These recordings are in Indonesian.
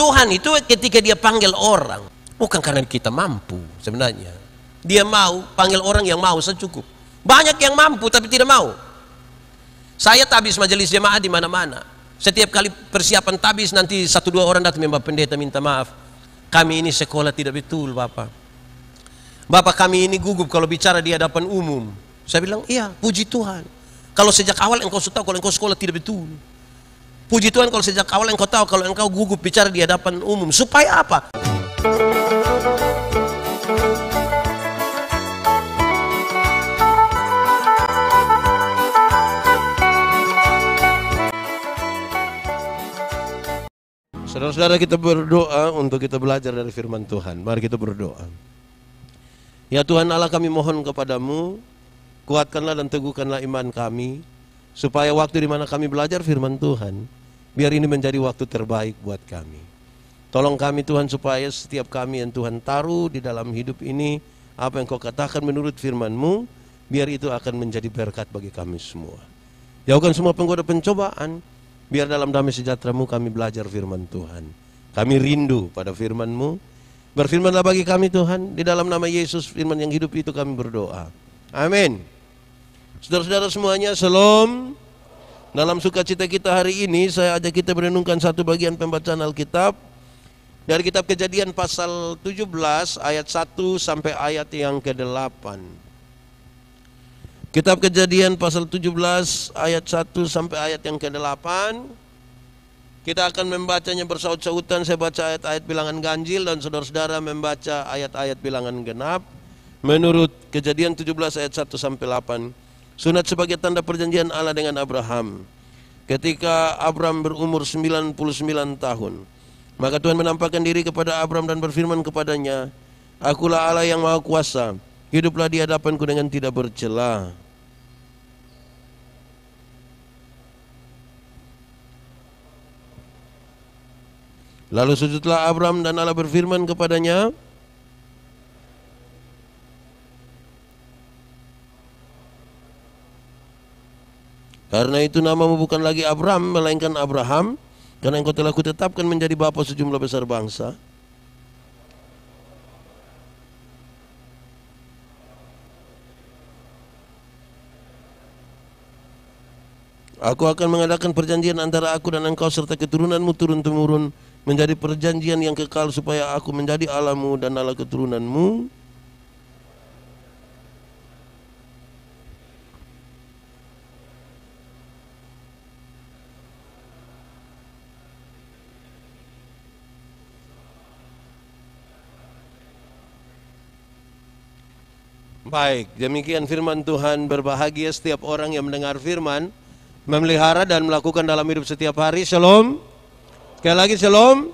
Tuhan itu ketika dia panggil orang, bukan karena kita mampu sebenarnya. Dia mau panggil orang yang mau secukup. Banyak yang mampu tapi tidak mau. Saya tabis majelis jemaah di mana-mana. Setiap kali persiapan tabis nanti 1-2 orang datang, Mbak Pendeta minta maaf. Kami ini sekolah tidak betul, Bapak. Bapak kami ini gugup kalau bicara di hadapan umum. Saya bilang, iya, puji Tuhan. Kalau sejak awal engkau sudah tahu kalau engkau sekolah tidak betul. Puji Tuhan kalau sejak awal engkau tahu kalau engkau gugup bicara di hadapan umum. Supaya apa? Saudara-saudara, kita berdoa untuk kita belajar dari firman Tuhan. Mari kita berdoa. Ya Tuhan Allah, kami mohon kepadamu, kuatkanlah dan teguhkanlah iman kami, supaya waktu di mana kami belajar firman Tuhan, biar ini menjadi waktu terbaik buat kami. Tolong kami Tuhan, supaya setiap kami yang Tuhan taruh di dalam hidup ini, apa yang kau katakan menurut firman-Mu, biar itu akan menjadi berkat bagi kami semua. Jauhkan semua penggoda pencobaan, biar dalam damai sejahtera-Mu kami belajar firman Tuhan. Kami rindu pada firman-Mu. Berfirmanlah bagi kami Tuhan, di dalam nama Yesus firman yang hidup itu kami berdoa. Amin. Saudara-saudara semuanya, shalom. Dalam sukacita kita hari ini, saya ajak kita merenungkan satu bagian pembacaan Alkitab dari kitab Kejadian pasal 17 ayat 1 sampai ayat yang ke-8. Kitab Kejadian pasal 17 ayat 1 sampai ayat yang ke-8. Kita akan membacanya bersaut-sautan. Saya baca ayat-ayat bilangan ganjil dan saudara-saudara membaca ayat-ayat bilangan genap menurut Kejadian 17 ayat 1 sampai 8. Sunat sebagai tanda perjanjian Allah dengan Abraham. Ketika Abraham berumur 99 tahun, maka Tuhan menampakkan diri kepada Abraham dan berfirman kepadanya, Akulah Allah yang Maha Kuasa, hiduplah di hadapanku dengan tidak bercela. Lalu sujudlah Abraham dan Allah berfirman kepadanya, Karena itu namamu bukan lagi Abraham, melainkan Abraham, karena engkau telah kutetapkan menjadi bapa sejumlah besar bangsa. Aku akan mengadakan perjanjian antara aku dan engkau serta keturunanmu turun-temurun, menjadi perjanjian yang kekal, supaya aku menjadi Allahmu dan Allah keturunanmu. Baik, demikian firman Tuhan. Berbahagia setiap orang yang mendengar firman, memelihara dan melakukan dalam hidup setiap hari. Shalom. Sekali lagi shalom.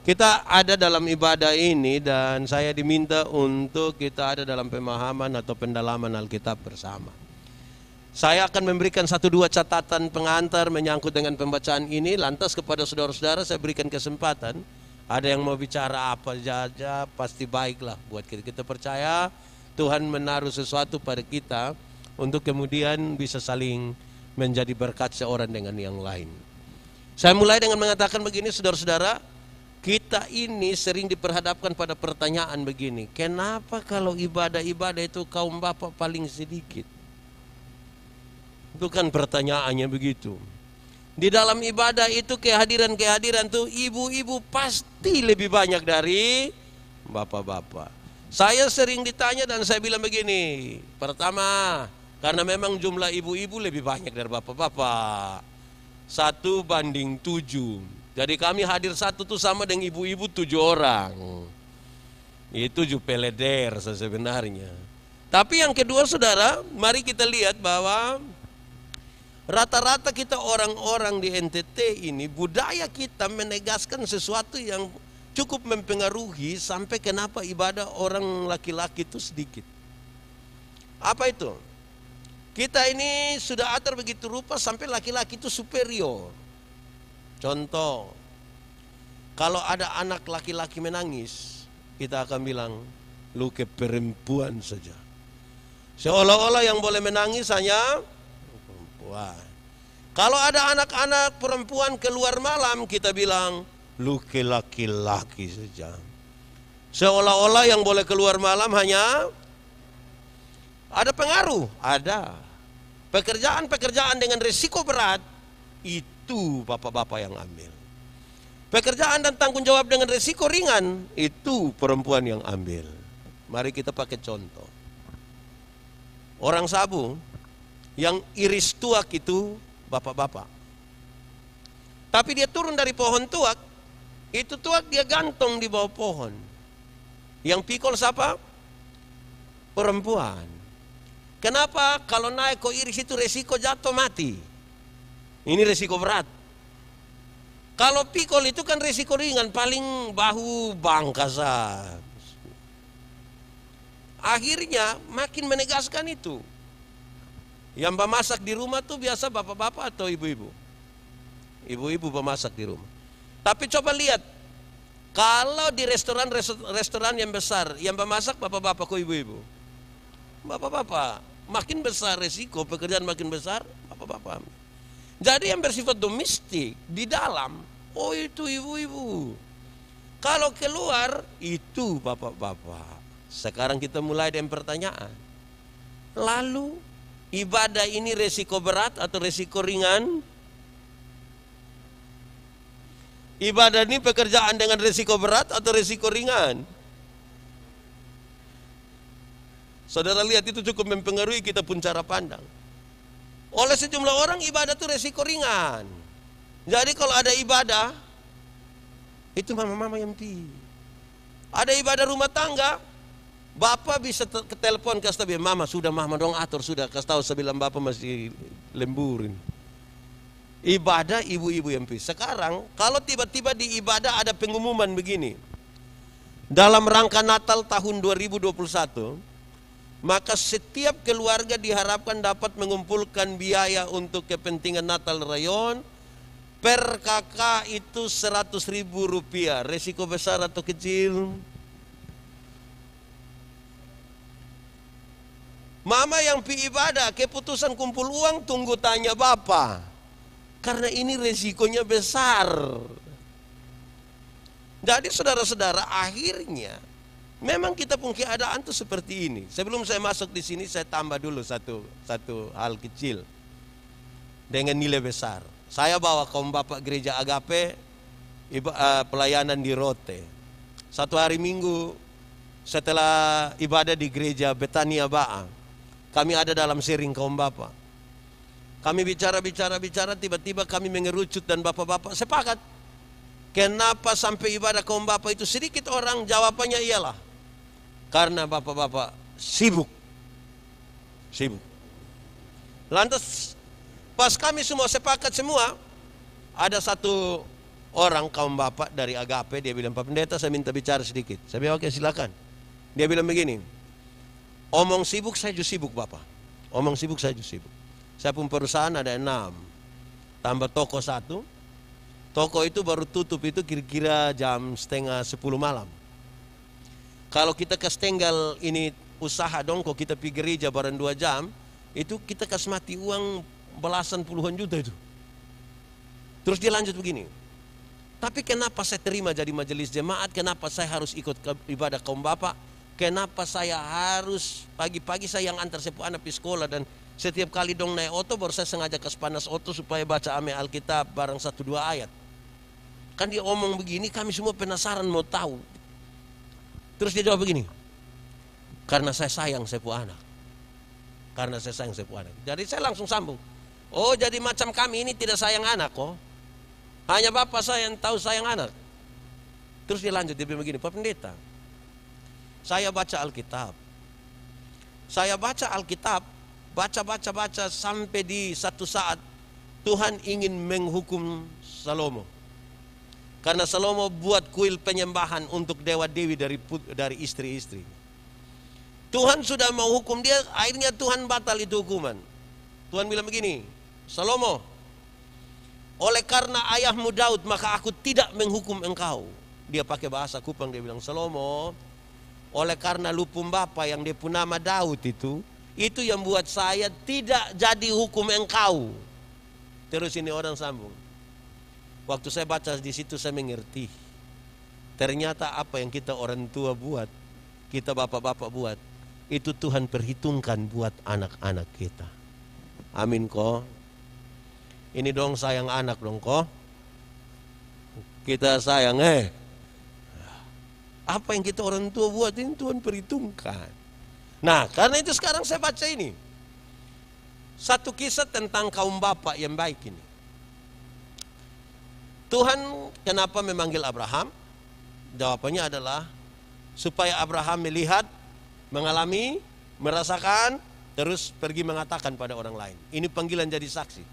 Kita ada dalam ibadah ini dan saya diminta untuk kita ada dalam pemahaman atau pendalaman Alkitab bersama. Saya akan memberikan 1-2 catatan pengantar menyangkut dengan pembacaan ini. Lantas kepada saudara-saudara saya berikan kesempatan. Ada yang mau bicara apa saja, pasti baiklah buat kita. Kita percaya Tuhan menaruh sesuatu pada kita untuk kemudian bisa saling menjadi berkat seorang dengan yang lain. Saya mulai dengan mengatakan begini, saudara-saudara, kita ini sering diperhadapkan pada pertanyaan begini, kenapa kalau ibadah-ibadah itu kaum bapak paling sedikit? Itu kan pertanyaannya begitu. Di dalam ibadah itu kehadiran-kehadiran tuh ibu-ibu pasti lebih banyak dari bapak-bapak. Saya sering ditanya dan saya bilang begini, pertama, karena memang jumlah ibu-ibu lebih banyak dari bapak-bapak. 1:7. Jadi kami hadir 1 tuh sama dengan ibu-ibu 7 orang. Itu jupeleder sebenarnya. Tapi yang kedua saudara, mari kita lihat bahwa rata-rata kita orang-orang di NTT ini, budaya kita menegaskan sesuatu yang cukup mempengaruhi sampai kenapa ibadah orang laki-laki itu sedikit. Apa itu? Kita ini sudah atur begitu rupa sampai laki-laki itu superior. Contoh, kalau ada anak laki-laki menangis, kita akan bilang, lu ke perempuan saja. Seolah-olah yang boleh menangis hanya perempuan. Kalau ada anak-anak perempuan keluar malam, kita bilang, Luki laki-laki saja. Seolah-olah yang boleh keluar malam hanya ada pengaruh. Ada. Pekerjaan-pekerjaan dengan risiko berat, itu bapak-bapak yang ambil. Pekerjaan dan tanggung jawab dengan risiko ringan, itu perempuan yang ambil. Mari kita pakai contoh. Orang Sabu yang iris tuak itu bapak-bapak. Tapi dia turun dari pohon tuak, itu tuak dia gantung di bawah pohon. Yang pikul siapa? Perempuan. Kenapa? Kalau naik kok iris itu resiko jatuh mati. Ini resiko berat. Kalau pikul itu kan resiko ringan, paling bahu bangkasan. Akhirnya makin menegaskan itu. Yang pemasak di rumah tuh biasa bapak-bapak atau ibu-ibu? Ibu-ibu pemasak di rumah. Tapi coba lihat, kalau di restoran yang besar, yang pemasak bapak-bapak kok ibu-ibu? Bapak-bapak, makin besar resiko, pekerjaan makin besar, bapak-bapak. Jadi yang bersifat domestik, di dalam, oh itu ibu-ibu. Kalau keluar, itu bapak-bapak. Sekarang kita mulai dengan pertanyaan. Lalu, ibadah ini resiko berat atau resiko ringan? Ibadah ini pekerjaan dengan resiko berat atau resiko ringan? Saudara lihat, itu cukup mempengaruhi kita pun cara pandang. Oleh sejumlah orang ibadah itu resiko ringan. Jadi kalau ada ibadah, itu mama-mama yang pi. Ada ibadah rumah tangga, bapak bisa ke telepon kasih tahu, mama sudah mama dong atur sudah kasih tahu sebelum bapak masih lemburin. Ibadah ibu-ibu yang pi. Sekarang kalau tiba-tiba di ibadah ada pengumuman begini, dalam rangka Natal tahun 2021, maka setiap keluarga diharapkan dapat mengumpulkan biaya untuk kepentingan Natal rayon. Per kakak itu 100.000 rupiah. Resiko besar atau kecil? Mama yang pi ibadah, keputusan kumpul uang tunggu tanya bapak. Karena ini resikonya besar. Jadi saudara-saudara, akhirnya memang kita pun keadaan tuh seperti ini. Sebelum saya masuk di sini, saya tambah dulu satu hal kecil dengan nilai besar. Saya bawa kaum bapak gereja Agape pelayanan di Rote. Satu hari Minggu setelah ibadah di gereja Betania Ba'a, kami ada dalam sharing kaum bapak. Kami bicara, tiba-tiba kami mengerucut dan bapak-bapak sepakat. Kenapa sampai ibadah kaum bapak itu sedikit orang? Jawabannya ialah karena bapak-bapak sibuk. Lantas pas kami semua sepakat semua, ada satu orang kaum bapak dari Agape, dia bilang, Pak Pendeta saya minta bicara sedikit. Saya bilang, oke silakan. Dia bilang begini, omong sibuk saya juga sibuk bapak. Omong sibuk saya juga sibuk. Saya pun perusahaan ada 6, tambah toko 1. Toko itu baru tutup itu kira-kira jam 9:30 malam. Kalau kita kas tinggal ini usaha dong, kok kita pergi gereja bareng 2 jam, itu kita kas mati uang belasan puluhan juta itu. Terus dia lanjut begini, tapi kenapa saya terima jadi majelis jemaat? Kenapa saya harus ikut ibadah kaum bapak? Kenapa saya harus pagi-pagi saya yang antar sepupu anak di sekolah, dan setiap kali dong naik oto baru saya sengaja kas panas oto supaya baca ame Alkitab bareng 1-2 ayat. Kan dia omong begini, kami semua penasaran mau tahu. Terus dia jawab begini, karena saya sayang sepupu anak. Karena saya sayang sepupu anak. Jadi saya langsung sambung. Oh, jadi macam kami ini tidak sayang anak kok. Hanya bapak saya yang tahu sayang anak. Terus dia lanjut, dia bilang begini, Pak Pendeta, saya baca Alkitab. Saya baca Alkitab, baca sampai di satu saat Tuhan ingin menghukum Salomo. Karena Salomo buat kuil penyembahan untuk dewa-dewi dari istri-istri. Tuhan sudah mau hukum dia, akhirnya Tuhan batal itu hukuman. Tuhan bilang begini, Salomo, oleh karena ayahmu Daud maka aku tidak menghukum engkau. Dia pakai bahasa Kupang, dia bilang, Salomo, oleh karena lupum bapa yang dia pun nama Daud itu yang buat saya tidak jadi hukum engkau. Terus ini orang sambung, Waktu saya baca di situ saya mengerti. Ternyata apa yang kita orang tua buat, kita bapak-bapak buat, itu Tuhan perhitungkan buat anak-anak kita. Amin ko. Ini dong sayang anak dong ko. Kita sayang apa yang kita orang tua buat ini Tuhan perhitungkan. Nah, karena itu sekarang saya baca ini. Satu kisah tentang kaum bapak yang baik ini. Tuhan kenapa memanggil Abraham? Jawabannya adalah supaya Abraham melihat, mengalami, merasakan, terus pergi mengatakan pada orang lain. Ini panggilan jadi saksi.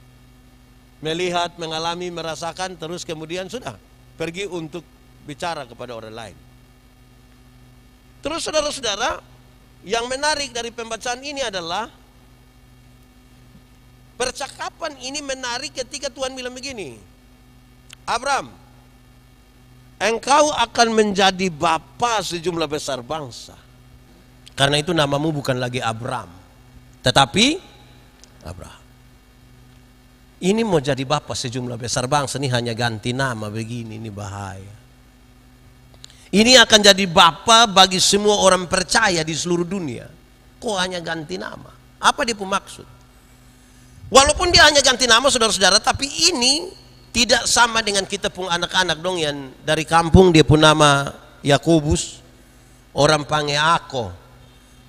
Melihat, mengalami, merasakan, terus kemudian sudah pergi untuk bicara kepada orang lain. Terus saudara-saudara, yang menarik dari pembacaan ini adalah percakapan ini menarik ketika Tuhan bilang begini, Abraham, engkau akan menjadi bapa sejumlah besar bangsa. Karena itu namamu bukan lagi Abram, tetapi Abraham. Ini mau jadi bapa sejumlah besar bangsa, ini hanya ganti nama begini, ini bahaya. Ini akan jadi bapa bagi semua orang percaya di seluruh dunia. Kok hanya ganti nama? Apa dia maksud? Walaupun dia hanya ganti nama saudara-saudara, tapi ini tidak sama dengan kita pun anak-anak dong yang dari kampung dia pun nama Yakobus, orang panggil Ako.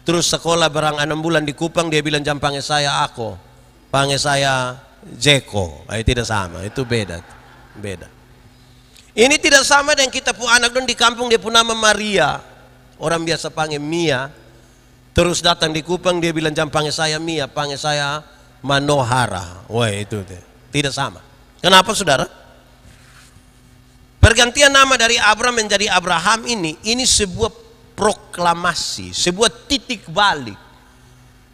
Terus sekolah berang 6 bulan di Kupang, dia bilang jam panggil saya Ako, panggil saya Jeko. Itu tidak sama, itu beda. Ini tidak sama dengan kita pun anak dong di kampung dia pun nama Maria, orang biasa panggil Mia. Terus datang di Kupang dia bilang jam panggil saya Mia, panggil saya Manohara. Wah itu tidak sama. Kenapa saudara? Pergantian nama dari Abraham menjadi Abraham ini sebuah proklamasi, sebuah titik balik,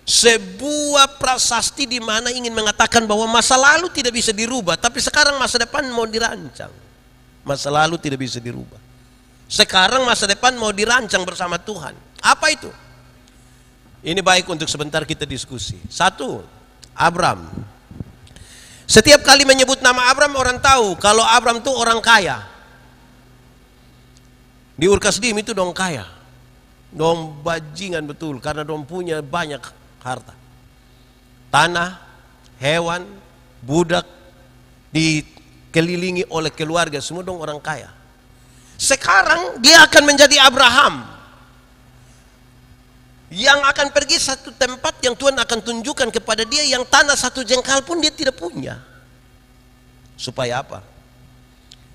sebuah prasasti di mana ingin mengatakan bahwa masa lalu tidak bisa dirubah, tapi sekarang masa depan mau dirancang. Masa lalu tidak bisa dirubah. Sekarang masa depan mau dirancang bersama Tuhan. Apa itu? Ini baik untuk sebentar kita diskusi. Satu, Abraham. Setiap kali menyebut nama Abraham orang tahu kalau Abraham itu orang kaya. Di Urkasdim itu dong kaya. Dong bajingan betul karena dong punya banyak harta. Tanah, hewan, budak, dikelilingi oleh keluarga, semua dong orang kaya. Sekarang dia akan menjadi Abraham yang akan pergi satu tempat yang Tuhan akan tunjukkan kepada dia yang tanah satu jengkal pun dia tidak punya. Supaya apa?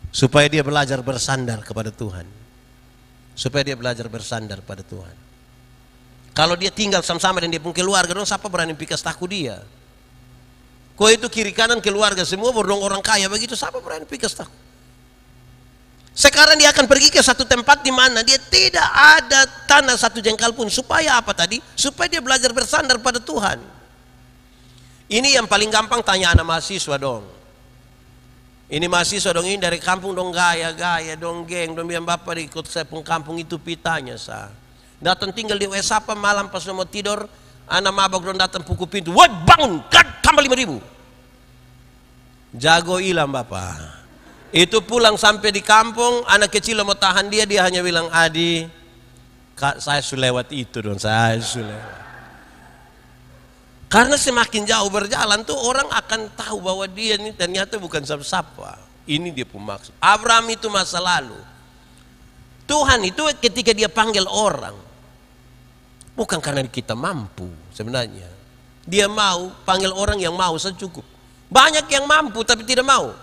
Supaya dia belajar bersandar kepada Tuhan. Supaya dia belajar bersandar pada Tuhan. Kalau dia tinggal sama-sama dan dia pun keluarga, dong siapa berani pikas taku dia? Kau itu kiri kanan keluarga semua berdong orang kaya begitu, siapa berani pikas taku? Sekarang dia akan pergi ke satu tempat di mana dia tidak ada tanah satu jengkal pun. Supaya apa tadi? Supaya dia belajar bersandar pada Tuhan. Ini yang paling gampang tanya anak mahasiswa dong. Ini mahasiswa dong, ini dari kampung dong gaya dong geng dong bilang bapak ikut saya pun kampung itu pitanya sah. Datang tinggal di Wesapa malam pas mau tidur, anak mabok dong datang pukul pintu. Woi bangun, tambah 5.000. Jago hilang bapak. Itu pulang sampai di kampung, anak kecil mau tahan dia hanya bilang, Adi, Kak, saya sudah lewat itu dong, saya sudah lewat. Karena semakin jauh berjalan tuh orang akan tahu bahwa dia ini ternyata bukan siapa-siapa. Ini dia pemaksud. Abraham itu masa lalu. Tuhan itu ketika dia panggil orang, bukan karena kita mampu sebenarnya. Dia mau panggil orang yang mau secukup. Banyak yang mampu tapi tidak mau.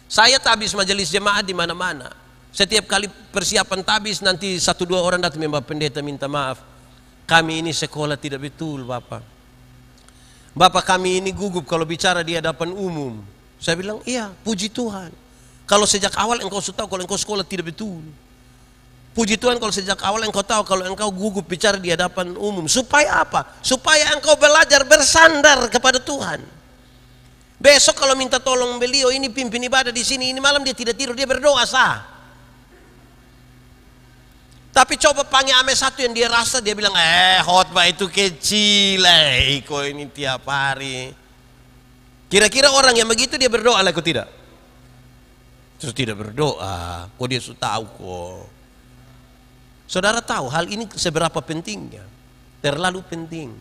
Saya tabis majelis jemaat di mana-mana. Setiap kali persiapan tabis nanti 1-2 orang datang membawa pendeta minta maaf. Kami ini sekolah tidak betul Bapak. Bapak kami ini gugup kalau bicara di hadapan umum. Saya bilang iya, puji Tuhan. Kalau sejak awal engkau sudah tahu kalau engkau sekolah tidak betul. Puji Tuhan kalau sejak awal engkau tahu kalau engkau gugup bicara di hadapan umum. Supaya apa? Supaya engkau belajar bersandar kepada Tuhan. Besok kalau minta tolong beliau ini pimpin ibadah di sini, ini malam dia tidak tidur, dia berdoa sah. Tapi coba panggil ame satu yang dia rasa, dia bilang, khotbah itu kecil, kok ini tiap hari. Kira-kira orang yang begitu dia berdoa lah, kok tidak? terus tidak berdoa. Kok dia sudah tahu kok. Saudara tahu hal ini seberapa pentingnya? Terlalu penting.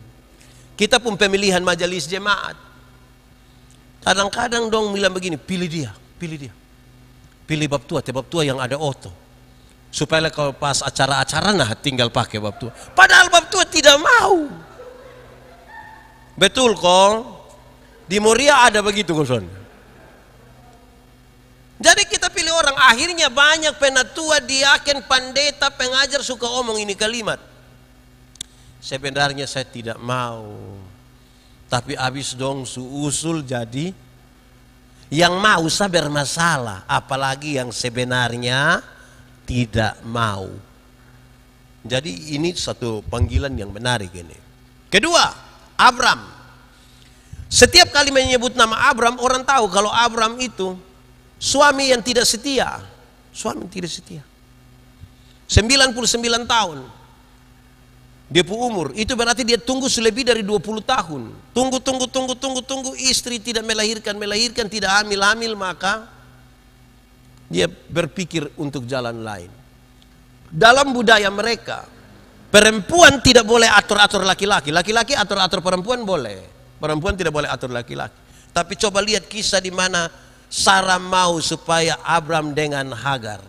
Kita pun pemilihan majelis jemaat. Kadang-kadang dong bilang begini, pilih dia. Pilih bab tua yang ada oto. Supaya kalau pas acara-acara nah tinggal pakai bab tua. Padahal bab tua tidak mau. Betul kok? Di Moria ada begitu kok. Jadi kita pilih orang, akhirnya banyak penatua, diaken, pendeta, pengajar suka omong ini kalimat. Sebenarnya saya tidak mau. Tapi habis dong usul jadi yang mau saya bermasalah, apalagi yang sebenarnya tidak mau. Jadi ini satu panggilan yang menarik ini. Kedua, Abram. Setiap kali menyebut nama Abram, orang tahu kalau Abram itu suami yang tidak setia. Suami yang tidak setia. 99 tahun. Dia pu umur. Itu berarti dia tunggu selebih dari 20 tahun. Tunggu. Istri tidak melahirkan, tidak hamil, maka dia berpikir untuk jalan lain. Dalam budaya mereka, perempuan tidak boleh atur-atur laki-laki. Laki-laki atur-atur perempuan boleh. Perempuan tidak boleh atur laki-laki. Tapi coba lihat kisah di mana Sarah mau supaya Abram dengan Hagar.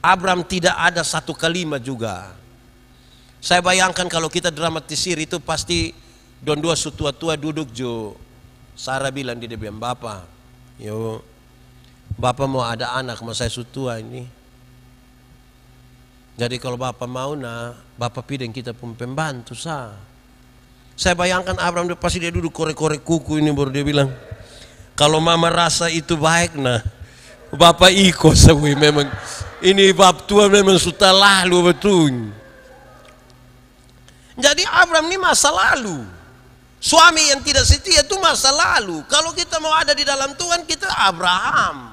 Abram tidak ada satu kalimat juga. Saya bayangkan kalau kita dramatisir itu pasti don dua sutua-tua duduk jo. Sarah bilang dia bilang, "Bapak, yo, Bapak mau ada anak sama saya sutua ini. Jadi kalau Bapak mau Bapak pideng kita pun pembantu sah." Saya bayangkan Abram pasti dia duduk korek-korek kuku ini baru dia bilang, "Kalau mama rasa itu baik Bapak ikut sawi memang ini bab tua memang sudah lalu betul." Jadi Abram ini masa lalu. Suami yang tidak setia itu masa lalu. Kalau kita mau ada di dalam Tuhan, kita Abraham.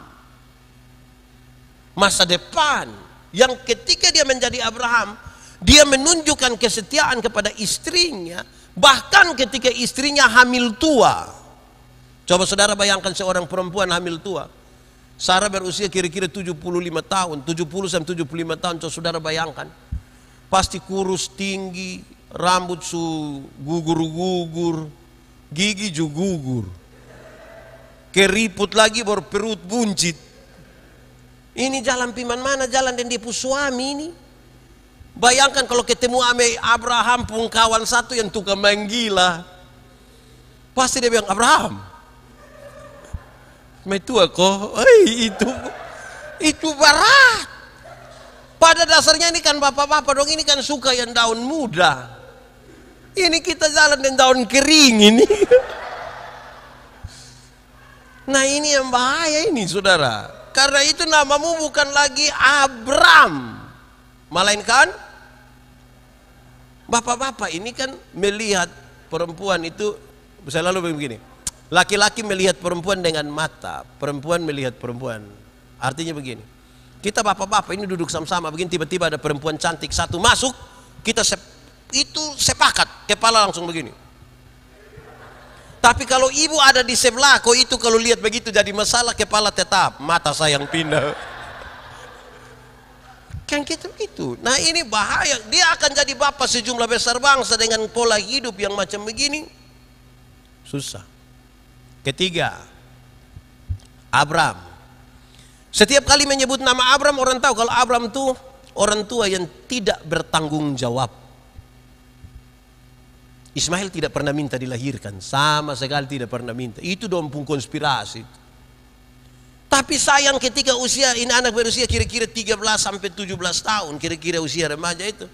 Masa depan. Yang ketika dia menjadi Abraham, dia menunjukkan kesetiaan kepada istrinya. Bahkan ketika istrinya hamil tua. Coba saudara bayangkan seorang perempuan hamil tua. Sarah berusia kira-kira 75 tahun. 70-75 tahun. Coba saudara bayangkan. Pasti kurus tinggi. Rambut su gugur-gugur. Gigi juga gugur. Keriput lagi baru perut buncit. Ini jalan piman mana jalan dan dia pu suami ini. Bayangkan kalau ketemu ame Abraham pun kawan satu yang tukang main gila. Pasti dia bilang, "Abraham, metua kok, itu berat." Pada dasarnya ini kan bapak-bapak dong, ini kan suka yang daun muda. Ini kita jalan dengan daun kering ini. Nah ini yang bahaya ini saudara. Karena itu namamu bukan lagi Abram, melainkan bapak-bapak ini kan melihat perempuan itu selalu begini. Laki-laki melihat perempuan dengan mata, perempuan melihat perempuan. Artinya begini, kita bapak-bapak ini duduk sama-sama begini, tiba-tiba ada perempuan cantik satu masuk, kita itu sepakat, kepala langsung begini. Tapi kalau ibu ada di sebelah, kok itu kalau lihat begitu jadi masalah, kepala tetap, mata sayang pindah. Kan gitu. Nah ini bahaya, dia akan jadi bapak sejumlah besar bangsa dengan pola hidup yang macam begini. Susah. Ketiga, Abram. Setiap kali menyebut nama Abram, orang tahu kalau Abram itu orang tua yang tidak bertanggung jawab. Ismail tidak pernah minta dilahirkan, sama sekali tidak pernah minta. Itu dong pun konspirasi. Tapi sayang ketika usia ini anak berusia kira-kira 13 sampai 17 tahun, kira-kira usia remaja itu,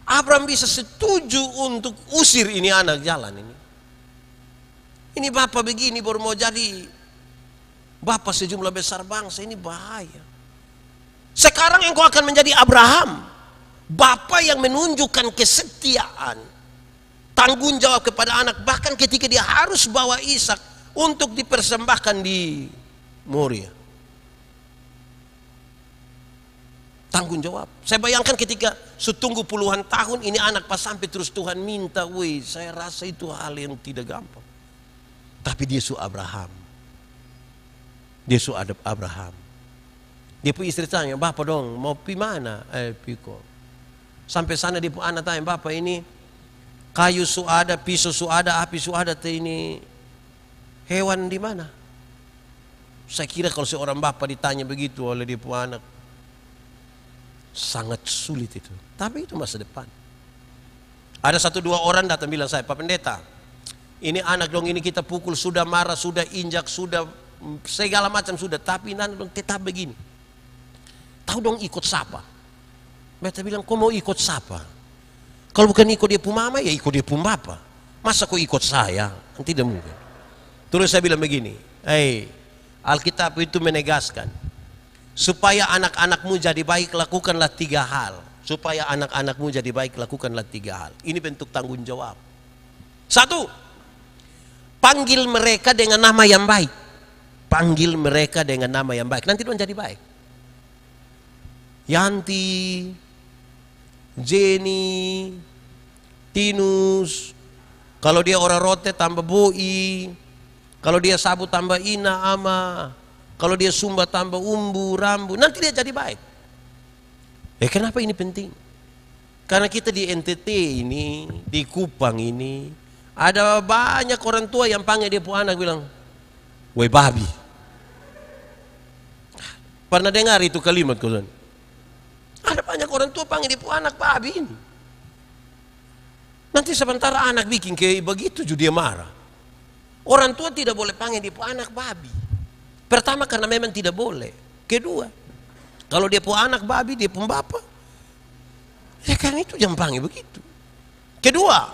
Abram bisa setuju untuk usir ini anak jalan ini. Ini bapak begini baru mau jadi bapak sejumlah besar bangsa, ini bahaya. Sekarang engkau akan menjadi Abraham, bapak yang menunjukkan kesetiaan, tanggung jawab kepada anak, bahkan ketika dia harus bawa Ishak untuk dipersembahkan di Moria. Tanggung jawab. Saya bayangkan ketika setunggu puluhan tahun ini anak pas sampai terus Tuhan minta, saya rasa itu hal yang tidak gampang. Tapi dia Abraham. Dia suadap Abraham. Dia pun istri tanya, "Bapak dong, mau pi mana?" Piko. Sampai sana dia pun anak tanya, "Bapak ini kayu suada, pisau suada, api suada, ini hewan di mana?" Saya kira kalau seorang bapak ditanya begitu oleh dia pun anak, sangat sulit itu. Tapi itu masa depan. Ada 1-2 orang datang bilang saya, "Pak Pendeta, ini anak dong, ini kita pukul, sudah marah, sudah injak, sudah segala macam sudah, tapi nanti dong tetap begini. Tahu dong ikut siapa?" Mereka bilang, "Kau mau ikut siapa? Kalau bukan ikut dia pun mama, ya ikut dia pun bapak. Masa kau ikut saya? Tidak mungkin." Terus saya bilang begini, Alkitab itu menegaskan, supaya anak-anakmu jadi baik, lakukanlah 3 hal. Supaya anak-anakmu jadi baik, lakukanlah 3 hal. Ini bentuk tanggung jawab. 1, panggil mereka dengan nama yang baik. Panggil mereka dengan nama yang baik. Nanti dong jadi baik. Yanti, Jenny, Tinus. Kalau dia orang rote tambah Boi. Kalau dia sabu tambah Ina, Ama. Kalau dia Sumba tambah Umbu, Rambu. Nanti dia jadi baik. Kenapa ini penting? Karena kita di NTT ini, di Kupang ini, ada banyak orang tua yang panggil dia pun anak bilang, "Woi babi." Pernah dengar itu kalimat kalian? Ada banyak orang tua panggil dia pun anak babi ini. Nanti sementara anak bikin kayak begitu juga dia marah. Orang tua tidak boleh panggil dia pun anak babi. Pertama karena memang tidak boleh. Kedua, kalau dia pun anak babi, dia pun bapak, ya kan itu jangan panggil begitu. Kedua,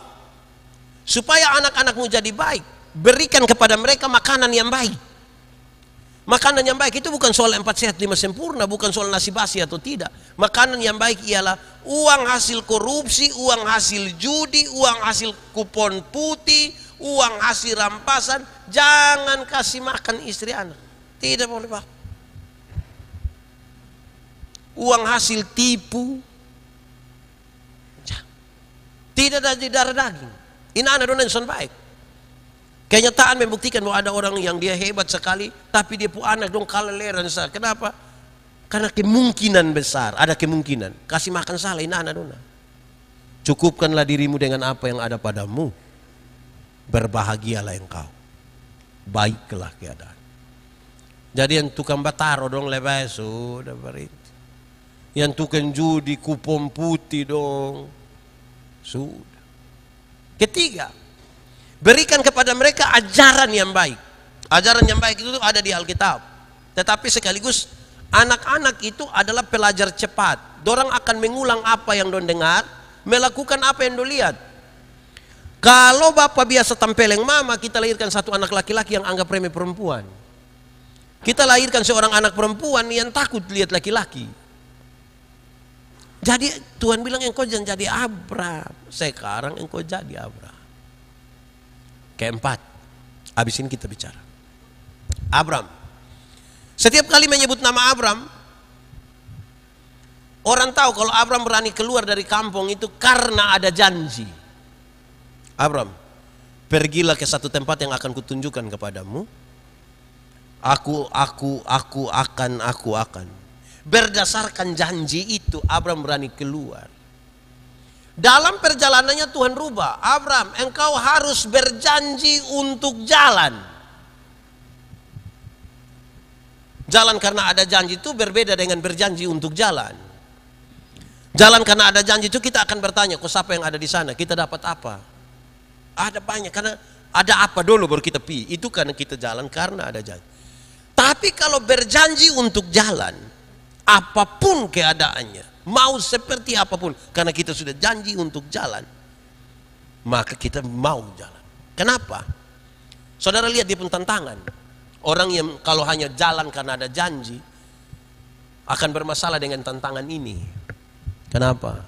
supaya anak-anakmu jadi baik, berikan kepada mereka makanan yang baik. Makanan yang baik itu bukan soal 4 sehat 5 sempurna, bukan soal nasi basi atau tidak. Makanan yang baik ialah uang hasil korupsi, uang hasil judi, uang hasil kupon putih, uang hasil rampasan. Jangan kasih makan istri anak. Tidak boleh, Pak. Uang hasil tipu, tidak dari darah daging. Ini anak donan baik. Kenyataan membuktikan bahwa ada orang yang dia hebat sekali, tapi dia pun anak dong kaleleran sah. Kenapa? Karena kemungkinan besar, ada kemungkinan kasih makan salah ini anak dona. Cukupkanlah dirimu dengan apa yang ada padamu. Berbahagialah engkau. Baiklah keadaan. Jadi yang tukang bataro dong lebay sudah berit. Yang tukang judi kupon putih dong sudah. Ketiga, berikan kepada mereka ajaran yang baik. Ajaran yang baik itu ada di Alkitab. Tetapi sekaligus anak-anak itu adalah pelajar cepat. Dorang akan mengulang apa yang don dengar, melakukan apa yang don lihat. Kalau bapak biasa tampeleng mama, kita lahirkan satu anak laki-laki yang anggap remeh perempuan. Kita lahirkan seorang anak perempuan yang takut lihat laki-laki. Jadi Tuhan bilang engkau jangan jadi Abraham. Sekarang engkau jadi Abraham. Keempat, habis ini kita bicara Abraham. Setiap kali menyebut nama Abraham, orang tahu kalau Abraham berani keluar dari kampung itu karena ada janji. Abraham, pergilah ke satu tempat yang akan kutunjukkan kepadamu. Aku akan. Berdasarkan janji itu Abraham berani keluar. Dalam perjalanannya Tuhan rubah. Abraham, engkau harus berjanji untuk jalan. Jalan karena ada janji itu berbeda dengan berjanji untuk jalan. Jalan karena ada janji itu kita akan bertanya, kok siapa yang ada di sana? Kita dapat apa? Ada banyak, karena ada apa dulu baru kita pi. Itu karena kita jalan karena ada janji. Tapi kalau berjanji untuk jalan, apapun keadaannya, mau seperti apapun, karena kita sudah janji untuk jalan, maka kita mau jalan. Kenapa? Saudara lihat dia pun tantangan. Orang yang kalau hanya jalan karena ada janji akan bermasalah dengan tantangan ini. Kenapa?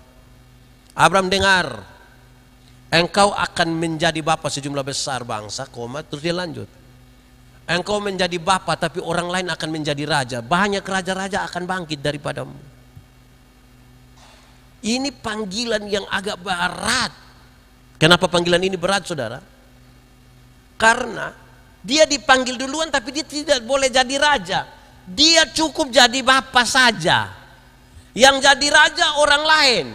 Abraham dengar, engkau akan menjadi bapa sejumlah besar bangsa, terus dia lanjut. Engkau menjadi bapa tapi orang lain akan menjadi raja. Banyak raja-raja akan bangkit daripadamu. Ini panggilan yang agak berat. Kenapa panggilan ini berat, saudara? Karena Dia dipanggil duluan tapi dia tidak boleh jadi raja. Dia cukup jadi bapa saja. Yang jadi raja orang lain.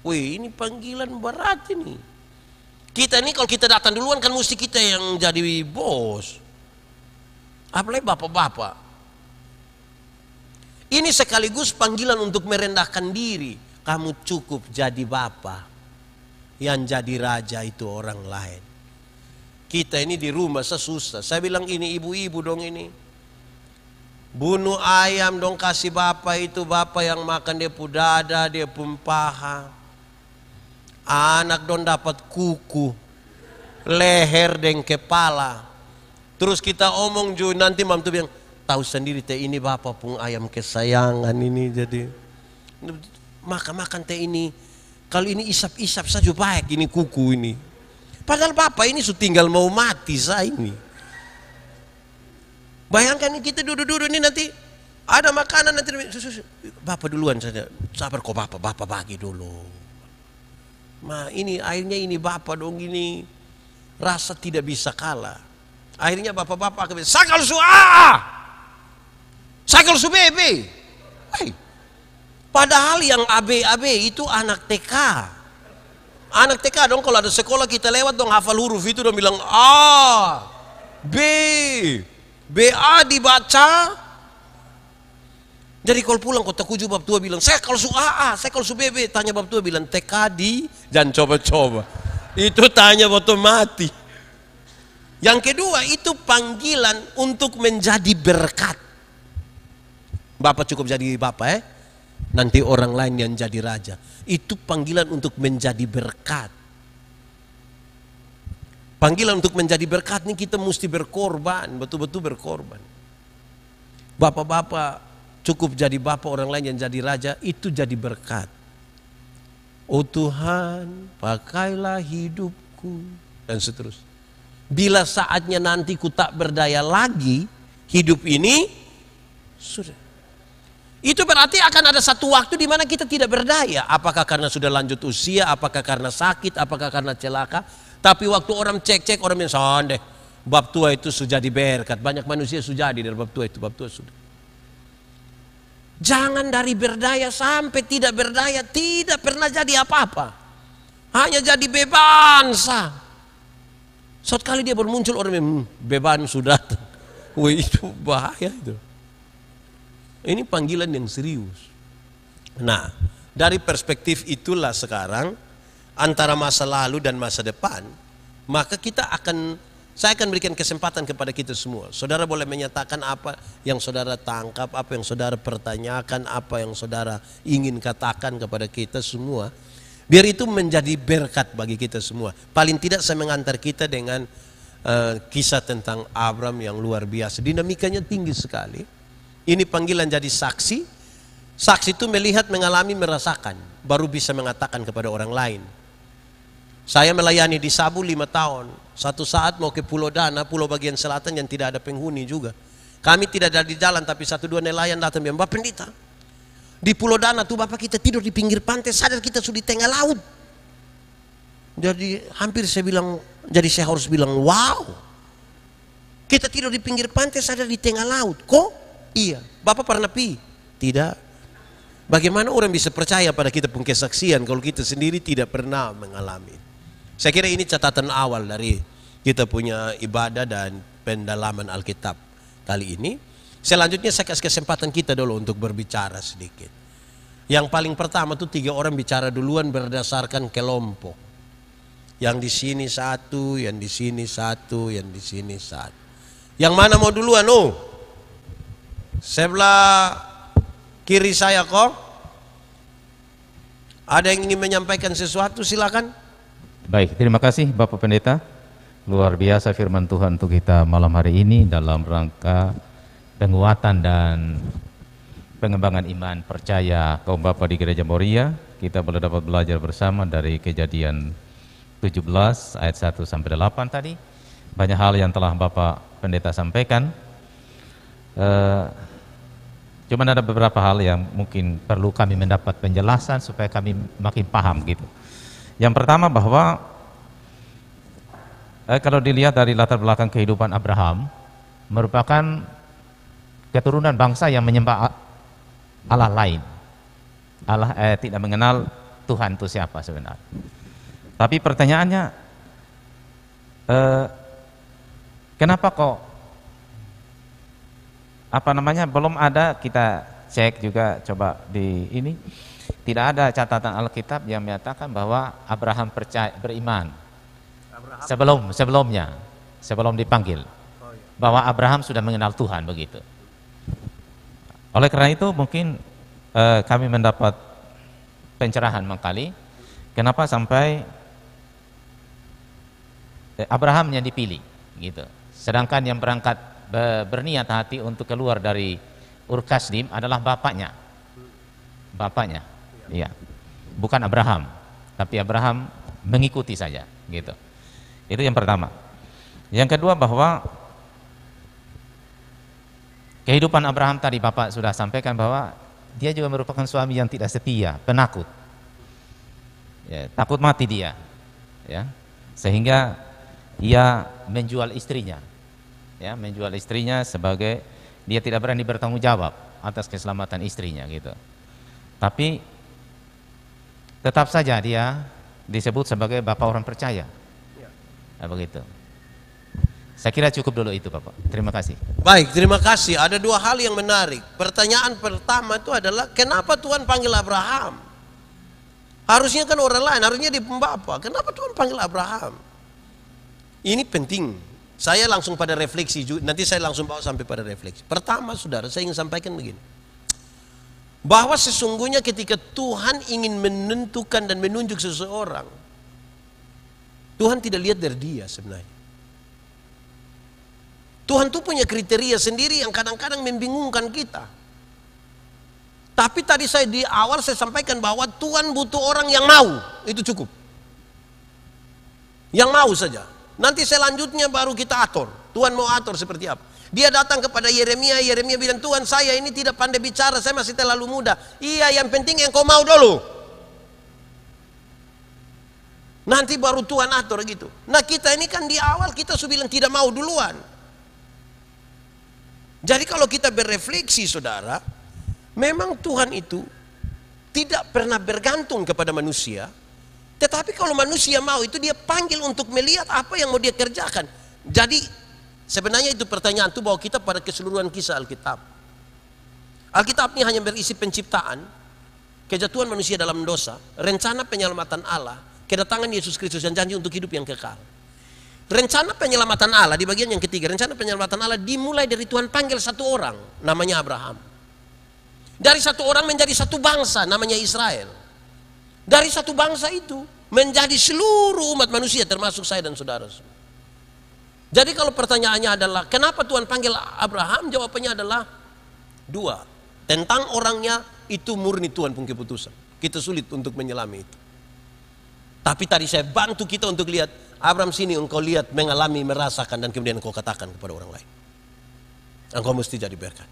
Wih, ini panggilan berat ini. Kita ini kalau kita datang duluan kan mesti kita yang jadi bos. Apalagi bapak-bapak. Ini sekaligus panggilan untuk merendahkan diri. Kamu cukup jadi bapa. Yang jadi raja itu orang lain. Kita ini di rumah susah. Saya bilang ini ibu-ibu dong ini. Bunuh ayam dong kasih bapak itu. Bapak yang makan dia pun dada, dia pun paha. Anak dong dapat kuku, leher dan kepala. Terus kita omong juga nanti mam tuh bilang, tahu sendiri teh ini bapak pun ayam kesayangan ini jadi. Makan teh ini, kalau ini isap-isap saja baik ini kuku ini. Padahal bapak ini sudah tinggal mau mati saya ini. Bayangkan kita duduk-duduk ini nanti ada makanan nanti bapak duluan saja. Sabar kok bapak bagi dulu. Ini akhirnya ini bapak dong ini rasa tidak bisa kalah. Akhirnya bapak-bapak akan bilang, sakal su A, sakal su BB. Padahal yang AB itu anak TK. Anak TK dong kalau ada sekolah kita lewat dong hafal huruf itu dong bilang A, B, BA dibaca. Jadi kalau pulang kota kuju bab tua bilang, saya kalau su AA, saya kalau su BB, tanya bab tua bilang TK di, jangan coba-coba. Itu tanya waktu mati. Yang kedua itu panggilan untuk menjadi berkat. Bapak cukup jadi bapak nanti orang lain yang jadi raja. Itu panggilan untuk menjadi berkat. Panggilan untuk menjadi berkat ini kita mesti berkorban, betul-betul berkorban. Bapak-bapak cukup jadi bapak orang lain yang jadi raja, itu jadi berkat. Oh Tuhan, pakailah hidupku, dan seterusnya. Bila saatnya nanti ku tak berdaya lagi, hidup ini sudah. Itu berarti akan ada satu waktu di mana kita tidak berdaya. Apakah karena sudah lanjut usia, apakah karena sakit, apakah karena celaka. Tapi waktu orang cek-cek, orang bilang, "Sondeh, bab tua itu sudah diberkat." Banyak manusia sudah jadi dari bab tua itu, bab tua sudah. Jangan dari berdaya sampai tidak berdaya, tidak pernah jadi apa-apa. Hanya jadi bebansa. Suatu kali dia bermuncul orang yang beban sudah. Wih, itu bahaya itu. Ini panggilan yang serius. Nah, dari perspektif itulah sekarang antara masa lalu dan masa depan, maka saya akan berikan kesempatan kepada kita semua. Saudara boleh menyatakan apa yang saudara tangkap, apa yang saudara pertanyakan, apa yang saudara ingin katakan kepada kita semua. Biar itu menjadi berkat bagi kita semua. Paling tidak saya mengantar kita dengan kisah tentang Abraham yang luar biasa. Dinamikanya tinggi sekali. Ini panggilan jadi saksi. Saksi itu melihat, mengalami, merasakan. Baru bisa mengatakan kepada orang lain. Saya melayani di Sabu 5 tahun. Satu saat mau ke Pulau Dana, pulau bagian selatan yang tidak ada penghuni juga. Kami tidak ada di jalan, tapi 1-2 nelayan datang bilang, "Bapak Pendeta, di Pulau Dana tuh Bapak kita tidur di pinggir pantai, sadar kita sudah di tengah laut." Jadi hampir saya bilang, jadi saya harus bilang, "Wow, kita tidur di pinggir pantai, sadar di tengah laut." Kok? Iya. Bapak pernah pi? Tidak. Bagaimana orang bisa percaya pada kita pun kesaksian kalau kita sendiri tidak pernah mengalami? Saya kira ini catatan awal dari kita punya ibadah dan pendalaman Alkitab kali ini. Selanjutnya saya kasih kesempatan kita dulu untuk berbicara sedikit. Yang paling pertama tuh 3 orang bicara duluan berdasarkan kelompok. Yang di sini satu, yang di sini satu, yang di sini satu. Yang mana mau duluan? Oh, sebelah kiri saya kok. Ada yang ingin menyampaikan sesuatu, silakan. Baik, terima kasih Bapak Pendeta. Luar biasa firman Tuhan untuk kita malam hari ini dalam rangka penguatan dan pengembangan iman percaya kaum Bapak di Gereja Moria. Kita boleh dapat belajar bersama dari Kejadian 17 ayat 1 sampai 8 tadi. Banyak hal yang telah Bapak Pendeta sampaikan. Cuman ada beberapa hal yang mungkin perlu kami mendapat penjelasan supaya kami makin paham gitu. Yang pertama bahwa kalau dilihat dari latar belakang kehidupan Abraham, merupakan keturunan bangsa yang menyembah Allah lain. Allah tidak mengenal Tuhan itu siapa sebenarnya. Tapi pertanyaannya, kenapa kok belum ada, kita cek juga coba di ini, tidak ada catatan Alkitab yang menyatakan bahwa Abraham beriman sebelum dipanggil, bahwa Abraham sudah mengenal Tuhan begitu. Oleh karena itu mungkin kami mendapat pencerahan mengkali kenapa sampai Abraham yang dipilih gitu, sedangkan yang berangkat berniat hati untuk keluar dari Ur Kasdim adalah bapaknya, iya, bukan Abraham, tapi Abraham mengikuti saja gitu. Itu yang pertama. Yang kedua, bahwa kehidupan Abraham tadi Bapak sudah sampaikan bahwa dia juga merupakan suami yang tidak setia, penakut, ya, takut mati dia, ya, sehingga ia menjual istrinya, ya, menjual istrinya sebagai dia tidak berani bertanggung jawab atas keselamatan istrinya gitu. Tapi tetap saja dia disebut sebagai bapak orang percaya, nah, begitu. Saya kira cukup dulu itu Bapak. Terima kasih. Baik, terima kasih. Ada dua hal yang menarik. Pertanyaan pertama itu adalah kenapa Tuhan panggil Abraham? Harusnya kan orang lain, harusnya di pembapa. Kenapa Tuhan panggil Abraham? Ini penting. Saya langsung pada refleksi, nanti saya langsung bawa sampai pada refleksi. Pertama, saudara, saya ingin sampaikan begini. Bahwa sesungguhnya ketika Tuhan ingin menentukan dan menunjuk seseorang, Tuhan tidak lihat dari dia sebenarnya. Tuhan tuh punya kriteria sendiri yang kadang-kadang membingungkan kita. Tapi tadi saya di awal saya sampaikan bahwa Tuhan butuh orang yang mau, itu cukup. Yang mau saja. Nanti selanjutnya baru kita atur. Tuhan mau atur seperti apa. Dia datang kepada Yeremia, Yeremia bilang, Tuhan saya ini tidak pandai bicara, saya masih terlalu muda. Iya, yang penting yang kau mau dulu. Nanti baru Tuhan atur gitu. Nah kita ini kan di awal kita sudah bilang tidak mau duluan. Jadi kalau kita berefleksi saudara, memang Tuhan itu tidak pernah bergantung kepada manusia. Tetapi kalau manusia mau itu dia panggil untuk melihat apa yang mau dia kerjakan. Jadi sebenarnya itu pertanyaan itu bawa kita pada keseluruhan kisah Alkitab. Alkitab ini hanya berisi penciptaan, kejatuhan manusia dalam dosa, rencana penyelamatan Allah, kedatangan Yesus Kristus yang janji untuk hidup yang kekal. Rencana penyelamatan Allah di bagian yang ketiga, rencana penyelamatan Allah dimulai dari Tuhan panggil satu orang, namanya Abraham. Dari satu orang menjadi satu bangsa, namanya Israel. Dari satu bangsa itu menjadi seluruh umat manusia termasuk saya dan saudara. Jadi kalau pertanyaannya adalah kenapa Tuhan panggil Abraham, jawabannya adalah dua. Tentang orangnya itu murni Tuhan pun keputusan. Kita sulit untuk menyelami itu. Tapi tadi saya bantu kita untuk lihat, Abraham sini engkau lihat, mengalami, merasakan, dan kemudian engkau katakan kepada orang lain. Engkau mesti jadi berkat.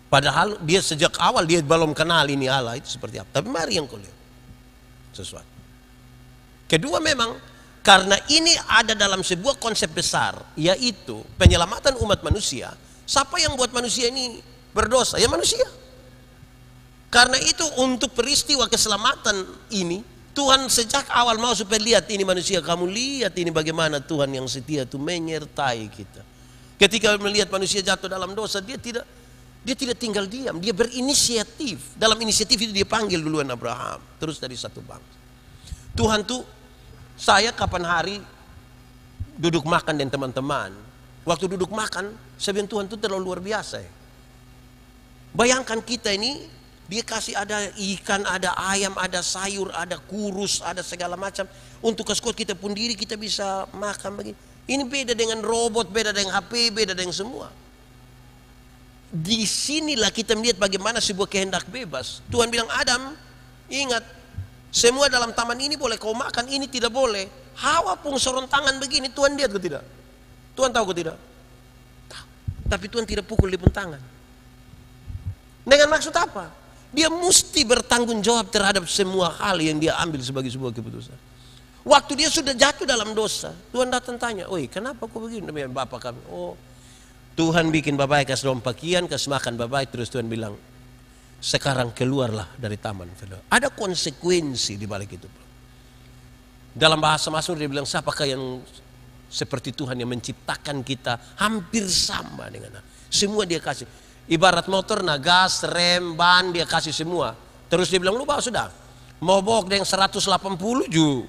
Padahal dia sejak awal dia belum kenal ini Allah itu seperti apa. Tapi mari engkau lihat sesuatu. Kedua memang, karena ini ada dalam sebuah konsep besar, yaitu penyelamatan umat manusia. Siapa yang buat manusia ini berdosa? Ya manusia. Karena itu untuk peristiwa keselamatan ini, Tuhan sejak awal mau supaya lihat ini manusia, kamu lihat ini bagaimana Tuhan yang setia itu menyertai kita. Ketika melihat manusia jatuh dalam dosa, dia tidak tinggal diam, dia berinisiatif. Dalam inisiatif itu dia panggil duluan Abraham, terus dari satu bangsa. Tuhan tuh, saya kapan hari duduk makan dengan teman-teman, waktu duduk makan, saya bilang Tuhan tuh terlalu luar biasa ya. Bayangkan kita ini, dia kasih ada ikan, ada ayam, ada sayur, ada kurus, ada segala macam. Untuk kesekut kita pun diri kita bisa makan begini. Ini beda dengan robot, beda dengan HP, beda dengan semua. Disinilah kita melihat bagaimana sebuah kehendak bebas. Tuhan bilang, Adam, ingat, semua dalam taman ini boleh kau makan, ini tidak boleh. Hawa pun sorong tangan begini, Tuhan lihat ke tidak? Tuhan tahu ke tidak? Tahu. Tapi Tuhan tidak pukul di tangan. Dengan maksud apa? Dia mesti bertanggung jawab terhadap semua hal yang dia ambil sebagai sebuah keputusan. Waktu dia sudah jatuh dalam dosa, Tuhan datang tanya, "Oi, kenapa kau begini dengan bapak kami?" Oh, Tuhan bikin bapak kasih dong pakian, kasih makan bapak, terus Tuhan bilang, "Sekarang keluarlah dari taman." Ada konsekuensi di balik itu. Dalam bahasa Mazmur dia bilang, siapakah yang seperti Tuhan yang menciptakan kita hampir sama dengan semua dia kasih. Ibarat motor, gas, rem, ban dia kasih semua. Terus dia bilang, "Lu bawa sudah. Mau bawa dengan 180 ju,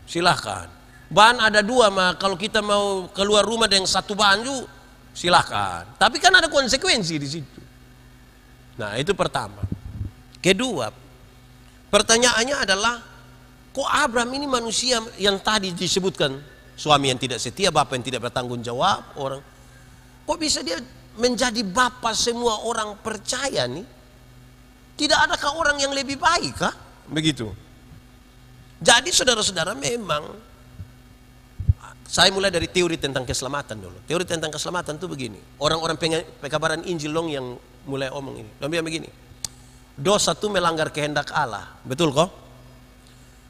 silahkan. Ban ada 2, kalau kita mau keluar rumah dengan 1 ban ju, silahkan." Tapi kan ada konsekuensi di situ. Nah, itu pertama. Kedua, pertanyaannya adalah, kok Abraham ini manusia yang tadi disebutkan, suami yang tidak setia, bapak yang tidak bertanggung jawab, orang, kok bisa dia menjadi bapak semua orang percaya nih? Tidak adakah orang yang lebih baik kah? Begitu. Jadi saudara-saudara, memang saya mulai dari teori tentang keselamatan dulu. Teori tentang keselamatan itu begini. Orang-orang pekabaran Injil dong yang mulai omong ini. Dia bilang begini, dosa itu melanggar kehendak Allah. Betul kok?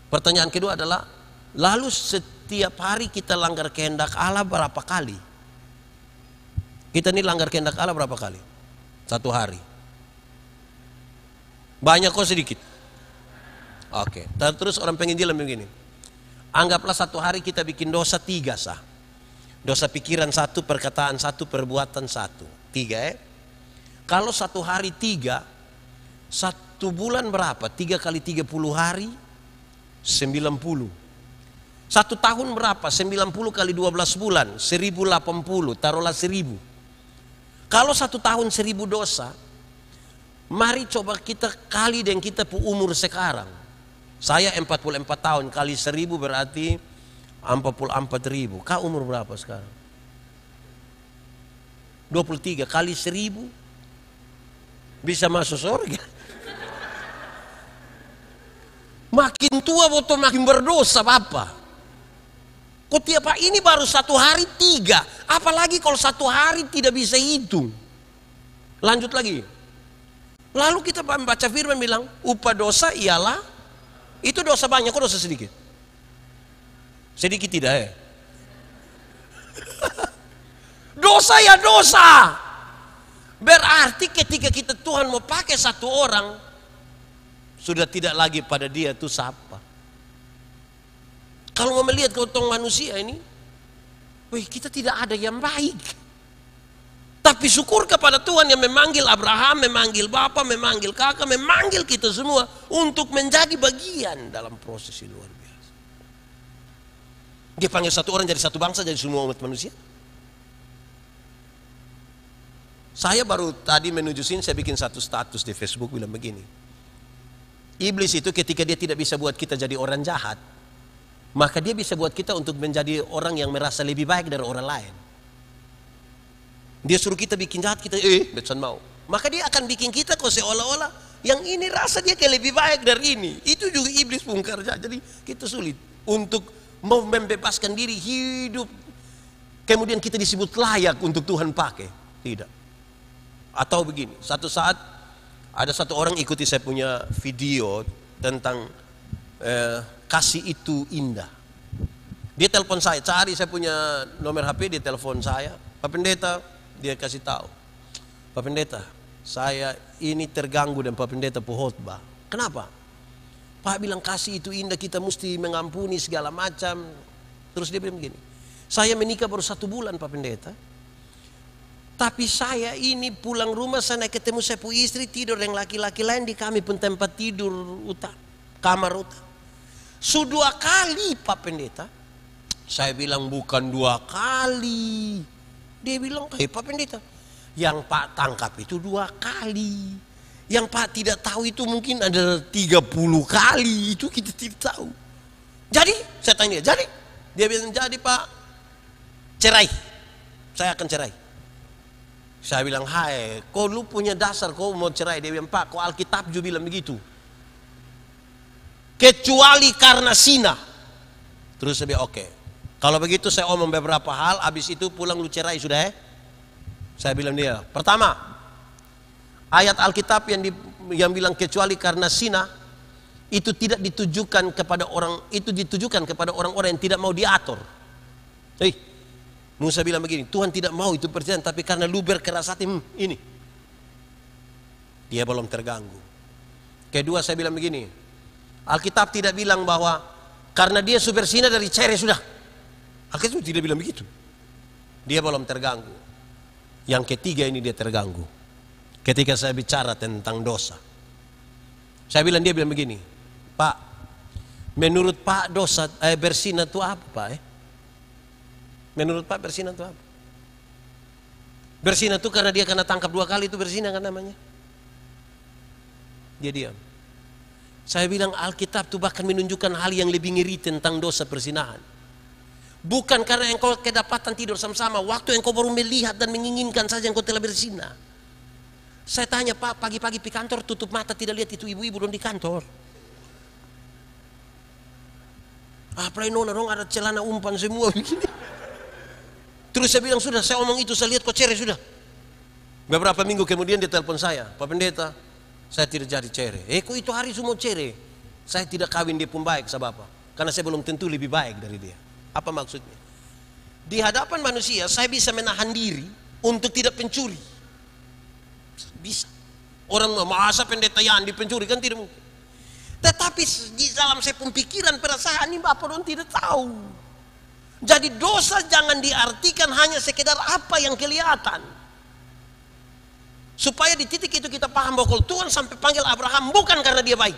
Pertanyaan kedua adalah, lalu setiap hari kita langgar kehendak Allah berapa kali? Kita ini langgar kehendak Allah berapa kali? 1 hari. Banyak kok sedikit? Oke. Terus orang penginjilan begini, anggaplah 1 hari kita bikin dosa 3 sah. Dosa pikiran 1, perkataan 1, perbuatan 1. 3 Kalau 1 hari 3, 1 bulan berapa? 3 kali 30 hari, 90. 1 tahun berapa? 90 kali 12 bulan, 1080, taruhlah 1000. Kalau 1 tahun 1000 dosa, mari coba kita kali dengan kita umur sekarang. Saya 44 tahun, kali 1000 berarti 44.000. Kau umur berapa sekarang? 23 kali 1000 bisa masuk surga. Makin tua botol makin berdosa Bapak. Kok tiap ini baru 1 hari 3, apalagi kalau 1 hari tidak bisa hitung. Lanjut lagi. Lalu kita baca firman bilang, upah dosa ialah, itu dosa banyak, kok dosa sedikit? Sedikit tidak dosa ya dosa. Berarti ketika kita Tuhan mau pakai 1 orang, sudah tidak lagi pada dia itu siapa. Kalau mau melihat keuntungan manusia ini, kita tidak ada yang baik. Tapi syukur kepada Tuhan yang memanggil Abraham, memanggil bapak, memanggil kakak, memanggil kita semua untuk menjadi bagian dalam proses yang luar biasa. Dia panggil 1 orang jadi 1 bangsa, jadi semua umat manusia. Saya baru tadi menuju sini, saya bikin 1 status di Facebook bilang begini, iblis itu ketika dia tidak bisa buat kita jadi orang jahat, maka dia bisa buat kita untuk menjadi orang yang merasa lebih baik dari orang lain. Dia suruh kita bikin jahat, kita becan mau. Maka dia akan bikin kita kok seolah-olah yang ini rasa dia kayak lebih baik dari ini. Itu juga iblis pun kerja. Jadi kita sulit untuk mau membebaskan diri hidup. Kemudian kita disebut layak untuk Tuhan pakai. Tidak. Atau begini, satu saat ada 1 orang ikuti saya punya video tentang kasih itu indah. Dia telepon saya, cari saya punya nomor HP, dia telepon saya, Pak Pendeta, dia kasih tahu, Pak Pendeta, saya ini terganggu dan Pak Pendeta pohotbah. Kenapa? Pak bilang kasih itu indah, kita mesti mengampuni segala macam. Terus dia bilang begini, saya menikah baru 1 bulan Pak Pendeta, tapi saya ini pulang rumah sana ketemu saya punya istri tidur dengan laki-laki lain di kami pun tempat tidur kamar utama. Sudah 2 kali Pak Pendeta. Saya bilang bukan 2 kali. Dia bilang, Pak Pendeta, yang Pak tangkap itu 2 kali. Yang Pak tidak tahu itu mungkin ada 30 kali. Itu kita tidak tahu. Jadi, saya tanya, jadi? Dia bilang, jadi Pak, cerai. Saya akan cerai. Saya bilang, hai, kau lu punya dasar kau mau cerai. Dia bilang, Pak, kau Alkitab juga bilang begitu. Kecuali karena zina. Terus saya bilang, oke. Kalau begitu saya omong beberapa hal, habis itu pulang lu cerai sudah Saya bilang dia, pertama, ayat Alkitab yang bilang kecuali karena zina, itu tidak ditujukan kepada orang, itu ditujukan kepada orang-orang yang tidak mau diatur. Musa bilang begini, Tuhan tidak mau itu perjanjian, tapi karena lu berkeras hati, ini dia belum terganggu. Kedua saya bilang begini, Alkitab tidak bilang bahwa karena dia berzina dari cere sudah. Alkitab tidak bilang begitu. Dia belum terganggu. Yang ketiga ini dia terganggu. Ketika saya bicara tentang dosa, saya bilang, dia bilang begini, Pak, menurut Pak dosa berzina itu apa, Pak? Menurut Pak berzina itu apa? Berzina itu karena dia kena tangkap 2 kali, itu berzina kan namanya? Dia diam. Saya bilang Alkitab itu bahkan menunjukkan hal yang lebih ngeri tentang dosa perzinahan. Bukan karena engkau kedapatan tidur sama-sama, waktu engkau baru melihat dan menginginkan saja engkau telah berzina. Saya tanya, Pak, pagi-pagi di kantor tutup mata tidak lihat itu ibu-ibu belum di kantor. Nona dong ada celana umpan semua begini. Terus saya bilang, sudah saya omong itu, saya lihat kok cere sudah. Beberapa minggu kemudian dia telepon saya, Pak Pendeta, saya tidak jadi cere. Kok itu hari semua cere? Saya tidak kawin dia pun baik sebab apa? Karena saya belum tentu lebih baik dari dia. Apa maksudnya? Di hadapan manusia saya bisa menahan diri untuk tidak pencuri. Bisa. Orang masa pendeta yang dipencuri kan tidak mungkin. Tetapi di dalam saya pemikiran perasaan ini Bapak orang tidak tahu. Jadi dosa jangan diartikan hanya sekedar apa yang kelihatan. Supaya di titik itu kita paham bahwa Tuhan sampai panggil Abraham bukan karena dia baik.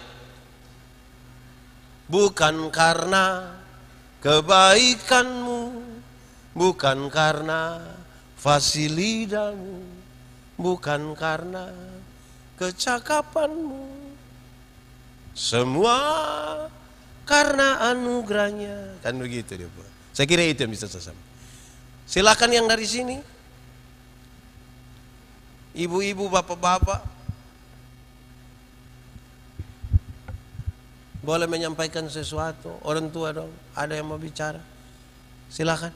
Bukan karena kebaikanmu, bukan karena fasilidamu, bukan karena kecakapanmu, semua karena anugerahnya. Kan begitu dia, Pak. Saya kira itu yang bisa saya sampaikan. Silakan yang dari sini, ibu-ibu, bapak-bapak, boleh menyampaikan sesuatu. Orang tua dong, ada yang mau bicara, silakan.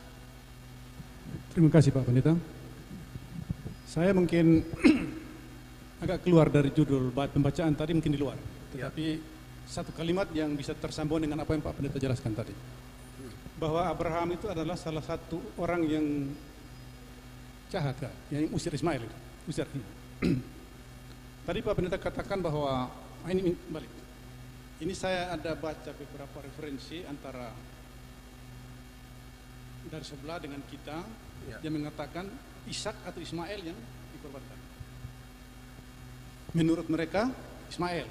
Terima kasih Pak Pendeta. Saya mungkin agak keluar dari judul pembacaan tadi, mungkin di luar. Tetapi satu kalimat yang bisa tersambung dengan apa yang Pak Pendeta jelaskan tadi, bahwa Abraham itu adalah salah satu orang yang jahat, yang usir Ismail, usir. Tadi Pak Pendeta katakan bahwa ini balik. Ini saya ada baca beberapa referensi antara dari sebelah dengan kita, yang mengatakan Ishak atau Ismail yang dikorbankan. Menurut mereka Ismail.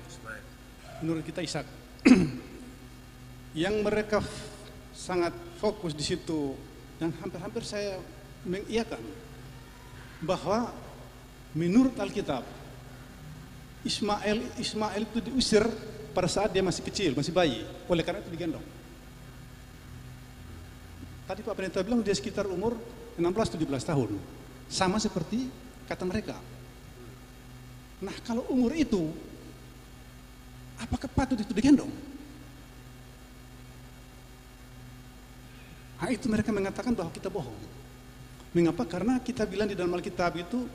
Menurut kita Ishak. Yang mereka sangat fokus di situ, dan hampir-hampir saya mengiyakan bahwa menurut Alkitab Ismail itu diusir pada saat dia masih kecil, masih bayi, oleh karena itu digendong. Tadi Pak Pendeta bilang dia sekitar umur 16-17 tahun, sama seperti kata mereka. Nah, kalau umur itu, apakah patut itu digendong? Nah, itu mereka mengatakan bahwa kita bohong. Mengapa? Karena kita bilang di dalam Alkitab itu,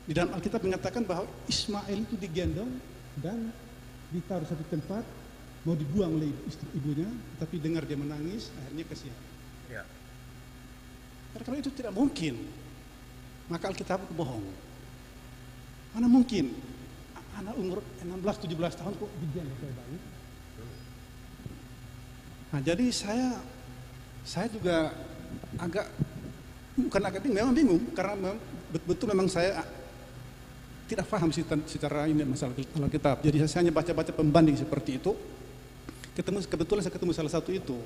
di dalam Alkitab mengatakan bahwa Ismail itu digendong dan ditaruh satu tempat, mau dibuang oleh istri ibunya, tapi dengar dia menangis, akhirnya kasihan. Ya. Karena kalau itu tidak mungkin, maka Alkitab itu bohong. Mana mungkin anak umur 16-17 tahun kok digendong kayak bayi? Nah, jadi saya juga memang bingung, karena betul memang saya tidak paham secara ini masalah Alkitab. Jadi saya hanya baca-baca pembanding seperti itu. Kebetulan saya ketemu salah satu itu.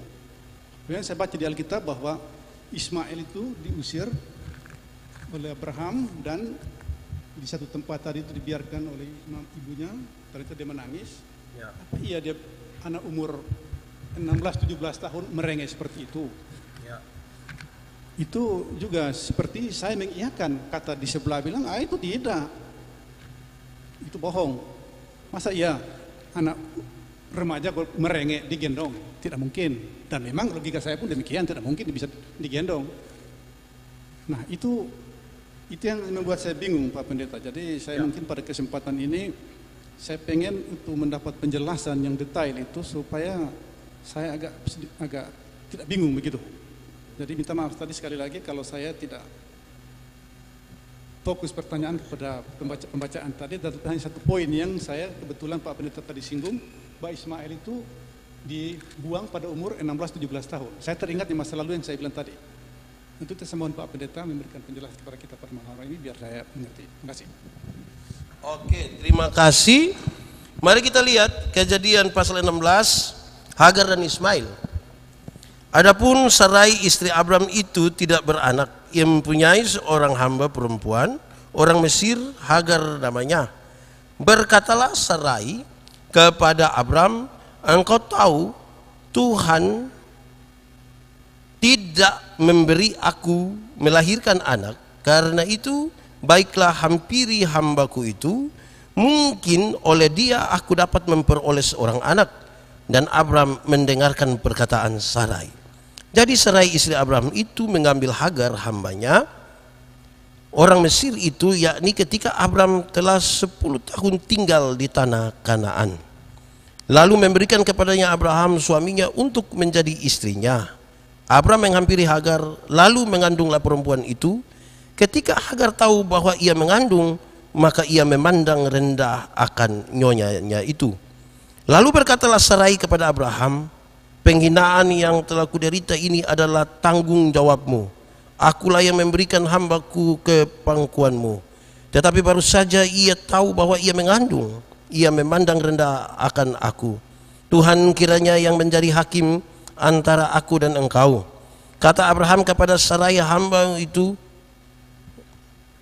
Kemudian saya baca di Alkitab bahwa Ismail itu diusir oleh Abraham dan di satu tempat tadi itu dibiarkan oleh ibunya. Ternyata dia menangis. Ya. Apa iya dia anak umur 16-17 tahun merengek seperti itu? Ya. Itu juga seperti saya mengiyakan kata di sebelah bilang, itu tidak, itu bohong. Masa iya anak remaja merengek digendong? Tidak mungkin. Dan memang logika saya pun demikian, tidak mungkin bisa digendong. Nah, itu yang membuat saya bingung Pak Pendeta. Jadi saya mungkin pada kesempatan ini saya pengen untuk mendapat penjelasan yang detail itu supaya saya agak tidak bingung begitu. Jadi minta maaf tadi sekali lagi kalau saya tidak fokus pertanyaan kepada pembacaan tadi, dan hanya satu poin yang saya kebetulan Pak Pendeta tadi singgung, bahwa Ismail itu dibuang pada umur 16-17 tahun. Saya teringat di masa lalu yang saya bilang tadi. Untuk itu saya mohon Pak Pendeta memberikan penjelasan kepada kita pada malam hari ini biar saya mengerti. Terima kasih. Oke, terima kasih. Mari kita lihat Kejadian pasal 16, Hagar dan Ismail. Adapun Sarai istri Abram itu tidak beranak. Ia mempunyai seorang hamba perempuan, orang Mesir, Hagar namanya. Berkatalah Sarai kepada Abram, engkau tahu Tuhan tidak memberi aku melahirkan anak, karena itu baiklah hampiri hambaku itu, mungkin oleh dia aku dapat memperoleh seorang anak. Dan Abram mendengarkan perkataan Sarai. Jadi Sarai istri Abram itu mengambil Hagar hambanya, orang Mesir itu, yakni ketika Abram telah 10 tahun tinggal di tanah Kanaan. Lalu memberikan kepadanya Abraham suaminya untuk menjadi istrinya. Abram menghampiri Hagar, lalu mengandunglah perempuan itu. Ketika Hagar tahu bahwa ia mengandung, maka ia memandang rendah akan nyonyanya itu. Lalu berkatalah Sarai kepada Abraham, penghinaan yang telah kuderita ini adalah tanggung jawabmu. Akulah yang memberikan hambaku ke pangkuanmu. Tetapi baru saja ia tahu bahwa ia mengandung, ia memandang rendah akan aku. Tuhan kiranya yang menjadi hakim antara aku dan engkau. Kata Abraham kepada Sarai hamba itu,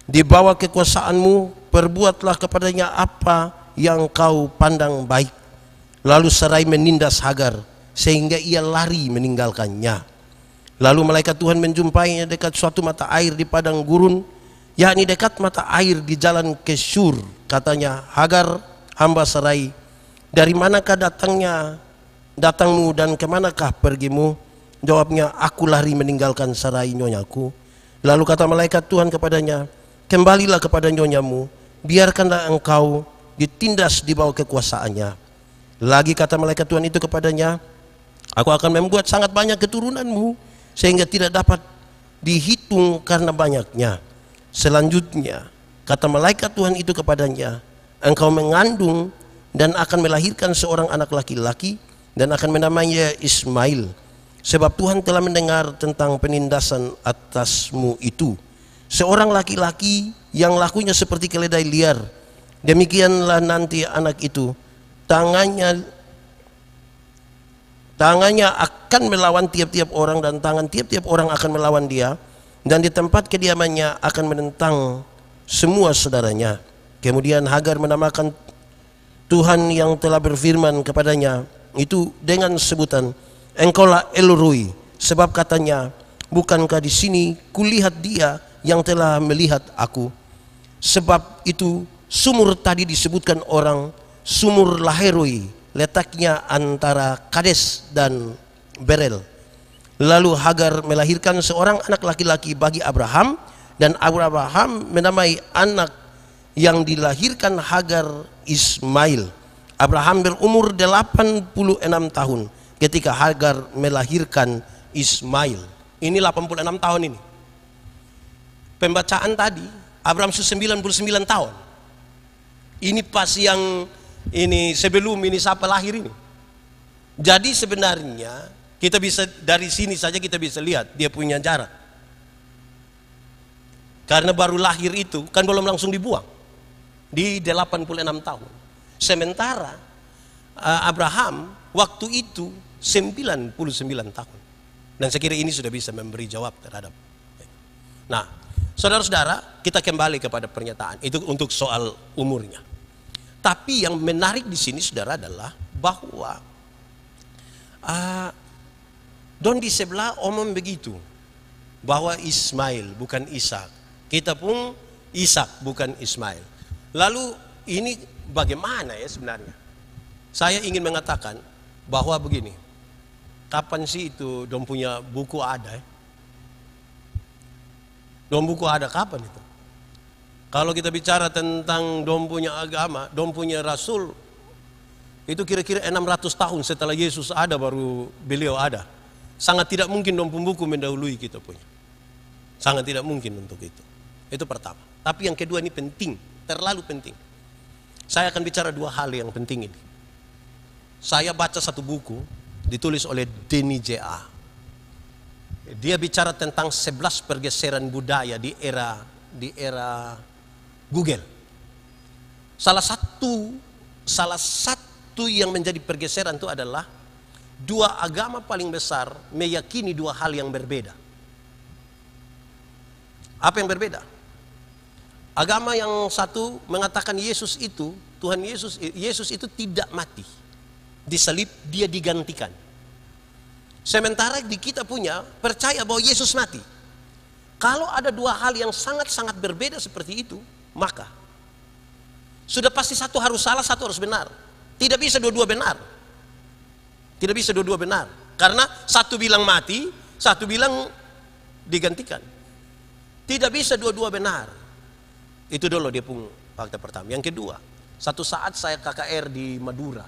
di bawah kekuasaanmu perbuatlah kepadanya apa yang kau pandang baik. Lalu Sarai menindas Hagar sehingga ia lari meninggalkannya. Lalu malaikat Tuhan menjumpainya dekat suatu mata air di padang gurun, yakni dekat mata air di jalan ke Syur. Katanya, Hagar hamba Sarai, dari manakah datangmu dan kemanakah pergimu? Jawabnya, aku lari meninggalkan Sarai nyonyaku. Lalu kata malaikat Tuhan kepadanya, kembalilah kepada nyonyamu, biarkanlah engkau ditindas di bawah kekuasaannya. Lagi kata malaikat Tuhan itu kepadanya, aku akan membuat sangat banyak keturunanmu sehingga tidak dapat dihitung karena banyaknya. Selanjutnya kata malaikat Tuhan itu kepadanya, engkau mengandung dan akan melahirkan seorang anak laki-laki dan akan menamainya Ismail, sebab Tuhan telah mendengar tentang penindasan atasmu itu, seorang laki-laki yang lakunya seperti keledai liar. Demikianlah nanti anak itu tangannya akan melawan tiap-tiap orang, dan tangan tiap-tiap orang akan melawan dia, dan di tempat kediamannya akan menentang semua saudaranya. Kemudian Hagar menamakan Tuhan yang telah berfirman kepadanya itu dengan sebutan, engkaulah El-Roi, sebab katanya, bukankah di sini kulihat dia yang telah melihat aku. Sebab itu sumur tadi disebutkan orang sumur Laheroi, letaknya antara Kades dan Berel. Lalu Hagar melahirkan seorang anak laki-laki bagi Abraham, dan Abraham menamai anak yang dilahirkan Hagar Ismail. Abraham berumur 86 tahun ketika Hagar melahirkan Ismail. Ini 86 tahun ini. Pembacaan tadi Abraham 99 tahun. Ini pas yang ini sebelum ini siapa lahir ini. Jadi sebenarnya kita bisa dari sini saja kita bisa lihat dia punya jarak. Karena baru lahir itu kan belum langsung dibuang di 86 tahun. Sementara Abraham waktu itu 99 tahun. Dan saya kira ini sudah bisa memberi jawab terhadap. Nah, saudara-saudara, kita kembali kepada pernyataan itu untuk soal umurnya. Tapi yang menarik di sini saudara adalah bahwa don di sebelah omong begitu bahwa Ismail bukan Ishak, kita pun Ishak bukan Ismail. Lalu ini bagaimana ya sebenarnya? Saya ingin mengatakan bahwa begini, kapan sih itu don punya buku ada? Don buku ada kapan itu? Kalau kita bicara tentang dom punya agama, dom punya rasul, itu kira-kira 600 tahun setelah Yesus ada baru beliau ada. Sangat tidak mungkin dom pembuku mendahului kita punya. Sangat tidak mungkin untuk itu. Itu pertama. Tapi yang kedua ini penting, terlalu penting. Saya akan bicara dua hal yang penting ini. Saya baca satu buku ditulis oleh Denny J.A. Dia bicara tentang 11 pergeseran budaya di era Google. Salah satu yang menjadi pergeseran itu adalah dua agama paling besar meyakini dua hal yang berbeda. Apa yang berbeda? Agama yang satu mengatakan Yesus itu, Tuhan Yesus itu tidak mati. Disalib, dia digantikan. Sementara di kita punya percaya bahwa Yesus mati. Kalau ada dua hal yang sangat-sangat berbeda seperti itu, maka sudah pasti satu harus salah, satu harus benar. Tidak bisa dua-dua benar. Tidak bisa dua-dua benar. Karena satu bilang mati, satu bilang digantikan. Tidak bisa dua-dua benar. Itu dulu dia pun fakta pertama. Yang kedua, satu saat saya KKR di Madura.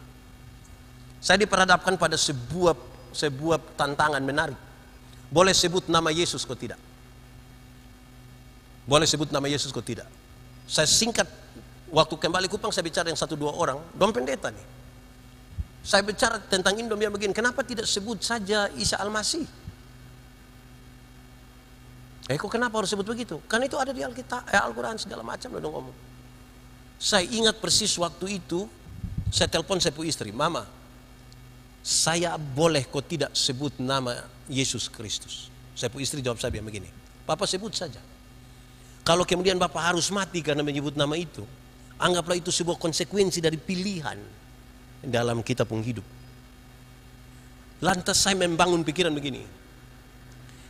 Saya diperhadapkan pada sebuah tantangan menarik. Boleh sebut nama Yesus kok tidak? Boleh sebut nama Yesus kok tidak? Saya singkat, waktu kembali Kupang saya bicara yang 1-2 orang, dom pendeta nih. Saya bicara tentang ini, dom yang begini, kenapa tidak sebut saja Isa Al-Masih? Kok kenapa harus sebut begitu? Kan itu ada di Alkitab, Al-Quran segala macam dong ngomong. Saya ingat persis waktu itu, saya telepon saya punya istri, Mama, saya boleh kok tidak sebut nama Yesus Kristus? Saya punya istri jawab saya begini, Papa sebut saja. Kalau kemudian Bapak harus mati karena menyebut nama itu, anggaplah itu sebuah konsekuensi dari pilihan dalam kita pun hidup. Lantas saya membangun pikiran begini,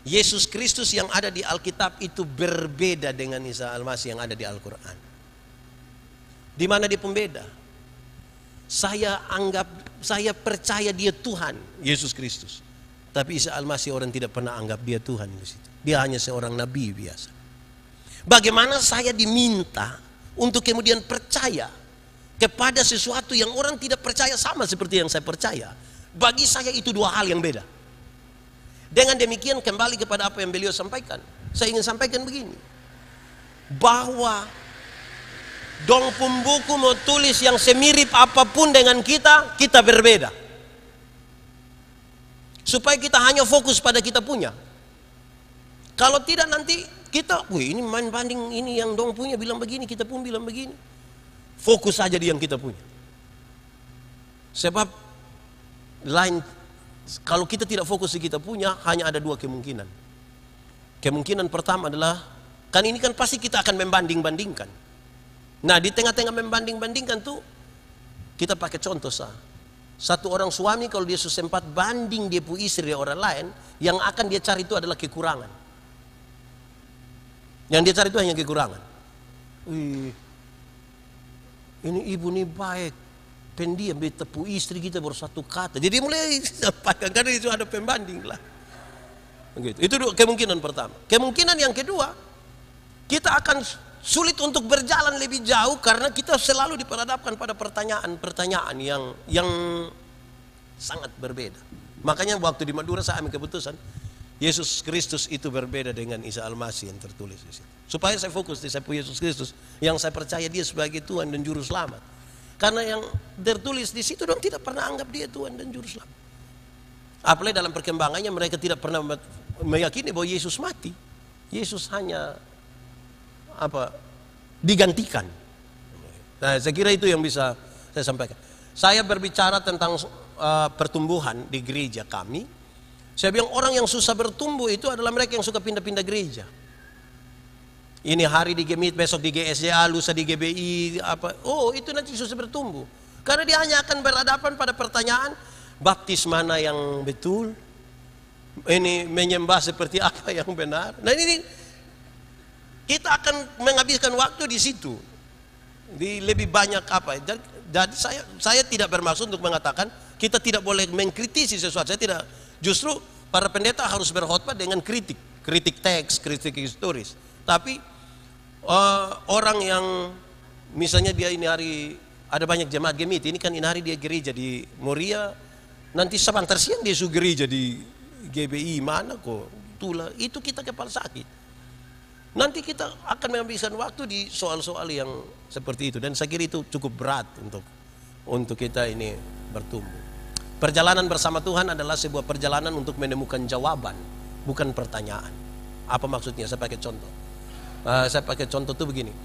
Yesus Kristus yang ada di Alkitab itu berbeda dengan Isa Al-Masih yang ada di Al-Quran. Di mana dia pembeda? Saya percaya dia Tuhan, Yesus Kristus. Tapi Isa Al-Masih orang tidak pernah anggap dia Tuhan di situ. Dia hanya seorang nabi biasa. Bagaimana saya diminta untuk kemudian percaya kepada sesuatu yang orang tidak percaya sama seperti yang saya percaya. Bagi saya itu dua hal yang beda. Dengan demikian kembali kepada apa yang beliau sampaikan. Saya ingin sampaikan begini, bahwa dong pembuku mau tulis yang semirip apapun dengan kita, kita berbeda. Supaya kita hanya fokus pada kita punya. Kalau tidak nanti kita, ini main banding, ini yang dong punya bilang begini, kita pun bilang begini. Fokus saja di yang kita punya. Sebab lain, kalau kita tidak fokus di kita punya, hanya ada dua kemungkinan. Kemungkinan pertama adalah, kan ini kan pasti kita akan membanding-bandingkan. Nah di tengah-tengah membanding-bandingkan tuh, kita pakai contoh satu orang suami kalau dia sempat banding dia punya istri orang lain, yang akan dia cari itu adalah kekurangan. Yang dia cari itu hanya kekurangan. Ini ibu nih baik, pendiam, dia tepu istri kita baru satu kata. Jadi mulai sampaikan, karena itu ada pembanding lah. Begitu. Itu kemungkinan pertama. Kemungkinan yang kedua, kita akan sulit untuk berjalan lebih jauh karena kita selalu diperhadapkan pada pertanyaan-pertanyaan yang sangat berbeda. Makanya waktu di Madura saya ambil keputusan, Yesus Kristus itu berbeda dengan Isa Al-Masih yang tertulis di situ. Supaya saya fokus di saya punya Yesus Kristus yang saya percaya dia sebagai Tuhan dan Juru Selamat. Karena yang tertulis di situ dong tidak pernah anggap dia Tuhan dan Juru Selamat. Apalagi dalam perkembangannya mereka tidak pernah meyakini bahwa Yesus mati. Yesus hanya digantikan. Nah, saya kira itu yang bisa saya sampaikan. Saya berbicara tentang pertumbuhan di gereja kami. Saya bilang orang yang susah bertumbuh itu adalah mereka yang suka pindah-pindah gereja. Ini hari di GMIT, besok di GSJA, lusa di GBI, itu nanti susah bertumbuh. Karena dia hanya akan berhadapan pada pertanyaan, baptis mana yang betul? Ini menyembah seperti apa yang benar? Nah ini kita akan menghabiskan waktu di situ. Di lebih banyak Jadi saya tidak bermaksud untuk mengatakan kita tidak boleh mengkritisi sesuatu. Saya tidak. Justru para pendeta harus berkhotbah dengan kritik teks, kritik historis. Tapi orang yang misalnya dia ini hari ada banyak jemaat gemit, ini kan ini hari dia gereja di Moria, nanti sebentar siang dia suruh gereja di GBI, mana kok itulah, itu kita kepala sakit. Nanti kita akan menghabiskan waktu di soal-soal yang seperti itu, dan saya kira itu cukup berat untuk kita ini bertumbuh. Perjalanan bersama Tuhan adalah sebuah perjalanan untuk menemukan jawaban, bukan pertanyaan. Apa maksudnya? Saya pakai contoh. Saya pakai contoh tuh begini.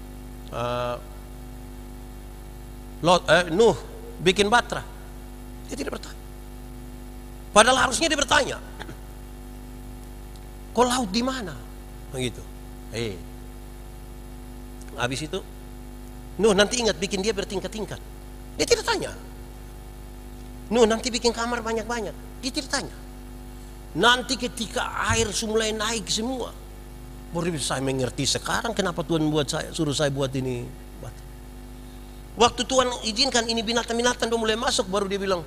Nuh bikin batra, dia tidak bertanya. Padahal harusnya dia bertanya, kok laut di mana? Begitu. Habis itu, Nuh nanti ingat bikin dia bertingkat-tingkat. Dia tidak tanya. Nuh nanti bikin kamar banyak-banyak. Dia tidak tanya. Nanti ketika air mulai naik semua, baru saya mengerti sekarang kenapa Tuhan suruh saya buat ini. Waktu Tuhan izinkan ini binatang-binatang mulai masuk, baru dia bilang,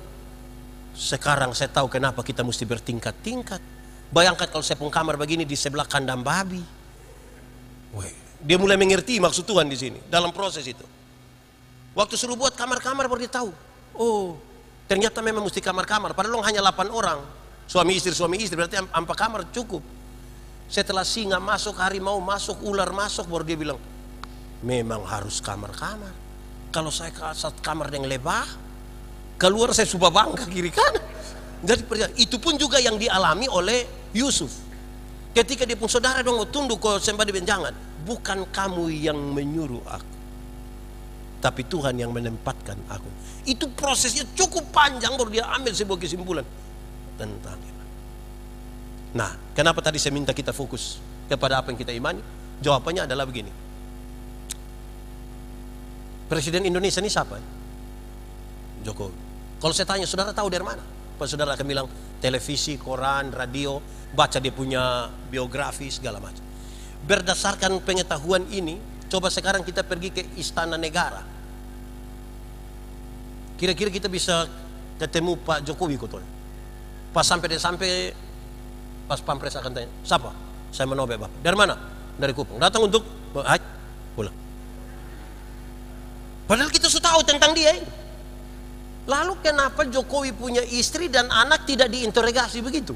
sekarang saya tahu kenapa kita mesti bertingkat-tingkat. Bayangkan kalau saya pun kamar begini di sebelah kandang babi. Dia mulai mengerti maksud Tuhan di sini dalam proses itu. Waktu suruh buat kamar-kamar baru dia tahu. Oh, ternyata memang mesti kamar-kamar. Padahal hanya 8 orang, suami istri berarti 4 kamar cukup. Setelah singa masuk, harimau masuk, ular masuk, baru dia bilang, memang harus kamar-kamar. Kalau saya kasat kamar yang lebah, keluar saya subah bangka kiri kanan. Jadi itu pun juga yang dialami oleh Yusuf. Ketika dia pun saudara dong mau tunduk ke sembah di benjangan, bukan kamu yang menyuruh aku, tapi Tuhan yang menempatkan aku. Itu prosesnya cukup panjang baru dia ambil sebuah kesimpulan tentang iman. Nah, kenapa tadi saya minta kita fokus kepada apa yang kita imani? Jawabannya adalah begini. Presiden Indonesia ini siapa? Jokowi. Kalau saya tanya, saudara tahu dari mana? Pak saudara akan bilang televisi, koran, radio, baca dia punya biografi segala macam. Berdasarkan pengetahuan ini, coba sekarang kita pergi ke Istana Negara. Kira-kira kita bisa ketemu Pak Jokowi kotol. Pas sampai pas Pampres akan tanya, siapa? Saya Manobe Bapak. Dari mana? Dari Kupang. Datang untuk pulang. Padahal kita sudah tahu tentang dia ini. Lalu kenapa Jokowi punya istri dan anak tidak diinterogasi begitu?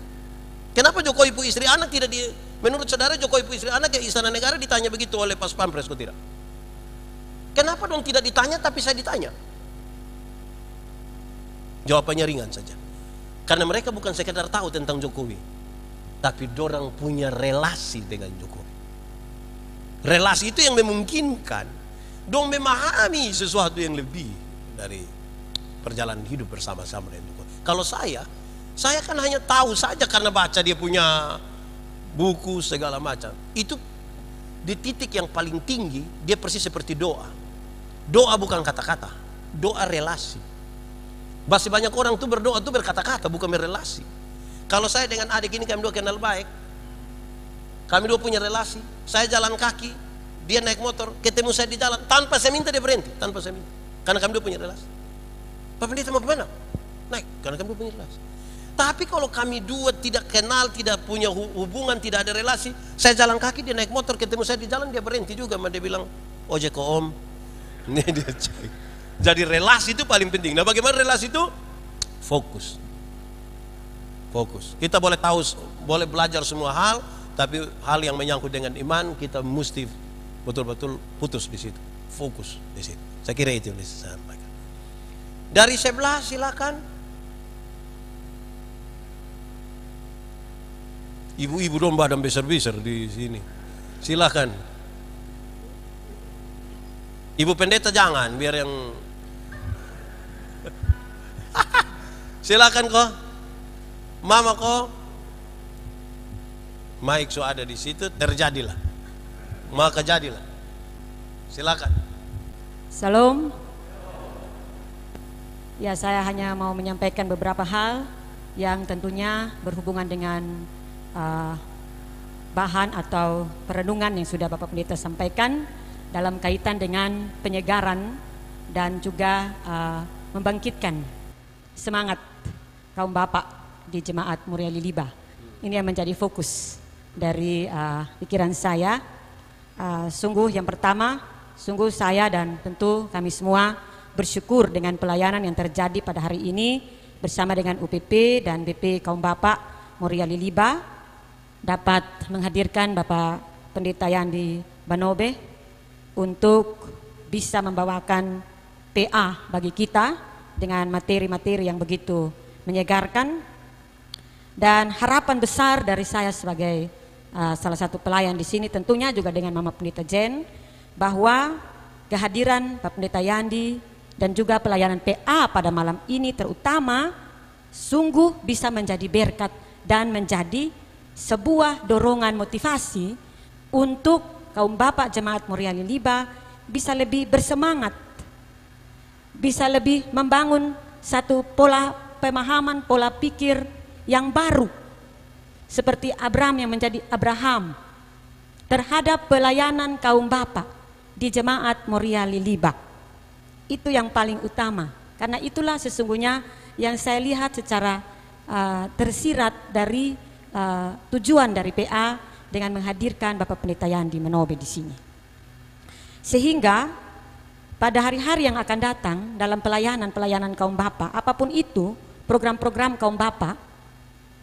Kenapa Jokowi punya istri anak tidak menurut saudara Jokowi punya istri anak ke Istana Negara ditanya begitu oleh Pas Pampres kok tidak? Kenapa dong tidak ditanya tapi saya ditanya? Jawabannya ringan saja. Karena mereka bukan sekedar tahu tentang Jokowi, tapi dorang punya relasi dengan Jokowi. Relasi itu yang memungkinkan dong memahami sesuatu yang lebih dari perjalanan hidup bersama-sama dengan Jokowi. Kalau saya kan hanya tahu saja karena baca dia punya buku segala macam. Itu di titik yang paling tinggi dia persis seperti doa. Doa bukan kata-kata, doa relasi. Masih banyak orang tuh berdoa tuh berkata-kata bukan berrelasi. Kalau saya dengan adik ini kami dua kenal baik, kami dua punya relasi. Saya jalan kaki, dia naik motor, ketemu saya di jalan, tanpa saya minta dia berhenti, tanpa saya minta. Karena kami dua punya relasi. Pak Pendeta mau kemana? Naik, karena kami dua punya relasi. Tapi kalau kami dua tidak kenal, tidak punya hubungan, tidak ada relasi, saya jalan kaki, dia naik motor, ketemu saya di jalan, dia berhenti juga, dia bilang, ojek kok om. Ini dia cek. Jadi relasi itu paling penting. Nah, bagaimana relasi itu? Fokus. Fokus. Kita boleh tahu, boleh belajar semua hal, tapi hal yang menyangkut dengan iman kita mesti betul-betul putus di situ, fokus di situ. Saya kira itu yang saya sampaikan. Dari sebelah silakan. Ibu-ibu dong badan besar-besar di sini. Silakan. Ibu pendeta jangan, biar yang silakan kok. Mama kok. Mike so ada di situ, terjadilah. Maka jadilah. Silakan. Salam. Ya, saya hanya mau menyampaikan beberapa hal yang tentunya berhubungan dengan bahan atau perenungan yang sudah Bapak Pendeta sampaikan dalam kaitan dengan penyegaran dan juga membangkitkan semangat kaum bapak di Jemaat Moria Liliba. Ini yang menjadi fokus dari pikiran saya. Sungguh yang pertama, sungguh saya dan tentu kami semua bersyukur dengan pelayanan yang terjadi pada hari ini bersama dengan UPP dan BP Kaum Bapak Moria Liliba, dapat menghadirkan Bapak Pendeta Yandi Banobe untuk bisa membawakan PA bagi kita dengan materi-materi yang begitu menyegarkan. Dan harapan besar dari saya sebagai salah satu pelayan di sini, tentunya juga dengan Mama Pendeta Jen, bahwa kehadiran Pak Pendeta Yandi dan juga pelayanan PA pada malam ini terutama sungguh bisa menjadi berkat dan menjadi sebuah dorongan motivasi untuk kaum bapak jemaat Moria Liliba bisa lebih bersemangat, bisa lebih membangun satu pola pemahaman, pola pikir yang baru, seperti Abraham yang menjadi Abraham terhadap pelayanan kaum bapak di jemaat Moria Liliba. Itu yang paling utama, karena itulah sesungguhnya yang saya lihat secara tersirat dari tujuan dari PA dengan menghadirkan Bapak Pendeta Yandi Manobe di sini. Sehingga pada hari-hari yang akan datang dalam pelayanan kaum bapak, apapun itu program-program kaum bapak,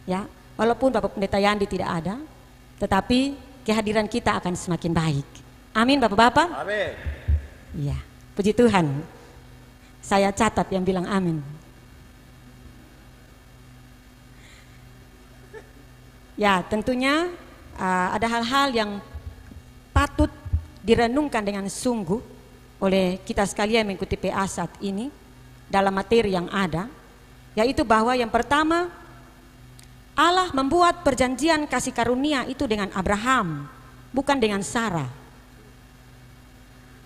ya, walaupun Bapak Pendeta Yandi tidak ada, tetapi kehadiran kita akan semakin baik. Amin Bapak-bapak? Amin. Iya, puji Tuhan. Saya catat yang bilang amin. Ya, tentunya ada hal-hal yang patut direnungkan dengan sungguh oleh kita sekalian mengikuti PA saat ini dalam materi yang ada, yaitu bahwa yang pertama, Allah membuat perjanjian kasih karunia itu dengan Abraham, bukan dengan Sarah.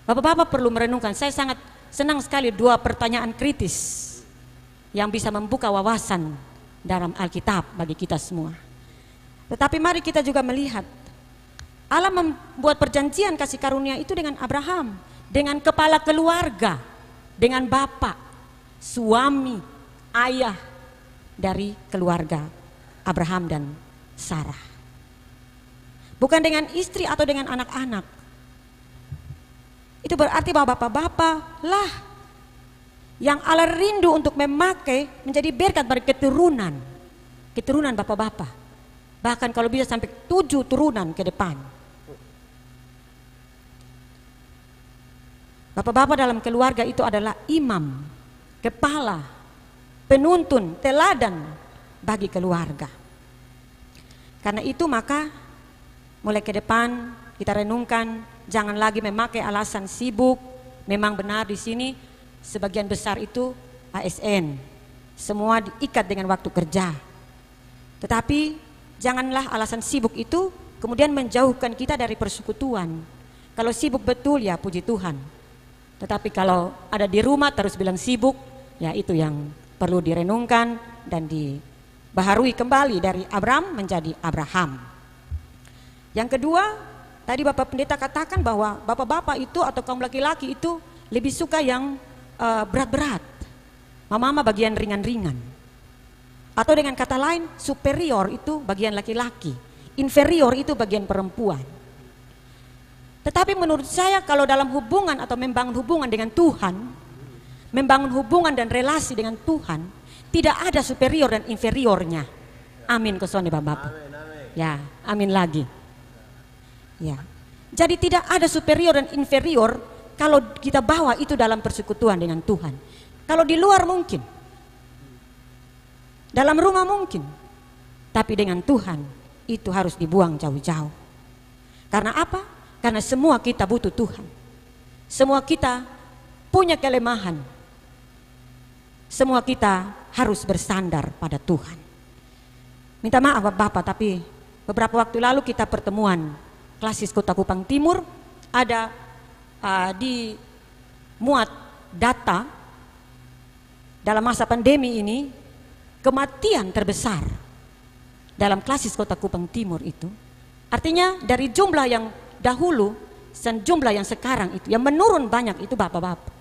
Bapak-bapak perlu merenungkan, saya sangat senang sekali dua pertanyaan kritis yang bisa membuka wawasan dalam Alkitab bagi kita semua. Tetapi mari kita juga melihat, Allah membuat perjanjian kasih karunia itu dengan Abraham, dengan kepala keluarga, dengan bapak, suami, ayah dari keluarga Abraham dan Sarah. Bukan dengan istri atau dengan anak-anak. Itu berarti bahwa bapak-bapak lah yang Allah rindu untuk memakai menjadi berkat bagi keturunan bapak-bapak. Bahkan kalau bisa sampai 7 turunan ke depan. Bapak-bapak dalam keluarga itu adalah imam, kepala, penuntun, teladan bagi keluarga. Karena itu maka mulai ke depan kita renungkan, jangan lagi memakai alasan sibuk. Memang benar di sini sebagian besar itu ASN, semua diikat dengan waktu kerja. Tetapi janganlah alasan sibuk itu kemudian menjauhkan kita dari persekutuan. Kalau sibuk betul ya puji Tuhan. Tetapi kalau ada di rumah terus bilang sibuk, ya itu yang perlu direnungkan dan dibaharui kembali dari Abraham menjadi Abraham. Yang kedua, tadi Bapak Pendeta katakan bahwa bapak-bapak itu atau kaum laki-laki itu lebih suka yang berat-berat, mama-mama bagian ringan-ringan. Atau dengan kata lain, superior itu bagian laki-laki, inferior itu bagian perempuan. Tetapi menurut saya kalau dalam hubungan atau membangun hubungan dengan Tuhan, membangun hubungan dan relasi dengan Tuhan, tidak ada superior dan inferiornya. Amin kosone Bapak. Ya, amin lagi. Ya. Jadi tidak ada superior dan inferior kalau kita bawa itu dalam persekutuan dengan Tuhan. Kalau di luar mungkin, dalam rumah mungkin, tapi dengan Tuhan itu harus dibuang jauh-jauh. Karena apa? Karena semua kita butuh Tuhan. Semua kita punya kelemahan. Semua kita harus bersandar pada Tuhan. Minta maaf Bapak, tapi beberapa waktu lalu kita pertemuan Klasis Kota Kupang Timur, ada di muat data dalam masa pandemi ini, kematian terbesar dalam Klasis Kota Kupang Timur itu, artinya dari jumlah yang dahulu dan jumlah yang sekarang itu, yang menurun banyak itu bapak-bapak.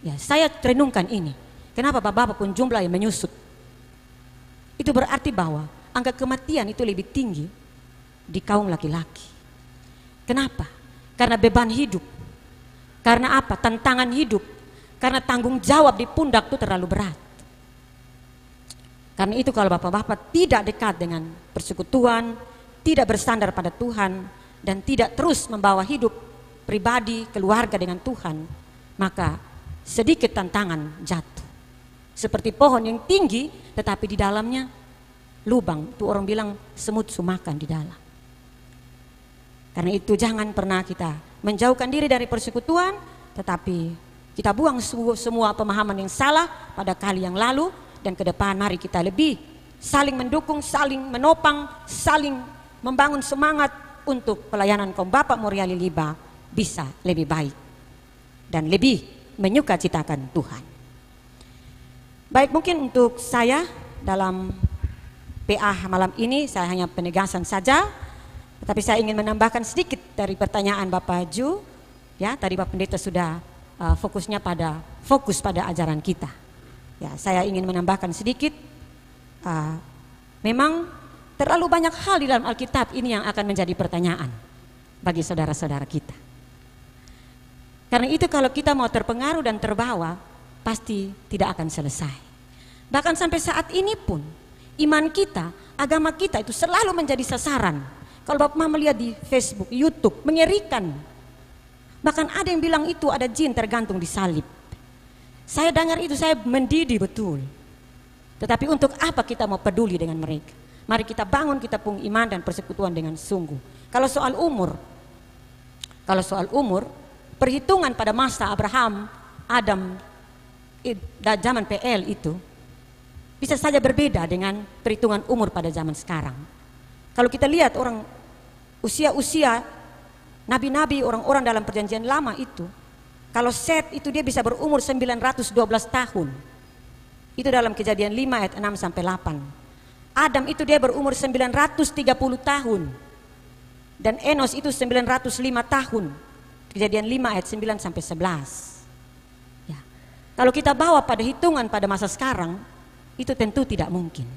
Ya, saya renungkan ini. Kenapa bapak-bapak pun jumlah yang menyusut? Itu berarti bahwa angka kematian itu lebih tinggi di kaum laki-laki. Kenapa? Karena beban hidup. Karena apa? Tantangan hidup. Karena tanggung jawab di pundak itu terlalu berat. Karena itu kalau bapak-bapak tidak dekat dengan persekutuan, tidak bersandar pada Tuhan, dan tidak terus membawa hidup pribadi, keluarga dengan Tuhan, maka sedikit tantangan jatuh. Seperti pohon yang tinggi, tetapi di dalamnya lubang. Itu orang bilang semut sumakan di dalam. Karena itu jangan pernah kita menjauhkan diri dari persekutuan, tetapi kita buang semua pemahaman yang salah pada kali yang lalu, dan ke depan mari kita lebih saling mendukung, saling menopang, saling membangun semangat untuk pelayanan kaum Bapak Moriali Liba bisa lebih baik dan lebih menyukacitakan Tuhan. Baik, mungkin untuk saya dalam PA malam ini saya hanya penegasan saja, tetapi saya ingin menambahkan sedikit dari pertanyaan Bapak Ju. Ya, tadi Bapak Pendeta sudah fokus pada ajaran kita. Ya, saya ingin menambahkan sedikit. Memang terlalu banyak hal di dalam Alkitab ini yang akan menjadi pertanyaan bagi saudara-saudara kita. Karena itu kalau kita mau terpengaruh dan terbawa, pasti tidak akan selesai. Bahkan sampai saat ini pun, iman kita, agama kita itu selalu menjadi sasaran. Kalau Bapak melihat di Facebook, YouTube, mengerikan. Bahkan ada yang bilang itu ada jin tergantung di salib. Saya dengar itu, saya mendidih betul. Tetapi untuk apa kita mau peduli dengan mereka? Mari kita bangun, kita pun iman dan persekutuan dengan sungguh. Kalau soal umur, perhitungan pada masa Abraham, Adam, dan zaman PL itu bisa saja berbeda dengan perhitungan umur pada zaman sekarang. Kalau kita lihat orang usia nabi-nabi, orang-orang dalam perjanjian lama itu, kalau Set itu dia bisa berumur 912 tahun. Itu dalam Kejadian 5 ayat 6 sampai 8. Adam itu dia berumur 930 tahun. Dan Enos itu 905 tahun. Kejadian 5 ayat 9 sampai 11. Ya. Kalau kita bawa pada hitungan pada masa sekarang, itu tentu tidak mungkin.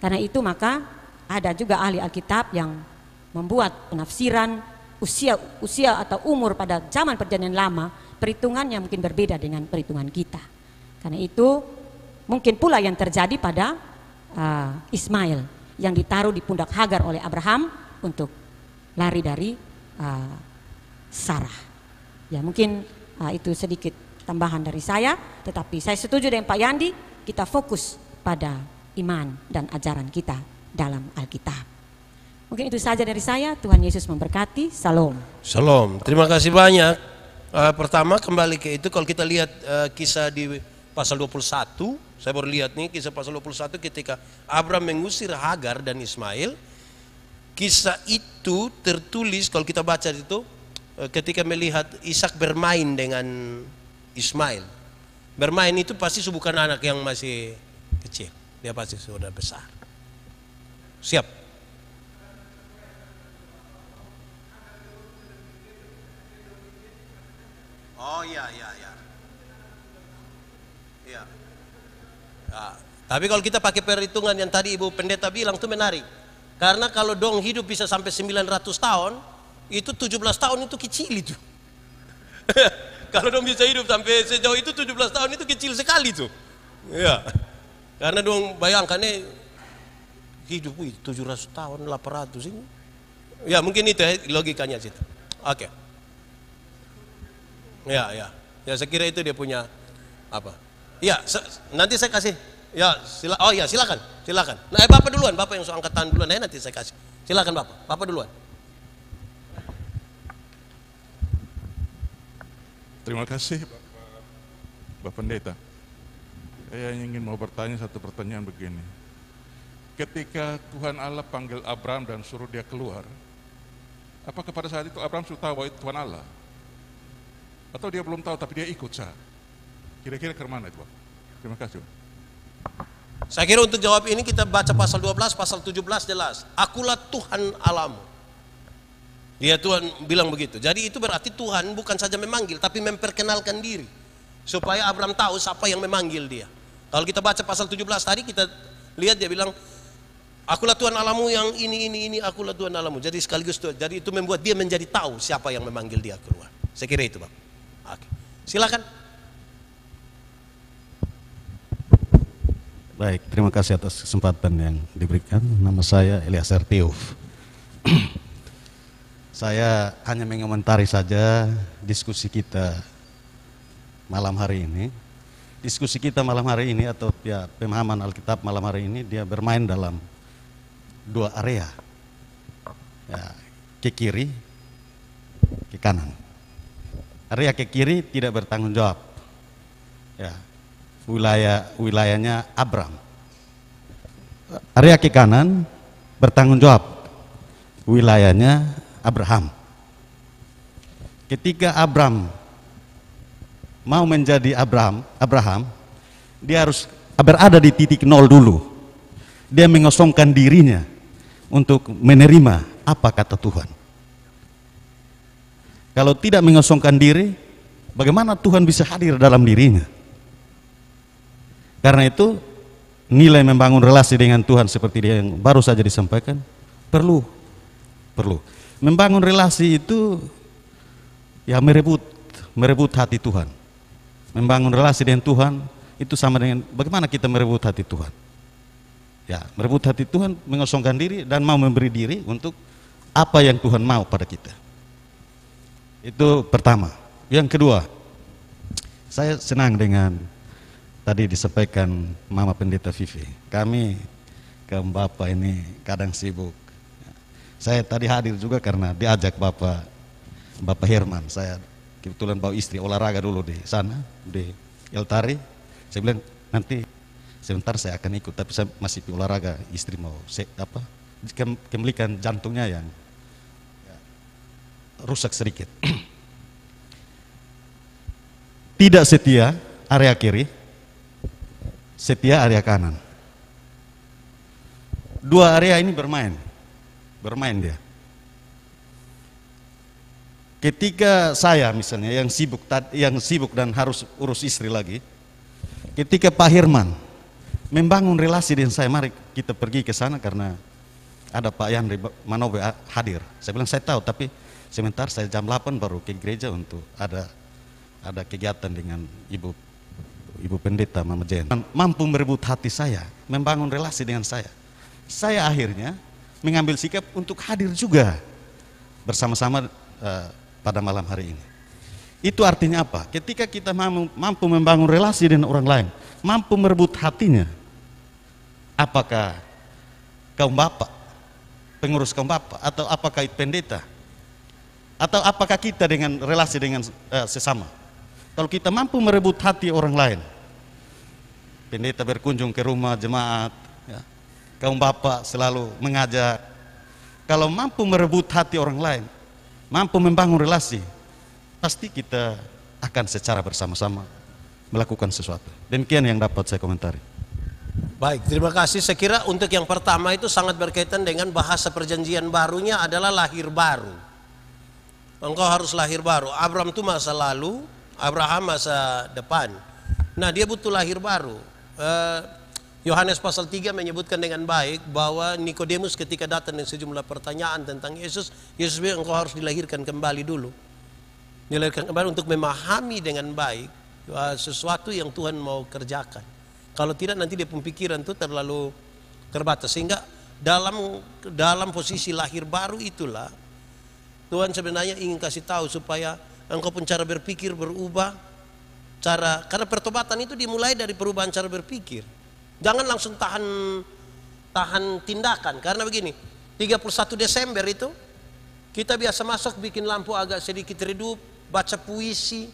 Karena itu maka ada juga ahli Alkitab yang membuat penafsiran usia atau umur pada zaman perjanjian lama, perhitungannya mungkin berbeda dengan perhitungan kita. Karena itu mungkin pula yang terjadi pada Ismail yang ditaruh di pundak Hagar oleh Abraham untuk lari dari Sarah. Ya, mungkin itu sedikit tambahan dari saya, tetapi saya setuju dengan Pak Yandi, kita fokus pada iman dan ajaran kita dalam Alkitab. Mungkin itu saja dari saya. Tuhan Yesus memberkati. Salam. Salam. Terima kasih banyak. Pertama kembali ke itu, kalau kita lihat kisah di pasal 21, saya baru lihat nih kisah pasal 21 ketika Abraham mengusir Hagar dan Ismail. Kisah itu tertulis kalau kita baca itu ketika melihat Ishak bermain dengan Ismail. Bermain itu pasti bukan anak yang masih kecil, dia pasti sudah besar. Siap. Oh iya. Nah, tapi kalau kita pakai perhitungan yang tadi Ibu Pendeta bilang itu menarik. Karena kalau dong hidup bisa sampai 900 tahun, itu 17 tahun itu kecil itu. Kalau dong bisa hidup sampai sejauh itu 17 tahun itu kecil sekali tuh. Ya. Karena dong bayangkan hidup 700 tahun, 800 ini. Ya, mungkin itu logikanya situ. Oke. Ya, saya kira itu dia punya apa? Ya, nanti saya kasih. Ya, silakan. Nah, Bapak duluan, Bapak yang so angkatan duluan, nanti saya kasih. Silakan Bapak duluan. Terima kasih Bapak Pendeta. Saya ingin mau bertanya satu pertanyaan begini. Ketika Tuhan Allah panggil Abraham dan suruh dia keluar, apakah pada saat itu Abraham sudah tahu bahwa itu Tuhan Allah? Atau dia belum tahu tapi dia ikut sah? Kira-kira ke mana itu, Pak? Terima kasih. Saya kira untuk jawab ini kita baca pasal 12, pasal 17 jelas. Akulah Tuhan Allahmu. Dia Tuhan bilang begitu. Jadi itu berarti Tuhan bukan saja memanggil, tapi memperkenalkan diri. Supaya Abraham tahu siapa yang memanggil dia. Kalau kita baca pasal 17 tadi kita lihat dia bilang, Akulah Tuhan Allahmu yang ini, akulah Tuhan Allahmu. Jadi sekaligus itu, jadi itu membuat dia menjadi tahu siapa yang memanggil dia keluar. Saya kira itu, Bang. Oke. Silakan. Baik, terima kasih atas kesempatan yang diberikan. Nama saya Eliezer Tiuf. Saya hanya mengomentari saja diskusi kita malam hari ini. Diskusi kita malam hari ini atau ya, pemahaman Alkitab malam hari ini dia bermain dalam dua area, ya, ke kiri, ke kanan. Area ke kiri tidak bertanggung jawab, ya, wilayahnya Abram. Area ke kanan bertanggung jawab, wilayahnya Abraham. Ketika Abram mau menjadi Abraham, dia harus berada di titik nol dulu. Dia mengosongkan dirinya untuk menerima apa kata Tuhan. Kalau tidak mengosongkan diri, bagaimana Tuhan bisa hadir dalam dirinya? Karena itu nilai membangun relasi dengan Tuhan seperti yang baru saja disampaikan perlu. Membangun relasi itu ya merebut hati Tuhan. Membangun relasi dengan Tuhan itu sama dengan bagaimana kita merebut hati Tuhan. Ya, merebut hati Tuhan, mengosongkan diri dan mau memberi diri untuk apa yang Tuhan mau pada kita. Itu pertama. Yang kedua, saya senang dengan tadi disampaikan Mama Pendeta Vivi. Kami kaum Bapak ini kadang sibuk. Saya tadi hadir juga karena diajak Bapak Herman. Saya kebetulan bawa istri olahraga dulu di sana, di Eltari. Saya bilang nanti sebentar saya akan ikut, tapi saya masih di olahraga. Istri mau kembalikan jantungnya yang rusak sedikit. Tidak setia area kiri, setia area kanan. Dua area ini bermain dia. Ketika saya misalnya yang sibuk dan harus urus istri lagi, ketika Pak Herman membangun relasi dengan saya, mari kita pergi ke sana karena ada Pak Yandri Manobe hadir. Saya bilang saya tahu, tapi sebentar saya jam 8 baru ke gereja untuk ada kegiatan dengan Ibu Pendeta Mama Jen. Mampu merebut hati saya, membangun relasi dengan saya. Saya akhirnya mengambil sikap untuk hadir juga bersama-sama pada malam hari ini. Itu artinya apa? Ketika kita mampu membangun relasi dengan orang lain, mampu merebut hatinya, apakah kaum bapak, pengurus kaum bapak, atau apakah pendeta, atau apakah kita dengan relasi dengan sesama. Kalau kita mampu merebut hati orang lain, pendeta berkunjung ke rumah jemaat, ya, kaum bapak selalu mengajak. Kalau mampu merebut hati orang lain, mampu membangun relasi, pasti kita akan secara bersama-sama melakukan sesuatu. Demikian yang dapat saya komentari. Baik, terima kasih. Saya kira untuk yang pertama itu sangat berkaitan dengan bahasa perjanjian barunya adalah lahir baru. Engkau harus lahir baru. Abraham itu masa lalu, Abraham masa depan. Nah, dia butuh lahir baru. Yohanes pasal 3 menyebutkan dengan baik bahwa Nikodemus ketika datang dengan sejumlah pertanyaan tentang Yesus bilang engkau harus dilahirkan kembali dulu. Dilahirkan kembali untuk memahami dengan baik sesuatu yang Tuhan mau kerjakan. Kalau tidak nanti dia pemikiran itu terlalu terbatas. Sehingga dalam posisi lahir baru itulah Tuhan sebenarnya ingin kasih tahu supaya engkau pun cara berpikir berubah. Karena pertobatan itu dimulai dari perubahan cara berpikir. Jangan langsung tahan tindakan. Karena begini, 31 Desember itu kita biasa masuk bikin lampu agak sedikit redup, baca puisi,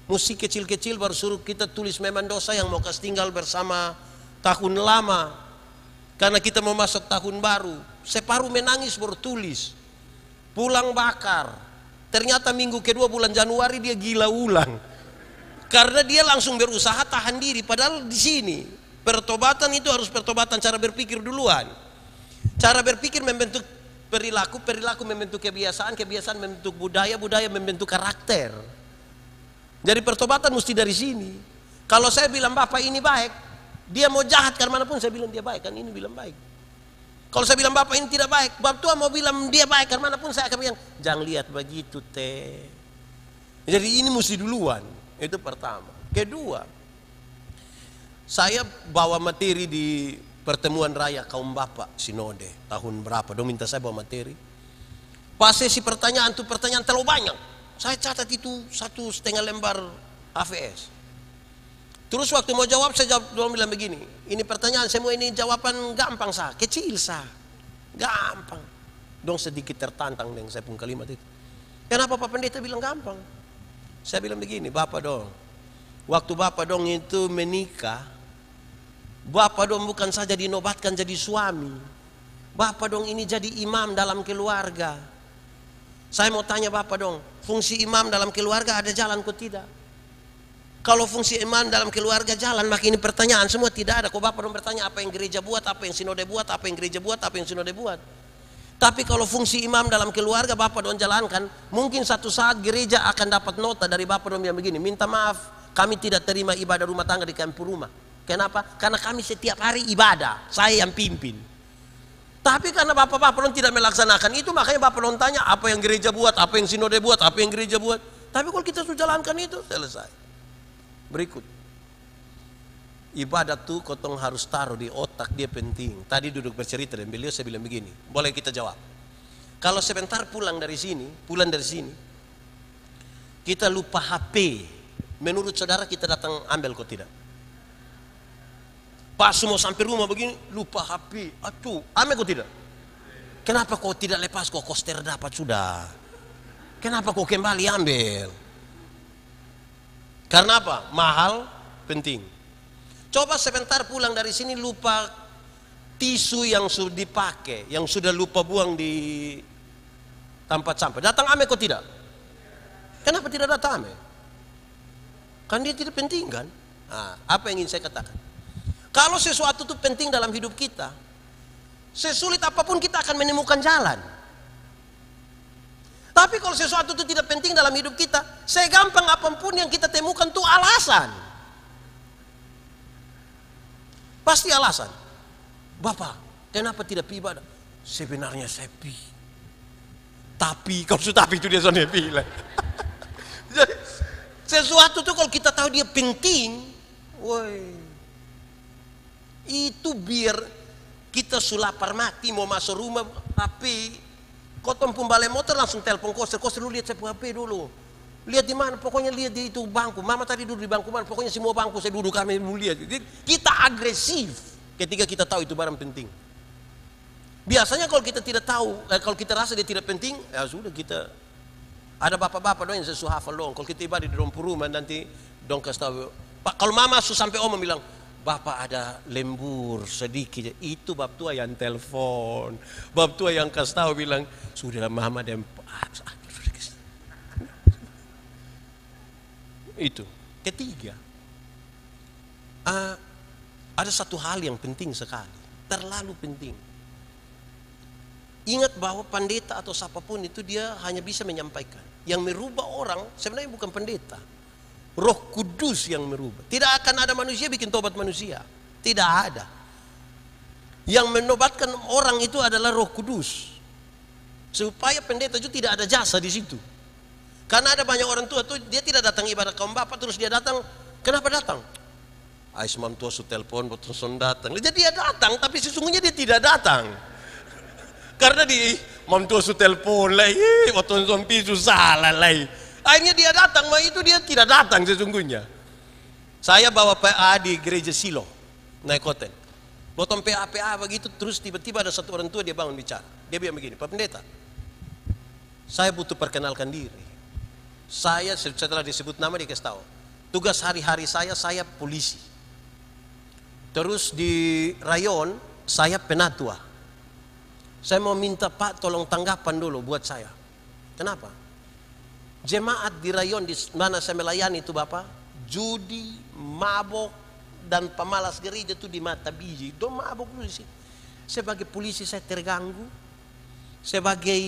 musik kecil-kecil, baru suruh kita tulis memang dosa yang mau kasih tinggal bersama tahun lama. Karena kita mau masuk tahun baru. Separuh menangis baru tulis. Pulang bakar. Ternyata minggu kedua bulan Januari dia gila ulang. Karena dia langsung berusaha tahan diri. Padahal di sini pertobatan itu harus pertobatan cara berpikir duluan. Cara berpikir membentuk perilaku, perilaku membentuk kebiasaan, kebiasaan membentuk budaya, budaya membentuk karakter. Jadi pertobatan mesti dari sini. Kalau saya bilang bapak ini baik, dia mau jahat karena manapun saya bilang dia baik, kan ini bilang baik. Kalau saya bilang Bapak ini tidak baik, Bapak tua mau bilang dia baik, karena manapun saya akan bilang, jangan lihat begitu teh. Jadi ini mesti duluan, itu pertama. Kedua, saya bawa materi di pertemuan raya kaum Bapak Sinode tahun berapa, dong minta saya bawa materi. Pas sesi pertanyaan tuh pertanyaan terlalu banyak. Saya catat itu 1,5 lembar AVS. Terus waktu mau jawab, saya jawab, dong bilang begini, ini pertanyaan semua ini jawaban gampang sah, kecil sah, gampang. Dong sedikit tertantang dengan saya pun kalimat itu. Kenapa Pak Pendeta bilang gampang? Saya bilang begini, Bapak dong, waktu Bapak dong itu menikah, Bapak dong bukan saja dinobatkan jadi suami, Bapak dong ini jadi imam dalam keluarga. Saya mau tanya Bapak dong, fungsi imam dalam keluarga ada jalan kok tidak? Kalau fungsi imam dalam keluarga jalan, maka ini pertanyaan semua tidak ada. Kok Bapak dong bertanya apa yang gereja buat, apa yang sinode buat, apa yang gereja buat, apa yang sinode buat. Tapi kalau fungsi imam dalam keluarga Bapak dong jalankan, mungkin satu saat gereja akan dapat nota dari Bapak dong yang begini, minta maaf, kami tidak terima ibadah rumah tangga di kampung rumah. Kenapa? Karena kami setiap hari ibadah, saya yang pimpin. Tapi karena Bapak-Bapak dong tidak melaksanakan itu, makanya Bapak dong tanya apa yang gereja buat, apa yang sinode buat, apa yang gereja buat. Tapi kalau kita sudah jalankan itu, selesai. Berikut, ibadat tuh kotong harus taruh di otak, dia penting. Tadi duduk bercerita dan beliau, saya bilang begini, boleh kita jawab. Kalau sebentar pulang dari sini, kita lupa HP, menurut saudara kita datang ambil kok tidak? Pas semua sampai rumah begini, lupa HP, aduh, ambil kok tidak? Kenapa kau tidak lepas, kok koster dapat sudah? Kenapa kau kembali ambil? Karena apa? Mahal, penting. Coba sebentar pulang dari sini lupa tisu yang sudah dipakai, yang sudah lupa buang di tempat sampah. Datang ame kok tidak? Kenapa tidak datang ame? Kan dia tidak penting kan? Nah, apa yang ingin saya katakan? Kalau sesuatu itu penting dalam hidup kita, sesulit apapun kita akan menemukan jalan. Tapi kalau sesuatu itu tidak penting dalam hidup kita, segampang apapun yang kita temukan itu alasan. Pasti alasan. Bapak, kenapa tidak pi ibadah? Sebenarnya saya pi. Tapi, kalau sudah tapi itu dia sudah pi. Jadi, sesuatu itu kalau kita tahu dia penting, woi, itu biar kita sulapar mati mau masuk rumah, tapi kotong pembalik motor langsung telepon koster lu lihat saya HP dulu, lihat di mana, pokoknya lihat di itu bangku, mama tadi duduk di bangku mana, pokoknya semua bangku saya duduk, kami lihat. Jadi kita agresif ketika kita tahu itu barang penting. Biasanya kalau kita tidak tahu, kalau kita rasa dia tidak penting, ya sudah kita, ada bapak-bapak dong yang sesuatu hafal dong, kalau kita ibadah di rumah nanti dong kasih tahu, Pak, kalau mama sampai om bilang, Bapak ada lembur sedikit, itu bab tua yang telepon, bab tua yang kasih tahu bilang, sudah mama dan itu. Ketiga, ada satu hal yang penting sekali, terlalu penting. Ingat bahwa pendeta atau siapapun itu dia hanya bisa menyampaikan. Yang merubah orang sebenarnya bukan pendeta, Roh Kudus yang merubah. Tidak akan ada manusia bikin tobat manusia. Tidak ada. Yang menobatkan orang itu adalah Roh Kudus. Supaya pendeta itu tidak ada jasa di situ. Karena ada banyak orang tua tuh dia tidak datang ibadah kaum bapak, terus dia datang. Kenapa datang? Ais mam tua su telepon betul datang. Jadi dia datang tapi sesungguhnya dia tidak datang. Karena di mam tua su telepon lah, betul sompi salah lah. Akhirnya dia datang, mah itu dia tidak datang sesungguhnya. Saya bawa PA di gereja Silo, naik hotel. Potong PA begitu, terus tiba-tiba ada satu orang tua dia bangun bicara. Dia bilang begini, Pak Pendeta, saya butuh perkenalkan diri. Saya setelah disebut nama dia kasih tahu. Tugas hari-hari saya polisi. Terus di rayon saya penatua. Saya mau minta Pak tolong tanggapan dulu buat saya. Kenapa? Jemaat di rayon di mana saya melayani itu Bapak, judi, mabok, dan pemalas gereja itu di mata biji. Dong mabok dulu di sini. Sebagai polisi saya terganggu, sebagai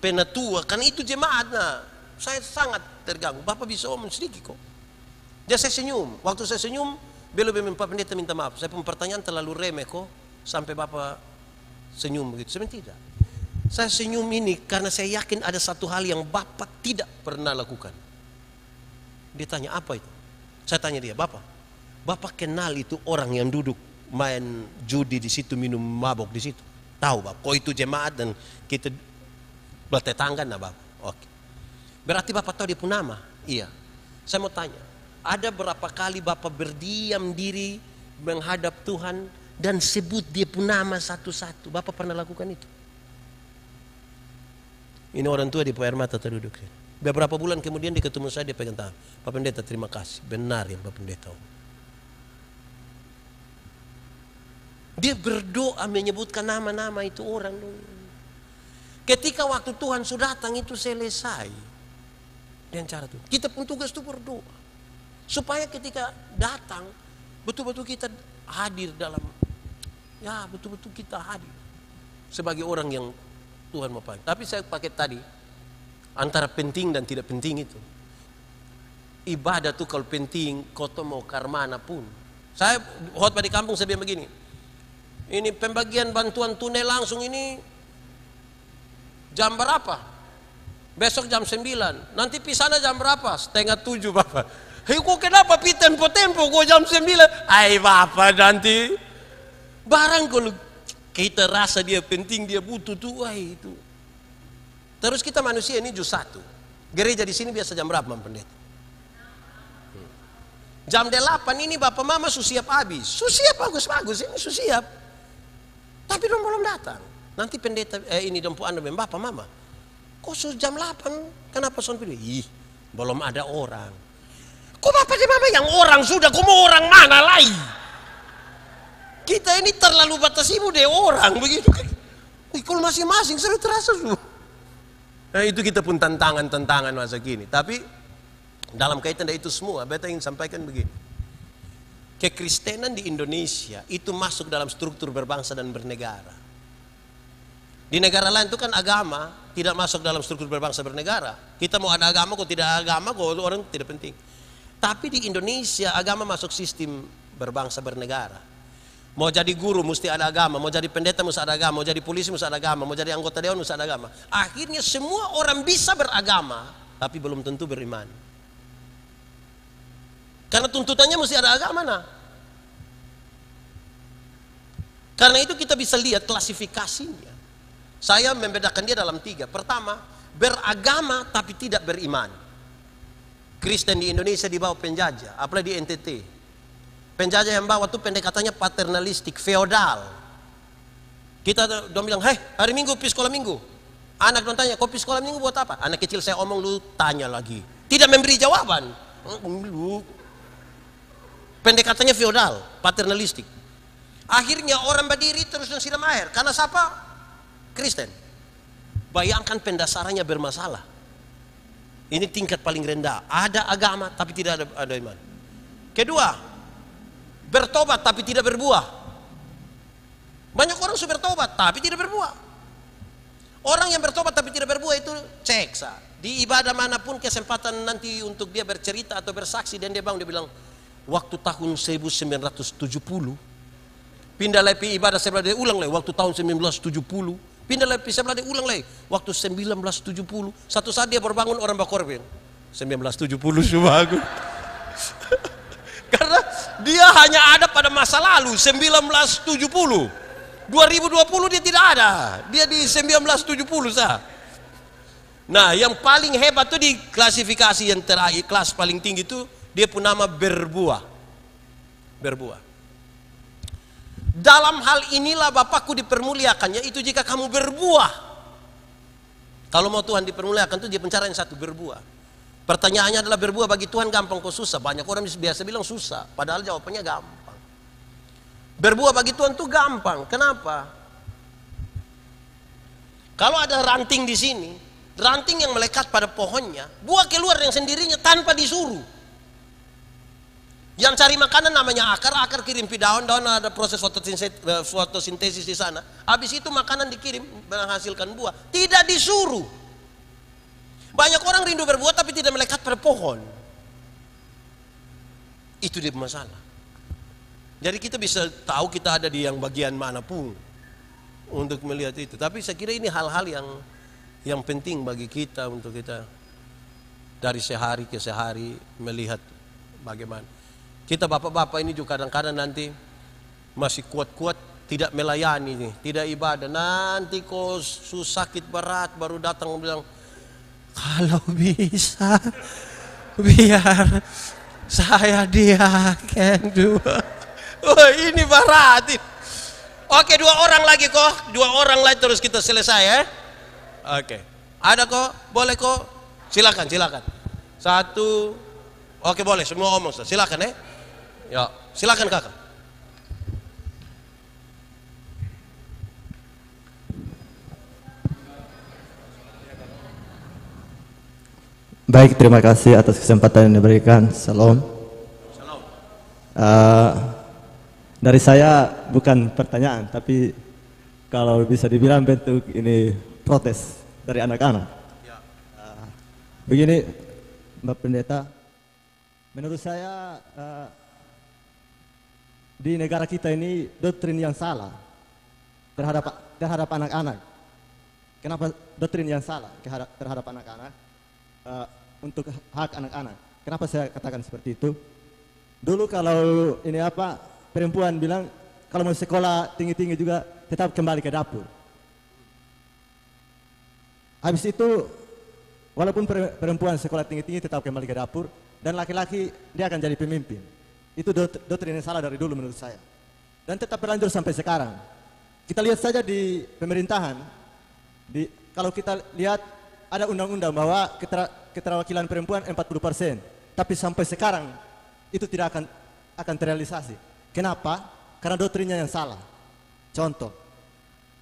penatua, kan itu jemaatnya, saya sangat terganggu. Bapak bisa omong sedikit kok. Dia saya senyum. Waktu saya senyum, beliau Pak Pendeta minta maaf. Saya pun pertanyaan terlalu remeh kok, sampai Bapak senyum begitu. Sebenarnya tidak. Saya senyum ini karena saya yakin ada satu hal yang Bapak tidak pernah lakukan. Dia tanya, apa itu? Saya tanya dia, Bapak kenal itu orang yang duduk main judi di situ, minum mabok di situ? Tahu Bapak? Kok itu jemaat dan kita bertetangga nah Bapak? Oke. Berarti Bapak tahu dia pun nama? Iya. Saya mau tanya, ada berapa kali Bapak berdiam diri menghadap Tuhan dan sebut dia pun nama satu-satu? Bapak pernah lakukan itu? Ini orang tua di Air Mata terduduk. Beberapa bulan kemudian dia ketemu saya, dia pegang tangan. Pak Pendeta, terima kasih. Benar yang Pak Pendeta. Dia berdoa menyebutkan nama-nama itu orang. Ketika waktu Tuhan sudah datang itu selesai. Dan cara itu. Kita pun tugas itu berdoa. Supaya ketika datang, betul-betul kita hadir dalam, ya betul-betul kita hadir. Sebagai orang yang Tuhan mau pakai. Tapi saya pakai tadi, antara penting dan tidak penting itu. Ibadah tuh kalau penting, kau mau karmana pun. Saya khotbah di kampung saya bilang begini. Ini pembagian bantuan tunai langsung ini jam berapa? Besok jam 9. Nanti pisahnya jam berapa? 6:30 Bapak. Hei kok kenapa pi tempo-tempo kok jam 9? Ay Bapak nanti. Barang kalau kita rasa dia penting, dia butuh tuh, wah itu. Terus kita manusia ini jus satu. Gereja di sini biasa jam berapa Mam Pendeta? Jam 8 ini Bapak Mama susiap habis. Susiap bagus-bagus, ini susiap. Tapi dong belum datang. Nanti pendeta ini dompu anda bilang, Bapak Mama, kok jam 8? Kenapa son pilih? Ih, belum ada orang. Kok Bapak di Mama yang orang sudah, kok mau orang mana lagi? Kita ini terlalu batas ibu deh orang begitu. Kalau masing-masing selalu terasa su. Nah itu kita pun tantangan masa kini. Tapi dalam kaitan dengan itu semua, beta ingin sampaikan begini. Kekristenan di Indonesia itu masuk dalam struktur berbangsa dan bernegara. Di negara lain itu kan agama tidak masuk dalam struktur berbangsa bernegara. Kita mau ada agama, kok tidak ada agama, kok orang tidak penting. Tapi di Indonesia agama masuk sistem berbangsa bernegara. Mau jadi guru mesti ada agama, mau jadi pendeta mesti ada agama, mau jadi polisi mesti ada agama, mau jadi anggota dewan mesti ada agama. Akhirnya semua orang bisa beragama, tapi belum tentu beriman. Karena tuntutannya mesti ada agama nah. Karena itu kita bisa lihat klasifikasinya. Saya membedakan dia dalam 3. Pertama, beragama tapi tidak beriman. Kristen di Indonesia di bawah penjajah, apalagi di NTT. Penjajah yang bawa tuh pendekatannya paternalistik, feodal. Kita dong bilang, hei hari Minggu pergi sekolah Minggu. Anak dong tanya, kau pergi sekolah Minggu buat apa? Anak kecil saya omong, lu tanya lagi. Tidak memberi jawaban. Pendekatannya feodal, paternalistik. Akhirnya orang berdiri terus siram air. Karena siapa? Kristen. Bayangkan pendasarannya bermasalah. Ini tingkat paling rendah. Ada agama tapi tidak ada iman. Kedua, bertobat tapi tidak berbuah. Banyak orang sudah bertobat tapi tidak berbuah. Orang yang bertobat tapi tidak berbuah itu ceksa. Di ibadah manapun kesempatan nanti untuk dia bercerita atau bersaksi dan dia bangun, dia bilang, waktu tahun 1970 pindah lagi ibadah sebelah dia ulang lagi waktu tahun 1970. Pindah lagi sebelah dia ulang lagi waktu 1970. Satu saat dia berbangun orang bakorben 1970 cuma aku. Karena dia hanya ada pada masa lalu 1970. 2020 dia tidak ada. Dia di 1970 sah. Nah, yang paling hebat tuh di klasifikasi yang terakhir, kelas paling tinggi itu dia pun nama berbuah. Berbuah. Dalam hal inilah Bapakku dipermuliakannya itu jika kamu berbuah. Kalau mau Tuhan dipermuliakan itu dia pencarian satu, berbuah. Pertanyaannya adalah berbuah bagi Tuhan gampang kok susah? Banyak orang biasa bilang susah, padahal jawabannya gampang. Berbuah bagi Tuhan itu gampang. Kenapa? Kalau ada ranting di sini, ranting yang melekat pada pohonnya, buah keluar yang sendirinya tanpa disuruh. Yang cari makanan namanya akar, akar kirim di daun, daun ada proses fotosintesis di sana. Habis itu makanan dikirim menghasilkan buah, tidak disuruh. Banyak orang rindu berbuah tapi tidak melekat pada pohon. Itu dia masalah. Jadi kita bisa tahu kita ada di yang bagian manapun. untuk melihat itu. Tapi saya kira ini hal-hal yang penting bagi kita untuk kita dari sehari ke sehari melihat bagaimana. Kita bapak-bapak ini juga kadang-kadang nanti masih kuat-kuat tidak melayani nih, tidak ibadah. Nanti kok sakit berat baru datang bilang, kalau bisa biar saya diaken dua. Oh, ini baratin. Oke, 2 orang lagi kok, 2 orang lagi terus kita selesai ya. Oke, ada kok, boleh kok, silakan. 1, oke boleh, semua omong, silakan ya. Ya, silakan kakak. Baik, terima kasih atas kesempatan yang diberikan. Salam. Dari saya bukan pertanyaan, tapi kalau bisa dibilang bentuk ini protes dari anak-anak. Begini, Mbak Pendeta, menurut saya di negara kita ini doktrin yang salah terhadap anak-anak. Kenapa doktrin yang salah terhadap anak-anak? Untuk hak anak-anak. Kenapa saya katakan seperti itu? Dulu kalau ini perempuan bilang kalau mau sekolah tinggi-tinggi juga tetap kembali ke dapur. Habis itu walaupun perempuan sekolah tinggi-tinggi tetap kembali ke dapur dan laki-laki dia akan jadi pemimpin. Itu doktrin yang salah dari dulu menurut saya. Dan tetap berlanjut sampai sekarang. Kita lihat saja di pemerintahan. Kalau kita lihat ada undang-undang bahwa keterwakilan perempuan 40%, tapi sampai sekarang itu tidak akan terrealisasi. Kenapa? Karena doktrinnya yang salah. Contoh,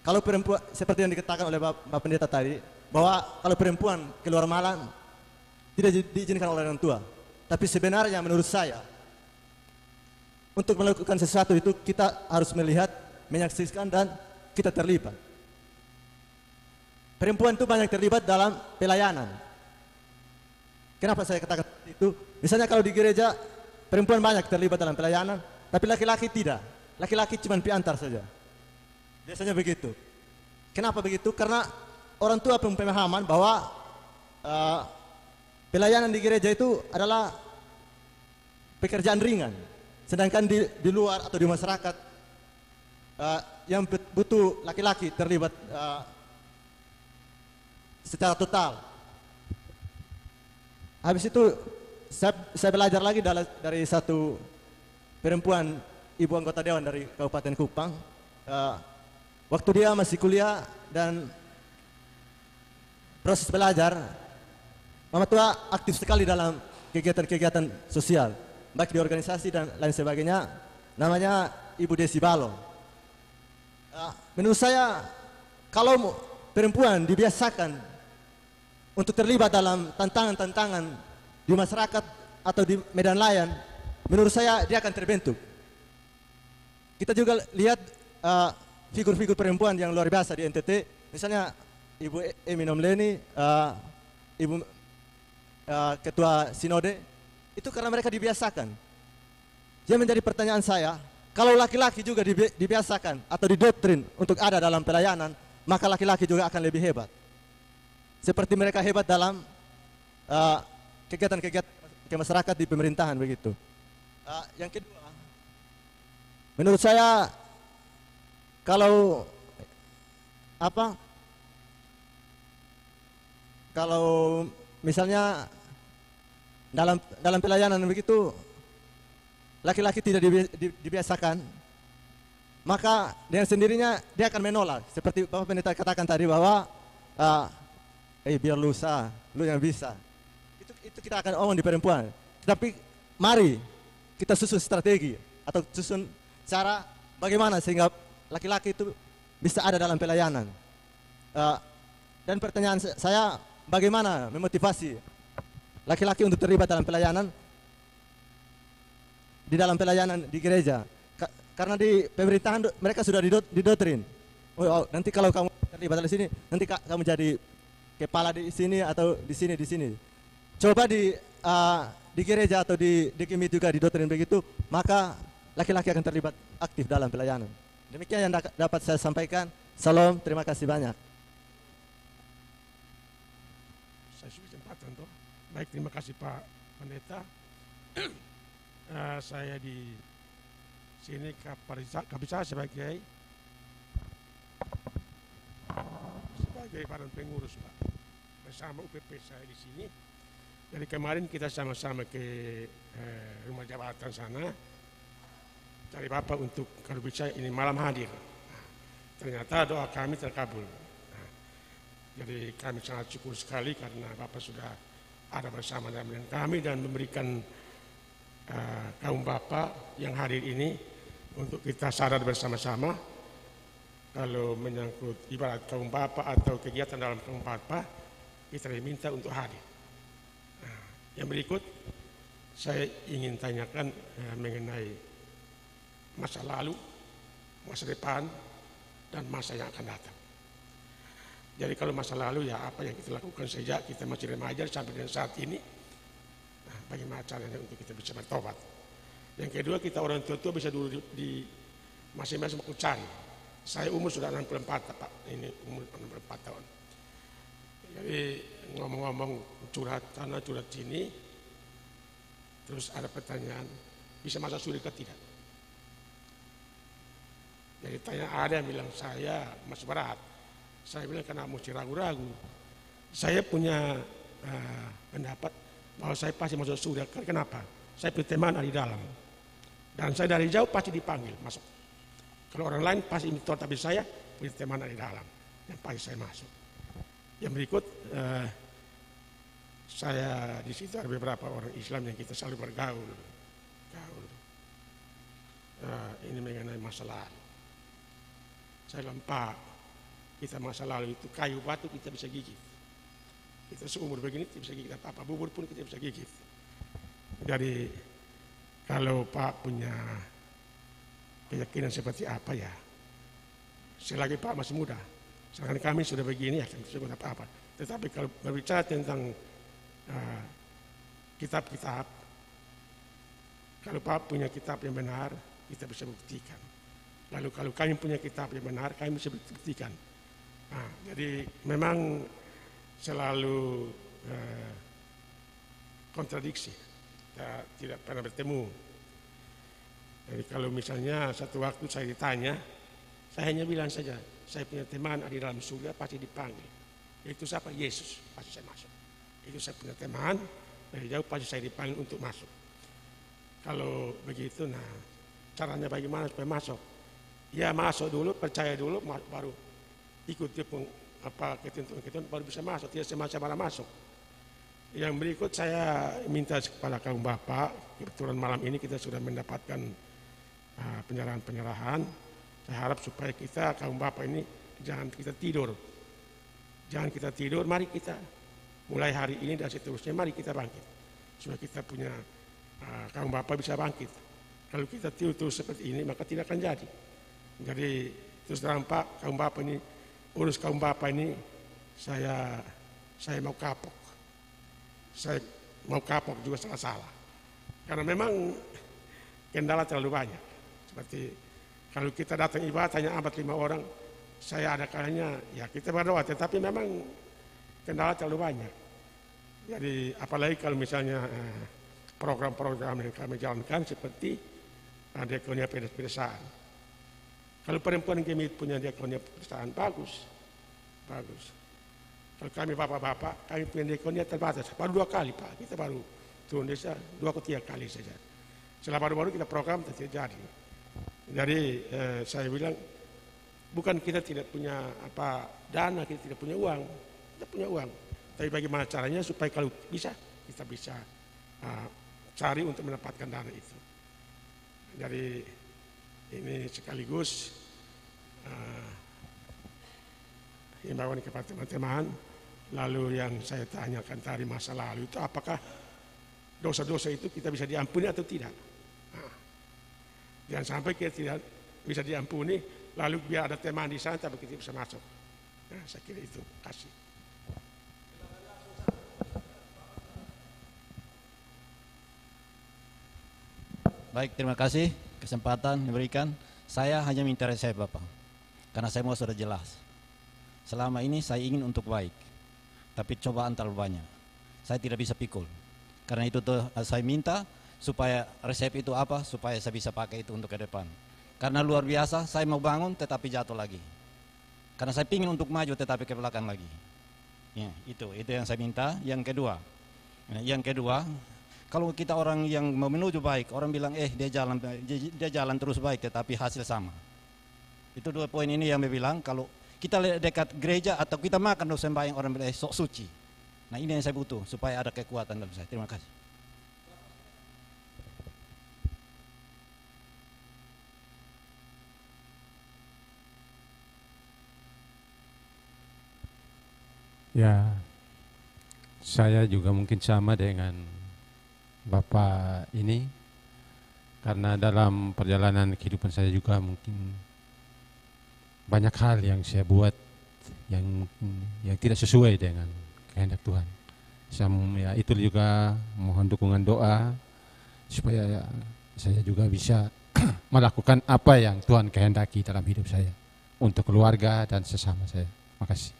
kalau perempuan seperti yang dikatakan oleh Bapak Pendeta tadi, bahwa kalau perempuan keluar malam tidak diizinkan oleh orang tua. Tapi sebenarnya menurut saya, untuk melakukan sesuatu itu kita harus melihat, menyaksikan dan kita terlibat. Perempuan itu banyak terlibat dalam pelayanan. Kenapa saya katakan itu? Misalnya kalau di gereja perempuan banyak terlibat dalam pelayanan, tapi laki-laki tidak. Laki-laki cuma piantar saja. Biasanya begitu. Kenapa begitu? Karena orang tua pemahaman bahwa pelayanan di gereja itu adalah pekerjaan ringan. Sedangkan di luar atau di masyarakat yang butuh laki-laki terlibat secara total. Habis itu saya belajar lagi dari satu perempuan ibu anggota dewan dari Kabupaten Kupang. Waktu dia masih kuliah dan proses belajar, mama tua aktif sekali dalam kegiatan-kegiatan sosial, baik di organisasi dan lain sebagainya. Namanya Ibu Desi Balong. Menurut saya, kalau perempuan dibiasakan untuk terlibat dalam tantangan-tantangan di masyarakat atau di medan layan, menurut saya dia akan terbentuk. Kita juga lihat figur-figur perempuan yang luar biasa di NTT, misalnya Ibu Emi Nomleni, Ibu Ketua Sinode, itu karena mereka dibiasakan. Yang menjadi pertanyaan saya, kalau laki-laki juga dibiasakan atau didoktrin untuk ada dalam pelayanan, maka laki-laki juga akan lebih hebat. Seperti mereka hebat dalam kegiatan-kegiatan ke masyarakat di pemerintahan begitu. Yang kedua, menurut saya kalau misalnya dalam pelayanan begitu laki-laki tidak dibiasakan, maka dengan sendirinya dia akan menolak. Seperti Bapak Pendeta katakan tadi bahwa biar lu yang bisa. Itu kita akan omong di perempuan. Tapi mari kita susun strategi atau susun cara bagaimana sehingga laki-laki itu bisa ada dalam pelayanan. Dan pertanyaan saya, bagaimana memotivasi laki-laki untuk terlibat dalam pelayanan di gereja? Karena di pemerintahan mereka sudah didoktrin. Nanti kalau kamu terlibat di sini, nanti kamu jadi kepala di sini atau di sini. Coba di gereja atau di KIMI juga didoktrin begitu, maka laki-laki akan terlibat aktif dalam pelayanan. Demikian yang dapat saya sampaikan. Salam, terima kasih banyak. Saya sudah kesempatan toh. Baik, terima kasih Pak Pendeta. Saya di sini kapasitas sebagai badan pengurus Pak, bersama UPP saya di sini. Dari kemarin kita sama-sama ke rumah jabatan sana, cari Bapak untuk kalau bisa ini malam hadir. Ternyata doa kami terkabul. Jadi kami sangat syukur sekali karena Bapak sudah ada bersama dengan kami dan memberikan kaum Bapak yang hadir ini untuk kita sadar bersama-sama. Kalau menyangkut ibarat kaum Bapak atau kegiatan dalam kaum Bapak, kita diminta untuk hadir. Nah, yang berikut saya ingin tanyakan mengenai masa lalu, masa depan, dan masa yang akan datang. Jadi kalau masa lalu ya apa yang kita lakukan sejak kita masih remaja sampai dengan saat ini, nah, bagaimana caranya untuk kita bisa bertobat. Yang kedua, kita orang tua bisa dulu di masing-masing mau cari. Saya umur sudah 64 Pak, ini umur 64 tahun. Jadi ngomong-ngomong curhat sana curhat sini, terus ada pertanyaan, bisa masuk surga tidak? Jadi tanya ada yang bilang saya masih berat. Saya bilang karena mesti ragu-ragu. Saya punya pendapat bahwa saya pasti masuk surga. Kenapa? Saya punya teman di dalam. Dan saya dari jauh pasti dipanggil masuk. Kalau orang lain pasti minta, tapi saya punya teman di dalam yang pasti saya masuk. Yang berikut, saya di situ ada beberapa orang Islam yang kita selalu bergaul. Ini mengenai masa lalu. Saya bilang, Pak, kita masa lalu itu kayu batu kita bisa gigit. Kita seumur begini kita bisa gigit apa-apa, bubur pun kita bisa gigit. Jadi kalau Pak punya keyakinan seperti apa ya, selagi Pak masih muda, sedangkan kami sudah begini ya, kita apa-apa. Tetapi kalau berbicara tentang kitab-kitab, kalau Pak punya kitab yang benar, kita bisa buktikan. Lalu kalau kami punya kitab yang benar, kami bisa buktikan. Nah, jadi memang selalu kontradiksi, kita tidak pernah bertemu. Jadi kalau misalnya satu waktu saya ditanya, saya hanya bilang saja, saya punya teman di dalam surga pasti dipanggil. Itu siapa? Yesus, pasti saya masuk. Itu saya punya teman, dari jauh pasti saya dipanggil untuk masuk. Kalau begitu, nah caranya bagaimana supaya masuk? Ya masuk dulu, percaya dulu, baru ikuti ketentuan-ketentuan baru bisa masuk. Tidak semacam malah masuk. Yang berikut saya minta kepada kaum Bapak, kebetulan malam ini kita sudah mendapatkan penyerahan-penyerahan. Saya harap supaya kita kaum Bapak ini jangan kita tidur. Jangan kita tidur, mari kita mulai hari ini dan seterusnya mari kita bangkit. Supaya kita punya kaum Bapak bisa bangkit. Kalau kita tidur terus seperti ini maka tidak akan jadi. Jadi terus terang Pak, kaum Bapak ini urus kaum Bapak ini saya mau kapok. Saya mau kapok juga salah-salah. Karena memang kendala terlalu banyak. Seperti kalau kita datang ibadah hanya 4-5 orang, saya ada kalanya ya kita berdoa, tetapi memang kendala terlalu banyak. Jadi apalagi kalau misalnya program-program yang kami jalankan seperti diakonia pedesaan. Kalau perempuan kami punya diakonia pedesaan bagus. Kalau kami bapak-bapak, kami punya diakonia terbatas, baru 2 kali Pak, kita baru turun desa 2 atau 3 kali saja. Setelah baru-baru kita program tidak jadi. Jadi saya bilang bukan kita tidak punya dana, kita tidak punya uang, kita punya uang. Tapi bagaimana caranya supaya kalau bisa kita bisa cari untuk mendapatkan dana itu. Jadi ini sekaligus himbauan kepada teman-teman. Lalu yang saya tanyakan tadi masa lalu itu apakah dosa-dosa itu kita bisa diampuni atau tidak? Jangan sampai kita tidak bisa diampuni, lalu biar ada teman di sana tapi kita bisa masuk. Nah, saya kira itu. Kasih. Baik, terima kasih kesempatan diberikan. Saya hanya minta resep Bapak. Karena saya mau sudah jelas. Selama ini saya ingin untuk baik, tapi cobaan terlalu banyak. Saya tidak bisa pikul. Karena itu tuh saya minta supaya resep itu apa, supaya saya bisa pakai itu untuk ke depan. Karena luar biasa, saya mau bangun tetapi jatuh lagi. Karena saya ingin untuk maju tetapi ke belakang lagi. Ya, itu yang saya minta. Yang kedua, kalau kita orang yang mau menuju baik, orang bilang dia jalan terus baik tetapi hasil sama. Itu 2 poin ini yang bilang kalau kita dekat gereja atau kita makan atau sembahyang orang bilang sok suci. Nah, ini yang saya butuh supaya ada kekuatan dalam saya. Terima kasih. Ya, saya juga mungkin sama dengan Bapak ini, karena dalam perjalanan kehidupan saya juga mungkin banyak hal yang saya buat yang tidak sesuai dengan kehendak Tuhan. Ya, itu juga mohon dukungan doa supaya saya juga bisa melakukan apa yang Tuhan kehendaki dalam hidup saya untuk keluarga dan sesama saya. Makasih.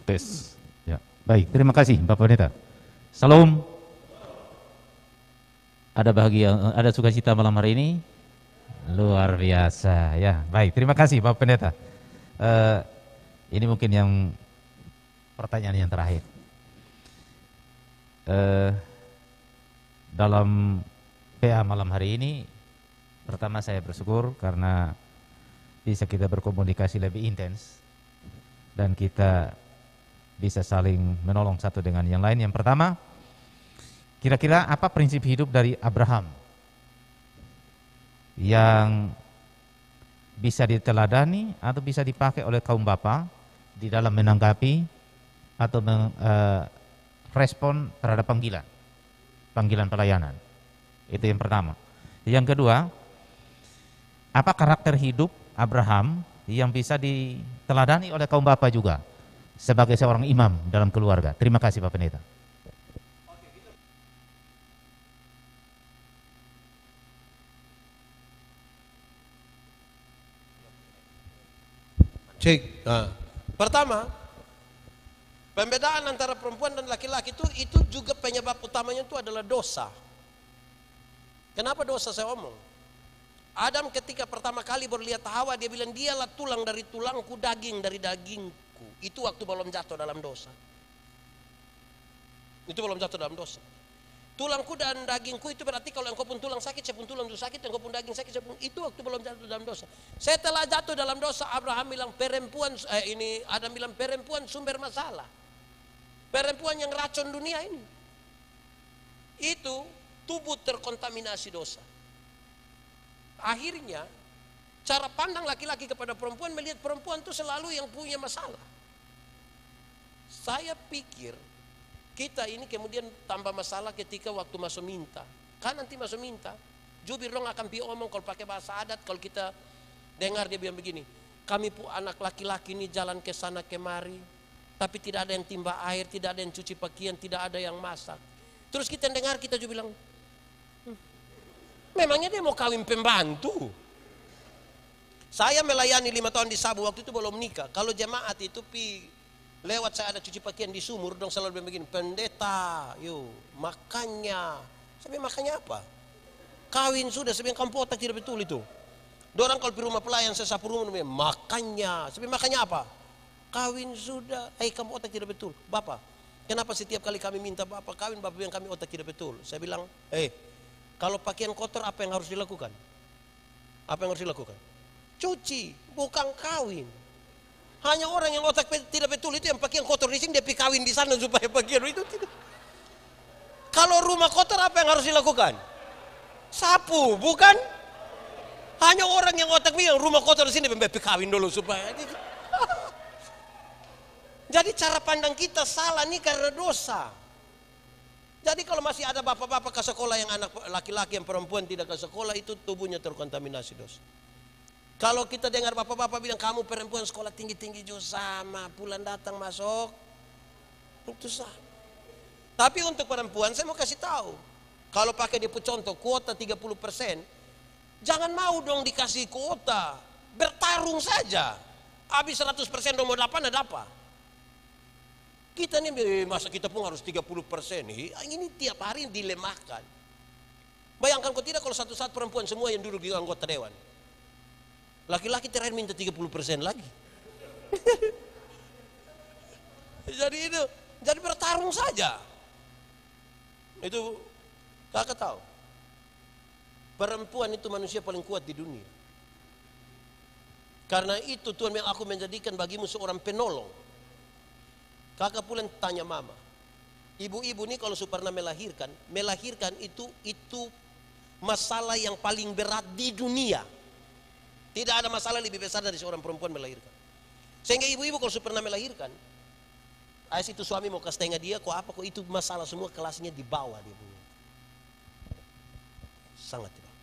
Tes. Ya, baik. Terima kasih Bapak Pendeta. Salam. Ada bahagia, ada sukacita malam hari ini. Luar biasa. Ya, baik. Terima kasih Bapak Pendeta. Ini mungkin yang pertanyaan yang terakhir. Dalam PA malam hari ini, pertama saya bersyukur karena bisa kita berkomunikasi lebih intens dan kita bisa saling menolong satu dengan yang lain. Yang pertama, kira-kira apa prinsip hidup dari Abraham yang bisa diteladani atau bisa dipakai oleh kaum bapa di dalam menanggapi atau respon terhadap panggilan pelayanan. Itu yang pertama. Yang kedua, apa karakter hidup Abraham yang bisa diteladani oleh kaum bapa juga sebagai seorang imam dalam keluarga. Terima kasih Pak Pendeta. Cek. Nah, pertama, pembedaan antara perempuan dan laki-laki itu juga penyebab utamanya itu adalah dosa. Kenapa dosa saya omong? Adam ketika pertama kali berlihat Hawa, dia bilang dialah tulang dari tulangku, daging dari dagingku. Itu waktu belum jatuh dalam dosa. Itu belum jatuh dalam dosa. Tulangku dan dagingku itu berarti kalau engkau pun tulang sakit, saya pun tulang sakit, engkau pun daging sakit, saya pun, itu waktu belum jatuh dalam dosa. Setelah jatuh dalam dosa, Abraham bilang Adam bilang perempuan sumber masalah. Perempuan yang racun dunia ini. Itu tubuh terkontaminasi dosa. Akhirnya cara pandang laki-laki kepada perempuan, melihat perempuan itu selalu yang punya masalah. Saya pikir kita ini kemudian tambah masalah ketika waktu masuk minta. Kan nanti masuk minta, jubir dong akan omong kalau pakai bahasa adat, kalau kita dengar dia bilang begini, kami pu anak laki-laki ini jalan ke sana kemari, tapi tidak ada yang timba air, tidak ada yang cuci pakaian, tidak ada yang masak. Terus kita dengar, kita juga bilang, memangnya dia mau kawin pembantu? Saya melayani 5 tahun di Sabu, waktu itu belum nikah. Kalau jemaat itu lewat saya ada cuci pakaian di sumur, dong selalu begini, pendeta, yuk makanya. Saya bilang, makanya apa? Kawin sudah, saya bilang kamu otak tidak betul itu. Dorang kalau di rumah pelayan saya sapu rumah, makanya. Saya bilang, makanya apa? Kawin sudah, kamu otak tidak betul. Bapak, kenapa setiap kali kami minta Bapak kawin, Bapak bilang kami otak tidak betul? Saya bilang, kalau pakaian kotor apa yang harus dilakukan? Apa yang harus dilakukan? Cuci, bukan kawin. Hanya orang yang otak tidak betul itu yang pakaian kotor di sini, dia pergi kawin di sana supaya pakaian itu tidak. Kalau rumah kotor apa yang harus dilakukan? Sapu, bukan? Hanya orang yang otak bilang rumah kotor di sini, dia pergi kawin dulu supaya. Jadi cara pandang kita salah nih karena dosa. Jadi kalau masih ada bapak-bapak ke sekolah yang anak laki-laki yang perempuan tidak ke sekolah, itu tubuhnya terkontaminasi dosa. Kalau kita dengar bapak-bapak bilang kamu perempuan sekolah tinggi-tinggi juga sama, bulan datang masuk, itu sama. Tapi untuk perempuan saya mau kasih tahu, Kalau pakai dia contoh kuota 30%, jangan mau dong dikasih kuota, bertarung saja. Habis 100% nomor 8 ada apa? Kita nih masa kita pun harus 30%. Ini tiap hari dilemahkan. Bayangkan kok tidak kalau satu saat perempuan semua yang duduk di anggota dewan. Laki-laki terakhir minta 30% lagi. Jadi bertarung saja. Itu kakak tahu. Perempuan itu manusia paling kuat di dunia. Karena itu Tuhan yang aku menjadikan bagimu seorang penolong. Kakak pula tanya mama. Ibu-ibu ini kalau pernah melahirkan itu masalah yang paling berat di dunia. Tidak ada masalah lebih besar dari seorang perempuan melahirkan. Sehingga ibu-ibu kalau pernah melahirkan, ayah itu suami mau kasih tengah dia, kok apa kok itu masalah semua kelasnya di bawah dia punya. Sangat tidak.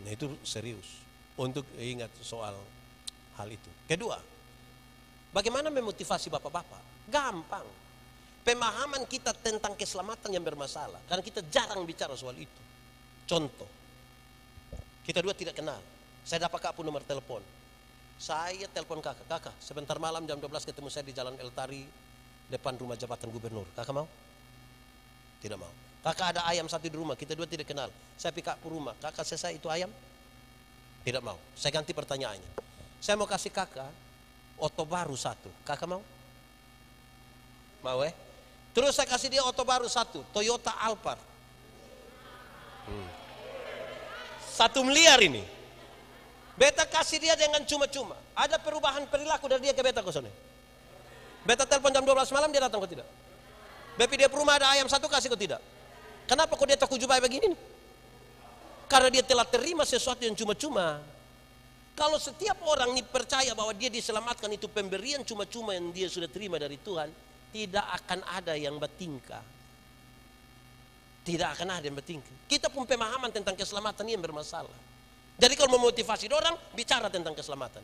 Nah itu serius untuk ingat soal hal itu. Kedua, bagaimana memotivasi bapak-bapak? Gampang. Pemahaman kita tentang keselamatan yang bermasalah. Karena kita jarang bicara soal itu. Contoh, kita dua tidak kenal. Saya dapat kakak pun nomor telepon. Saya telepon kakak, kakak sebentar malam jam 12 ketemu saya di Jalan Eltari depan rumah jabatan gubernur. Kakak mau? Tidak mau. Kakak ada ayam satu di rumah, kita dua tidak kenal. Saya pikir ke rumah, kakak selesai itu ayam? Tidak mau. Saya ganti pertanyaannya. Saya mau kasih kakak oto baru satu. Kakak mau? Mau Terus saya kasih dia oto baru satu, Toyota Alphard. 1 miliar ini. Beta kasih dia dengan cuma-cuma. Ada perubahan perilaku dari dia ke beta kosone. Beta telepon jam 12 malam dia datang kok tidak. Bepi dia rumah ada ayam satu kasih kok tidak. Kenapa kok dia tak kujubai begini nih? Karena dia telah terima sesuatu yang cuma-cuma. Kalau setiap orang ini percaya bahwa dia diselamatkan itu pemberian cuma-cuma yang dia sudah terima dari Tuhan, tidak akan ada yang bertingkah. Tidak akan ada yang bertingkah. Kita pun pemahaman tentang keselamatan ini yang bermasalah. Jadi kalau memotivasi orang, bicara tentang keselamatan.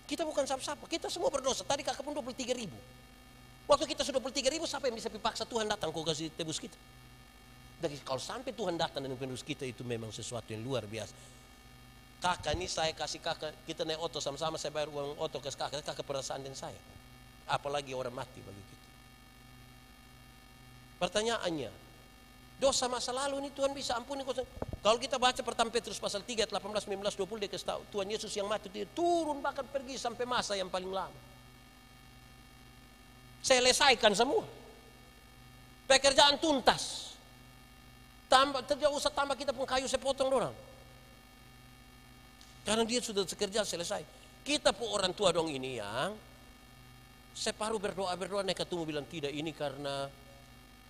Kita bukan siapa-siapa, kita semua berdosa. Tadi kakak pun 23.000. Waktu kita sudah 23.000, siapa yang bisa dipaksa Tuhan datang kau kasih tebus kita? Jadi kalau sampai Tuhan datang dan menebus kita itu memang sesuatu yang luar biasa. Kakak ini saya kasih kakak, kita naik oto sama-sama, saya bayar uang oto ke kakak, kakak perasaan dengan saya. Apalagi orang mati bagi kita. Pertanyaannya, dosa masa lalu ini Tuhan bisa ampuni. Kalau kita baca pertama Petrus pasal 3 ayat 18, 19, 20 dia kasih tahu Tuhan Yesus yang mati dia turun bahkan pergi sampai masa yang paling lama. Selesaikan semua. Pekerjaan tuntas. Tidak usah tambah kita pun kayu sepotong orang. Karena dia sudah kerja selesai. Kita pun orang tua dong ini yang separuh berdoa naik ketemu bilang tidak ini karena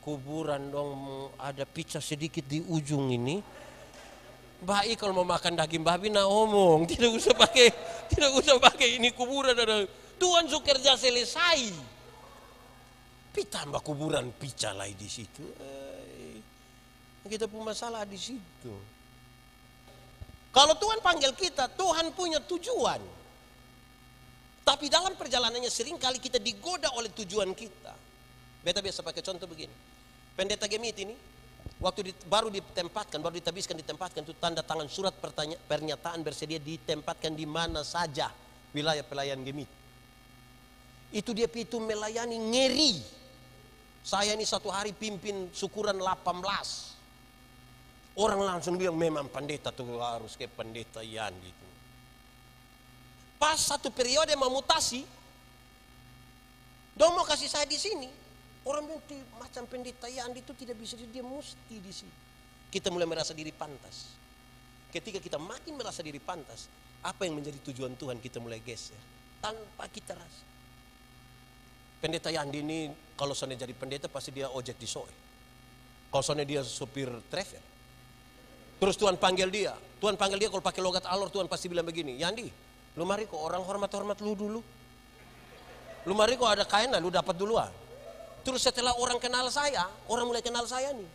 kuburan dong ada pizza sedikit di ujung ini. Baik kalau mau makan daging babi nah omong tidak usah pakai ini kuburan ada. Tuhan sudah kerja selesai. Tambah kuburan pizza lagi di situ. Kita punya masalah di situ. Kalau Tuhan panggil kita, Tuhan punya tujuan. Tapi dalam perjalanannya sering kali kita digoda oleh tujuan kita. Beta biasa pakai contoh begini. Pendeta Gemit ini, waktu baru ditempatkan, baru ditabiskan ditempatkan, itu tanda tangan surat pernyataan bersedia ditempatkan di mana saja wilayah pelayan Gemit. Itu dia itu melayani ngeri. Saya ini satu hari pimpin syukuran 18. Orang langsung bilang memang pendeta tuh harus kayak pendeta Yan gitu. Pas satu periode mau mutasi, dong mau kasih saya di sini. Orang bilang macam pendeta Yan itu tidak bisa, dia mesti di sini. Kita mulai merasa diri pantas. Ketika kita makin merasa diri pantas, apa yang menjadi tujuan Tuhan kita mulai geser tanpa kita rasa. Pendeta Yandi ini kalau soalnya jadi pendeta pasti dia ojek di Soe. Kalau soalnya dia supir travel. Terus Tuhan panggil dia kalau pakai logat alor Tuhan pasti bilang begini, Yandi, lu mari kok orang hormat lu dulu. Lu mari kok ada kain lah, lu dapat duluan. Terus setelah orang kenal saya, orang mulai kenal saya nih.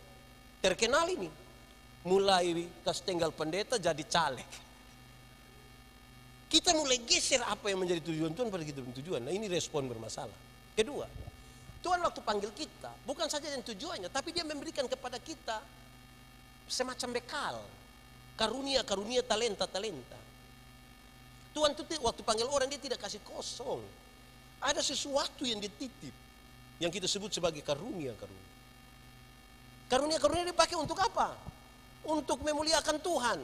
Terkenal ini. Mulai kasih tinggal pendeta jadi caleg. Kita mulai geser apa yang menjadi tujuan Tuhan pada kita tujuan. Nah ini respon bermasalah. Kedua, Tuhan waktu panggil kita, bukan saja yang tujuannya, tapi dia memberikan kepada kita semacam bekal. Karunia-karunia, talenta-talenta. Tuhan itu waktu panggil orang, dia tidak kasih kosong. Ada sesuatu yang dititip, yang kita sebut sebagai karunia-karunia. Karunia-karunia dipakai untuk apa? Untuk memuliakan Tuhan.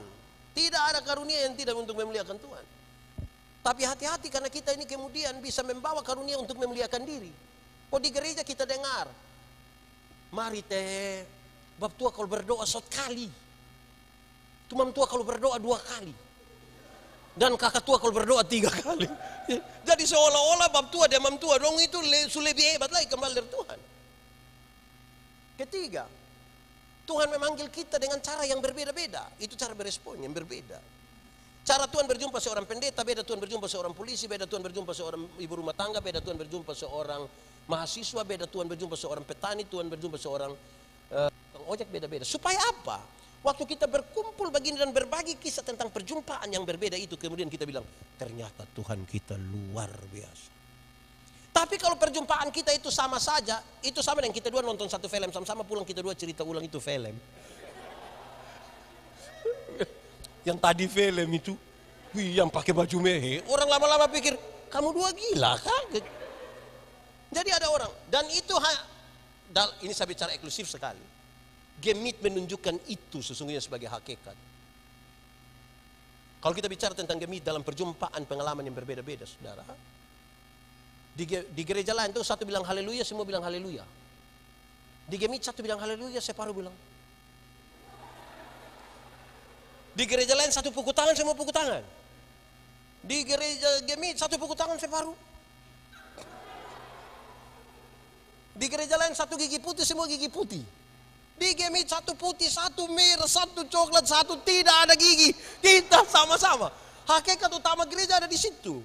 Tidak ada karunia yang tidak untuk memuliakan Tuhan. Tapi hati-hati karena kita ini kemudian bisa membawa karunia untuk memuliakan diri. Oh, di gereja kita dengar, mari teh, bab tua kalau berdoa sekali, tumam tua kalau berdoa 2 kali, dan kakak tua kalau berdoa 3 kali. Jadi seolah-olah bab tua dan mam tua dong itu lebih hebat lagi kembali dari Tuhan. Ketiga, Tuhan memanggil kita dengan cara yang berbeda-beda. Itu cara berespon yang berbeda. Cara Tuhan berjumpa seorang pendeta, beda Tuhan berjumpa seorang polisi, beda Tuhan berjumpa seorang ibu rumah tangga, beda Tuhan berjumpa seorang mahasiswa, beda Tuhan berjumpa seorang petani, Tuhan berjumpa seorang ojek, beda-beda. Supaya apa? Waktu kita berkumpul begini dan berbagi kisah tentang perjumpaan yang berbeda itu, kemudian kita bilang, ternyata Tuhan kita luar biasa. Tapi kalau perjumpaan kita itu sama saja, itu sama dengan kita dua nonton satu film, sama-sama pulang kita dua cerita ulang itu film. Yang tadi film itu, yang pakai baju mehe, orang lama-lama pikir, kamu dua gila kan? Jadi ada orang, dan itu ini saya bicara eksklusif sekali. Gemit menunjukkan itu sesungguhnya sebagai hakikat. Kalau kita bicara tentang gemit dalam perjumpaan pengalaman yang berbeda-beda, saudara. Di gereja lain tuh satu bilang haleluya, semua bilang haleluya. Di gemit satu bilang haleluya, separuh bilang. Di gereja lain satu pukul tangan, semua pukul tangan. Di gereja gemit satu pukul tangan, separuh. Di gereja lain satu gigi putih, semua gigi putih. Di gemit satu putih, satu merah, satu coklat, satu tidak ada gigi. Kita sama-sama. Hakikat utama gereja ada di situ.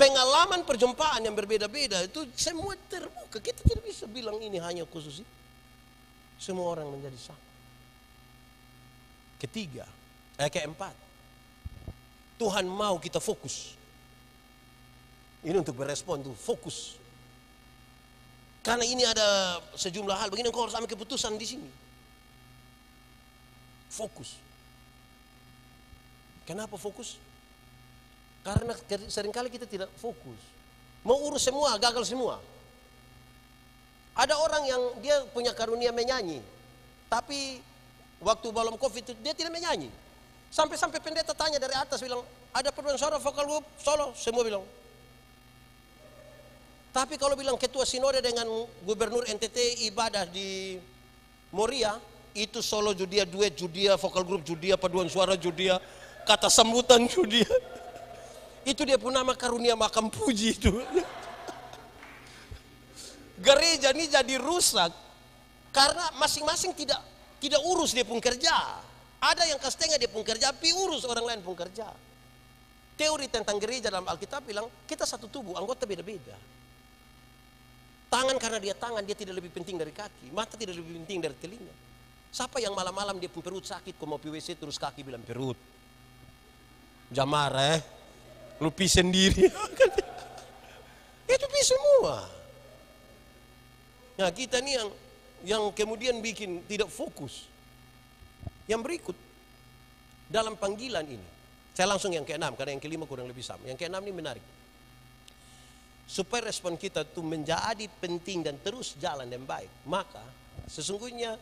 Pengalaman perjumpaan yang berbeda-beda itu semua terbuka. Kita tidak bisa bilang ini hanya khusus itu. Semua orang menjadi sama. Keempat, Tuhan mau kita fokus. Ini untuk berespon tuh, fokus. Karena ini ada sejumlah hal, begini engkau harus ambil keputusan di sini. Fokus. Kenapa fokus? Karena seringkali kita tidak fokus. Mau urus semua, gagal semua. Ada orang yang dia punya karunia menyanyi, tapi waktu belum COVID itu dia tidak menyanyi. Sampai-sampai pendeta tanya dari atas bilang, ada perluan suara vokal group solo, semua bilang. Tapi kalau bilang ketua sinode dengan gubernur NTT ibadah di Moria, itu solo judia, duet judia, vokal group judia, paduan suara judia, kata sambutan judia. Itu dia pun nama karunia makam puji itu. Gereja ini jadi rusak karena masing-masing tidak urus dia pun kerja. Ada yang setengah dia pun kerja, tapi urus orang lain pun kerja. Teori tentang gereja dalam Alkitab bilang kita satu tubuh, anggota beda-beda. Tangan karena dia tangan, dia tidak lebih penting dari kaki. Mata tidak lebih penting dari telinga. Siapa yang malam-malam dia pun perut sakit, kau mau WC terus kaki bilang perut. Jamar lu pi sendiri. Itu pi semua. Nah kita nih yang kemudian bikin tidak fokus. Yang berikut, dalam panggilan ini, saya langsung yang ke-6, karena yang ke-5 kurang lebih sama. Yang ke-6 ini menarik. Supaya respon kita itu menjadi penting dan terus jalan yang baik, maka sesungguhnya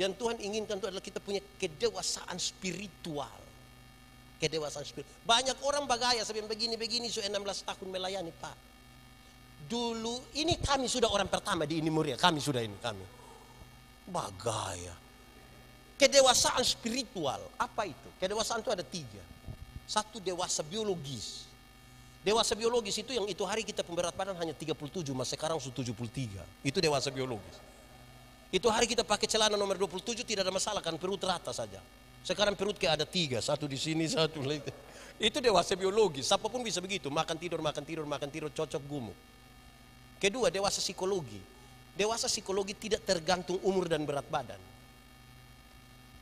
yang Tuhan inginkan itu adalah kita punya kedewasaan spiritual. Kedewasaan spiritual. Banyak orang bagaya sampai begini-begini sudah 16 tahun melayani Pak. Dulu ini kami sudah orang pertama di ini Moria, kami sudah ini kami. Bagaya. Kedewasaan spiritual, apa itu? Kedewasaan itu ada 3. Satu dewasa biologis. Dewasa biologis itu yang itu hari kita pemberat badan hanya 37, mas sekarang sudah 73. Itu dewasa biologis. Itu hari kita pakai celana nomor 27 tidak ada masalah kan perut rata saja. Sekarang perut kayak ada 3, satu di sini, satu lagi. Itu dewasa biologis, siapapun bisa begitu, makan tidur, cocok gumuk. Kedua, dewasa psikologi. Dewasa psikologi tidak tergantung umur dan berat badan.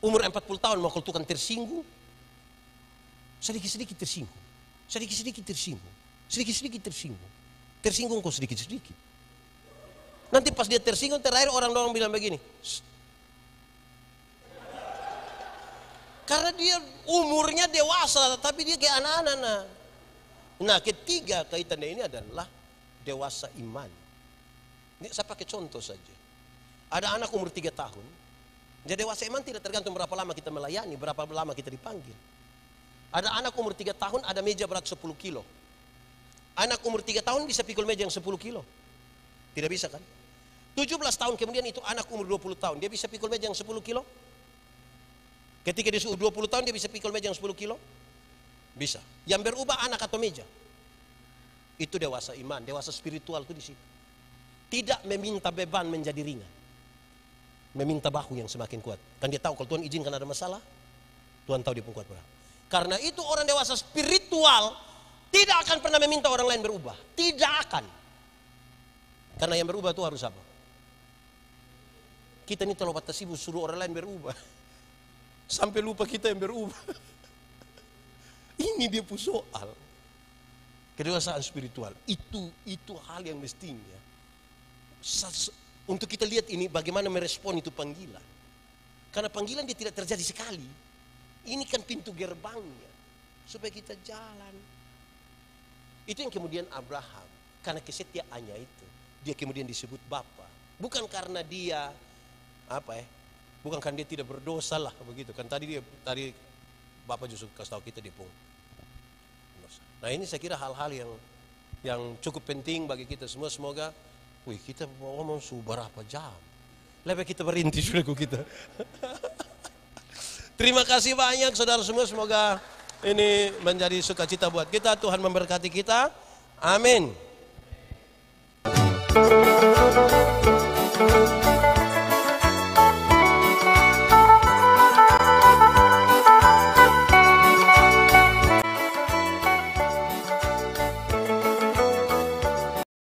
Umur 40 tahun mau tukang tersinggung, sedikit-sedikit tersinggung, sedikit-sedikit tersinggung, sedikit-sedikit tersinggung. Tersinggung kok sedikit-sedikit. Nanti pas dia tersinggung terakhir orang bilang begini. "Shh." Karena dia umurnya dewasa tapi dia kayak anak-anak. Nah, ketiga kaitannya ini adalah dewasa iman. Ini saya pakai contoh saja. Ada anak umur 3 tahun. Jadi dewasa iman tidak tergantung berapa lama kita melayani, berapa lama kita dipanggil. Ada anak umur 3 tahun ada meja berat 10 kilo. Anak umur 3 tahun bisa pikul meja yang 10 kilo. Tidak bisa kan? 17 tahun kemudian itu anak umur 20 tahun. Dia bisa pikul meja yang 10 kilo? Ketika dia sudah 20 tahun dia bisa pikul meja yang 10 kilo? Bisa. Yang berubah anak atau meja? Itu dewasa iman, dewasa spiritual itu di situ. Tidak meminta beban menjadi ringan. Meminta bahu yang semakin kuat. Kan dia tahu kalau Tuhan izinkan ada masalah, Tuhan tahu dia pun kuat berapa. Karena itu orang dewasa spiritual tidak akan pernah meminta orang lain berubah. Tidak akan. Karena yang berubah itu harus apa? Kita ini terlalu batas sibuk suruh orang lain berubah. Sampai lupa kita yang berubah. Ini dia pun soal. Kedewasaan spiritual. Itu hal yang mestinya. Untuk kita lihat ini bagaimana merespon itu panggilan. Karena panggilan dia tidak terjadi sekali. Ini kan pintu gerbangnya. Supaya kita jalan. Itu yang kemudian Abraham. Karena kesetiaannya itu. Dia kemudian disebut Bapa. Bukan karena dia bukan karena dia tidak berdosa lah begitu. Kan tadi Bapak justru kasih tahu kita dia pun. Nah ini saya kira hal-hal yang cukup penting bagi kita semua. Semoga kita mau ngomong berapa jam. Lebih kita berhenti sudah kita. Terima kasih banyak saudara semua. Semoga ini menjadi sukacita buat kita. Tuhan memberkati kita. Amin.